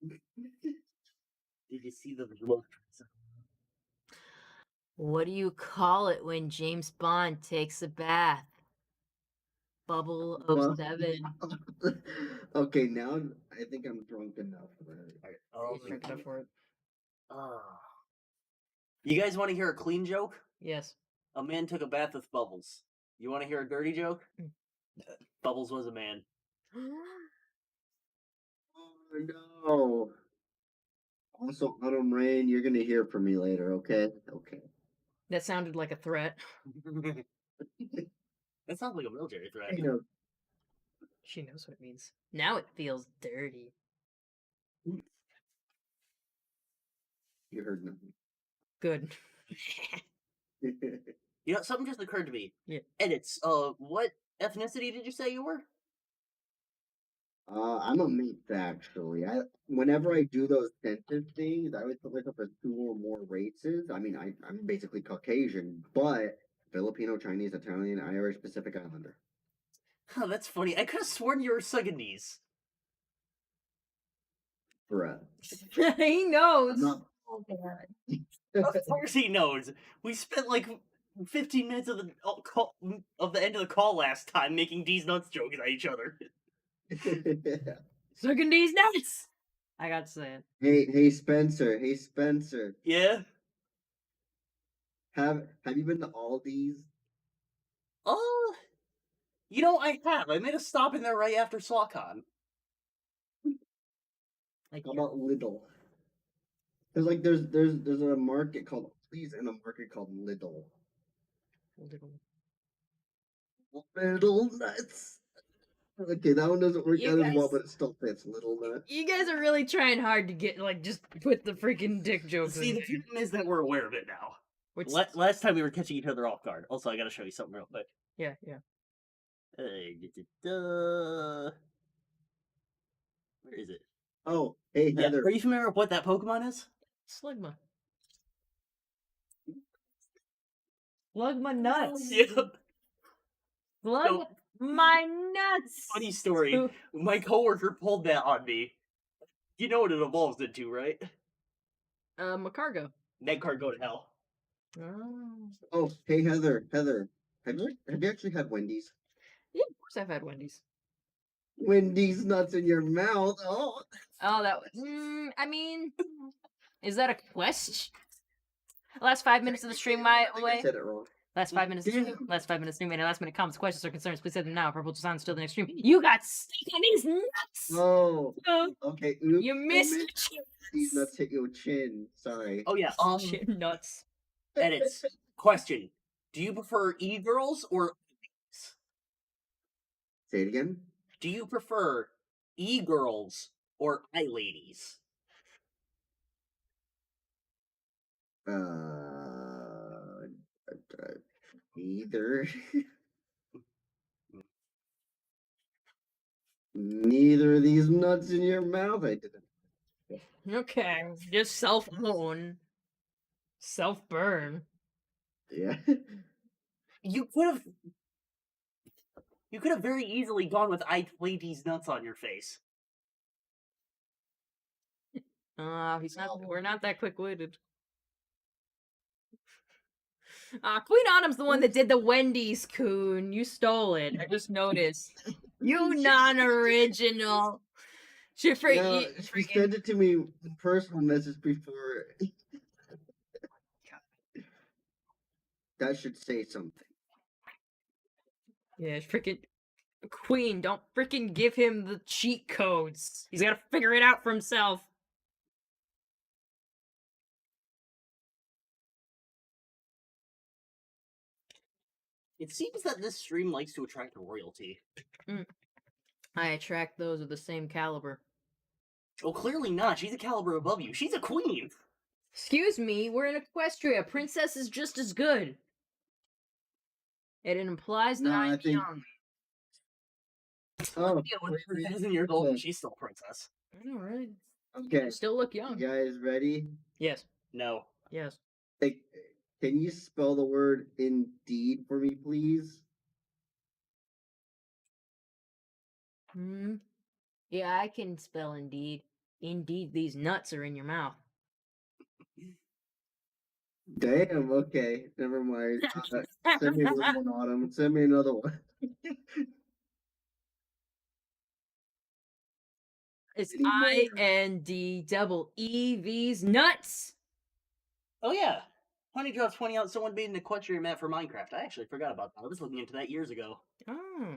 Did you see the look?
What do you call it when James Bond takes a bath? Bubble of 7.
Okay, now I think I'm drunk enough.
Oh,
Drink enough for it.
You guys want to hear a clean joke?
Yes.
A man took a bath with Bubbles. You want to hear a dirty joke? Bubbles was a man.
Oh no. Also, Autumn Rain, you're gonna hear from me later, okay? Okay.
That sounded like a threat.
That sounds like a military threat.
You know,
She knows what it means. Now it feels dirty.
you heard nothing.
Good.
You know, something just occurred to me.
Yeah.
Edits. What ethnicity did you say you were?
I'm a mix actually. Whenever I do those sentence things, I always put myself as 2 or more races. I mean, I'm basically Caucasian, but Filipino, Chinese, Italian, Irish, Pacific Islander.
Huh, that's funny. I could have sworn you were Sudanese.
Bruh.
He knows.
I'm not.
Oh god.
Of course he knows. We spent like 15 minutes of the end of the call last time making D's nuts jokes at each other.
Sucking these nuts. I got to say it.
Hey Spencer. Hey Spencer.
Yeah.
Have you been to Aldi's?
Oh, you know I have. I made a stop in there right after SawCon.
Like,
How about Lidl? There's like there's a market called Please and a market called Little. Little nuts. Okay, that one doesn't work
You
out as well,
guys-
but it still fits. Little nut.
You guys are really trying hard to get just put the freaking dick jokes
See,
in.
the problem is that we're aware of it now.
Which,
Last time we were catching each other off guard. Also, I gotta show you something real quick.
yeah.
Where is it?
Oh, hey
Yeah.
Heather.
Are you familiar with what that Pokemon is?
Slugma. Slugma nuts.
Yep.
Slug my nuts.
Funny story. My coworker pulled that on me. You know what it evolves into, right?
Macargo.
Negcard go to hell.
Oh.
Oh, hey Heather. Heather, have you actually had Wendy's?
Yeah, of course I've had Wendy's.
Wendy's nuts in your mouth. Oh.
Oh, that was. I mean, is that a question? Last 5 minutes of the stream, my
I
way.
said it wrong.
Last 5 minutes.
Damn.
Last 5 minutes. Stream. Any last minute comments, questions, or concerns? Please send them now. Purple just on still the next stream. You got steak on these nuts.
Oh. Okay. Oops.
You
I
missed
meant these nuts hit your chin. Sorry.
Oh yeah.
Chin nuts.
Edits. Question: do you prefer e-girls or
Say it again.
do you prefer e-girls or i-ladies?
Neither. Neither of these nuts in your mouth. I didn't.
Okay, just self-own. Self-burn.
Yeah.
You could have very easily gone with i-ladies nuts on your face.
We're not that quick-witted. Queen Autumn's the one that did the Wendy's, Coon. You stole it. I just noticed. You non-original. She
No, she sent it to me in personal message before. That should say something.
Yeah, freaking Queen, don't freaking give him the cheat codes. He's gotta figure it out for himself.
It seems that this stream likes to attract royalty.
I attract those of the same caliber.
Oh, clearly not. She's a caliber above you. She's a queen.
Excuse me, we're in Equestria. Princess is just as good. It implies that
No,
I'm
I think-
young.
Oh,
Yeah, when you're 1,000 years old, and she's still a princess.
I know, right?
okay.
You still look
You
young.
guys ready?
Yes.
No.
Yes.
Hey, can you spell the word indeed for me, please?
Yeah, I can spell indeed. Indeed, these nuts are in your mouth.
Damn, okay. Never mind. Send me another one, Autumn. Send me another one.
It's
Any more?
INDEEV's nuts.
Oh yeah. Honey Drops pointing out someone made an equestrian map for Minecraft. I actually forgot about that. I was looking into that years ago.
Oh.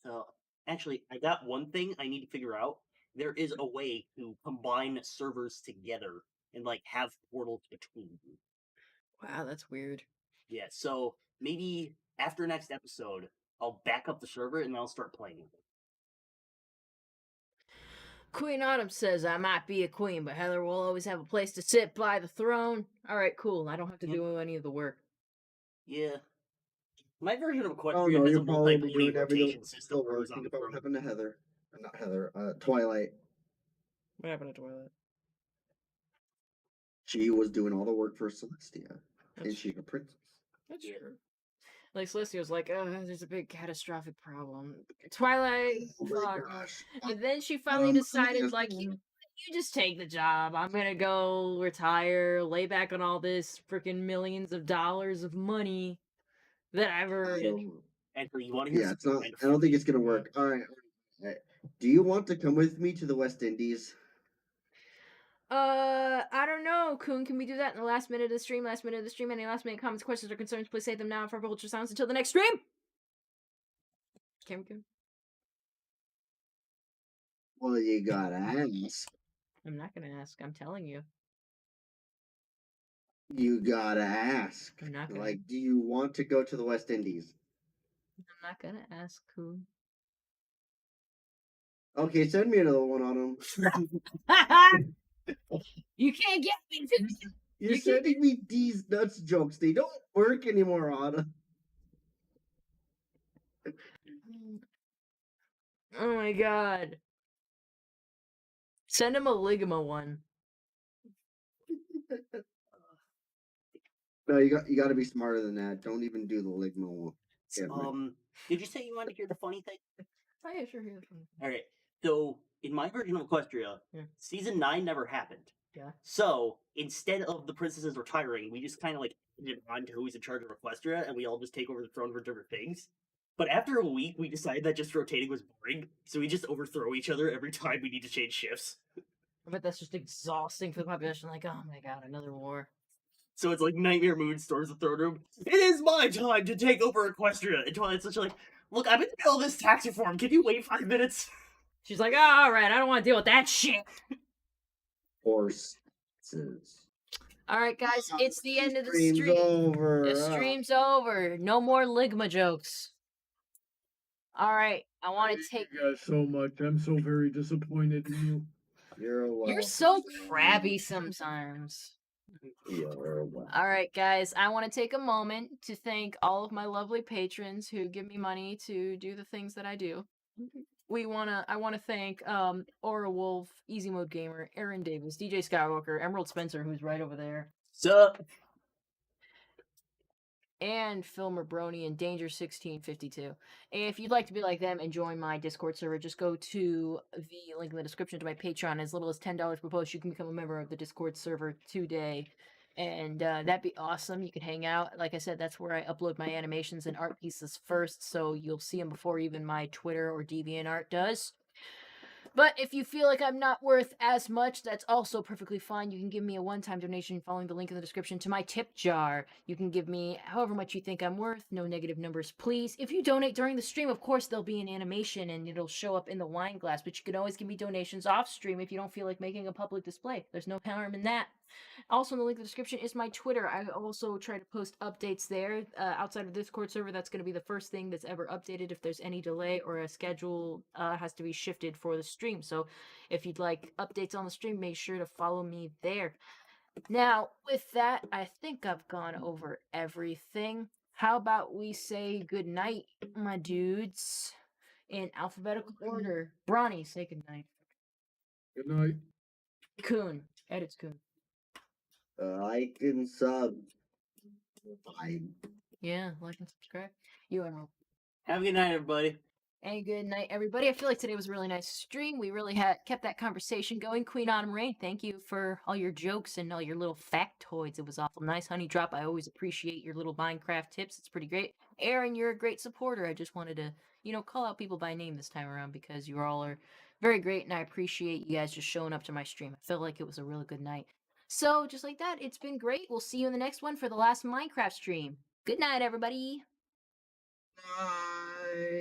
So, actually, I got one thing I need to figure out. There is a way to combine servers together and like have portals between them.
Wow, that's weird.
Yeah, so maybe after next episode, I'll back up the server and then I'll start playing with it.
Queen Autumn says I might be a queen, but Heather will always have a place to sit by the throne. Alright, cool. I don't have to do any of the work.
Yeah. My version of
Oh
Equestria
no,
has
you're
a
probably
multi-pony
doing everything
rotation system
still
where who's on
working.
the
But what
throne.
happened to Heather? Not Heather. Twilight.
What happened to Twilight?
She was doing all the work for Celestia, and
That's,
she's a princess.
that's true. Like Celestia was like, oh, there's a big catastrophic problem. Twilight,
Oh my
fuck.
gosh.
And then she finally decided, like, you just take the job. I'm gonna go retire, lay back on all this freaking millions of dollars of money that I've earned.
Actually, you want to hear
Yeah, it's
something
not.
kind of
I don't think
funny?
it's gonna work. All right. Do you want to come with me to the West Indies?
I don't know, Coon. Can we do that in the last minute of the stream? Last minute of the stream. Any last minute comments, questions, or concerns? Please say them now for Vulture Sounds until the next stream. Can we?
Well, you gotta ask.
I'm not gonna ask. I'm telling you.
You gotta ask.
I'm not gonna.
Like, do you want to go to the West Indies?
I'm not gonna ask who.
Okay, send me another one on them.
You can't get me.
You're
You can't-
sending me these nuts jokes. They don't work anymore, Anna.
Oh my god. Send him a Ligma one.
No, you got to be smarter than that. Don't even do the Ligma one. Yeah, right.
Did you say you wanted to hear the funny thing?
Oh yeah, sure.
All right. So in my version of Equestria,
Yeah.
season 9 never happened.
Yeah.
So instead of the princesses retiring, we just kind of like did on to who's in charge of Equestria, and we all just take over the throne for different things. But after a week, we decided that just rotating was boring, so we just overthrow each other every time we need to change shifts.
I bet that's just exhausting for the population. Like, oh my god, another war.
So it's like Nightmare Moon storms the throne room. It is my time to take over Equestria. And Twilight's such like, look, I'm in the middle of this tax reform. Can you wait 5 minutes?
She's like, oh, all right, I don't want to deal with that shit.
Horses.
All right, guys, it's the end of the
Stream's
stream.
over.
The stream's over. No more Ligma jokes. All right, I want to take.
You guys so much. I'm so very disappointed in you.
You're welcome.
You're so crabby sometimes.
You're welcome.
All right, guys, I want to take a moment to thank all of my lovely patrons who give me money to do the things that I do. I want to thank Aura Wolf, Easy Mode Gamer, Aaron Davis, DJ Skywalker, Emerald Spencer, who's right over there,
Sup?
and Phil Brony and Danger 1652. If you'd like to be like them and join my Discord server, just go to the link in the description to my Patreon. As little as $10 per post, you can become a member of the Discord server today. And that'd be awesome. You can hang out. Like I said, that's where I upload my animations and art pieces first, so you'll see them before even my Twitter or DeviantArt does. But if you feel like I'm not worth as much, that's also perfectly fine. You can give me a one-time donation following the link in the description to my tip jar. You can give me however much you think I'm worth. No negative numbers, please. If you donate during the stream, of course, there'll be an animation and it'll show up in the wine glass. But you can always give me donations off stream if you don't feel like making a public display. There's no harm in that. Also, in the link in the description is my Twitter. I also try to post updates there. Outside of Discord server, that's going to be the first thing that's ever updated if there's any delay or a schedule has to be shifted for the stream. So if you'd like updates on the stream, make sure to follow me there. Now, with that, I think I've gone over everything. How about we say good night, my dudes, in alphabetical order. Bronny, say good night.
Good night.
Coon, edits Coon.
Like and sub. Bye.
Yeah, like and subscribe. You Emerald.
Have a good night, everybody.
And good night, everybody. I feel like today was a really nice stream. We really kept that conversation going. Queen Autumn Rain, thank you for all your jokes and all your little factoids. It was awful nice. Honey Drop, I always appreciate your little Minecraft tips. It's pretty great. Aaron, you're a great supporter. I just wanted to, call out people by name this time around because you all are very great, and I appreciate you guys just showing up to my stream. I felt like it was a really good night. So, just like that, it's been great. We'll see you in the next one for the last Minecraft stream. Good night, everybody.
Bye.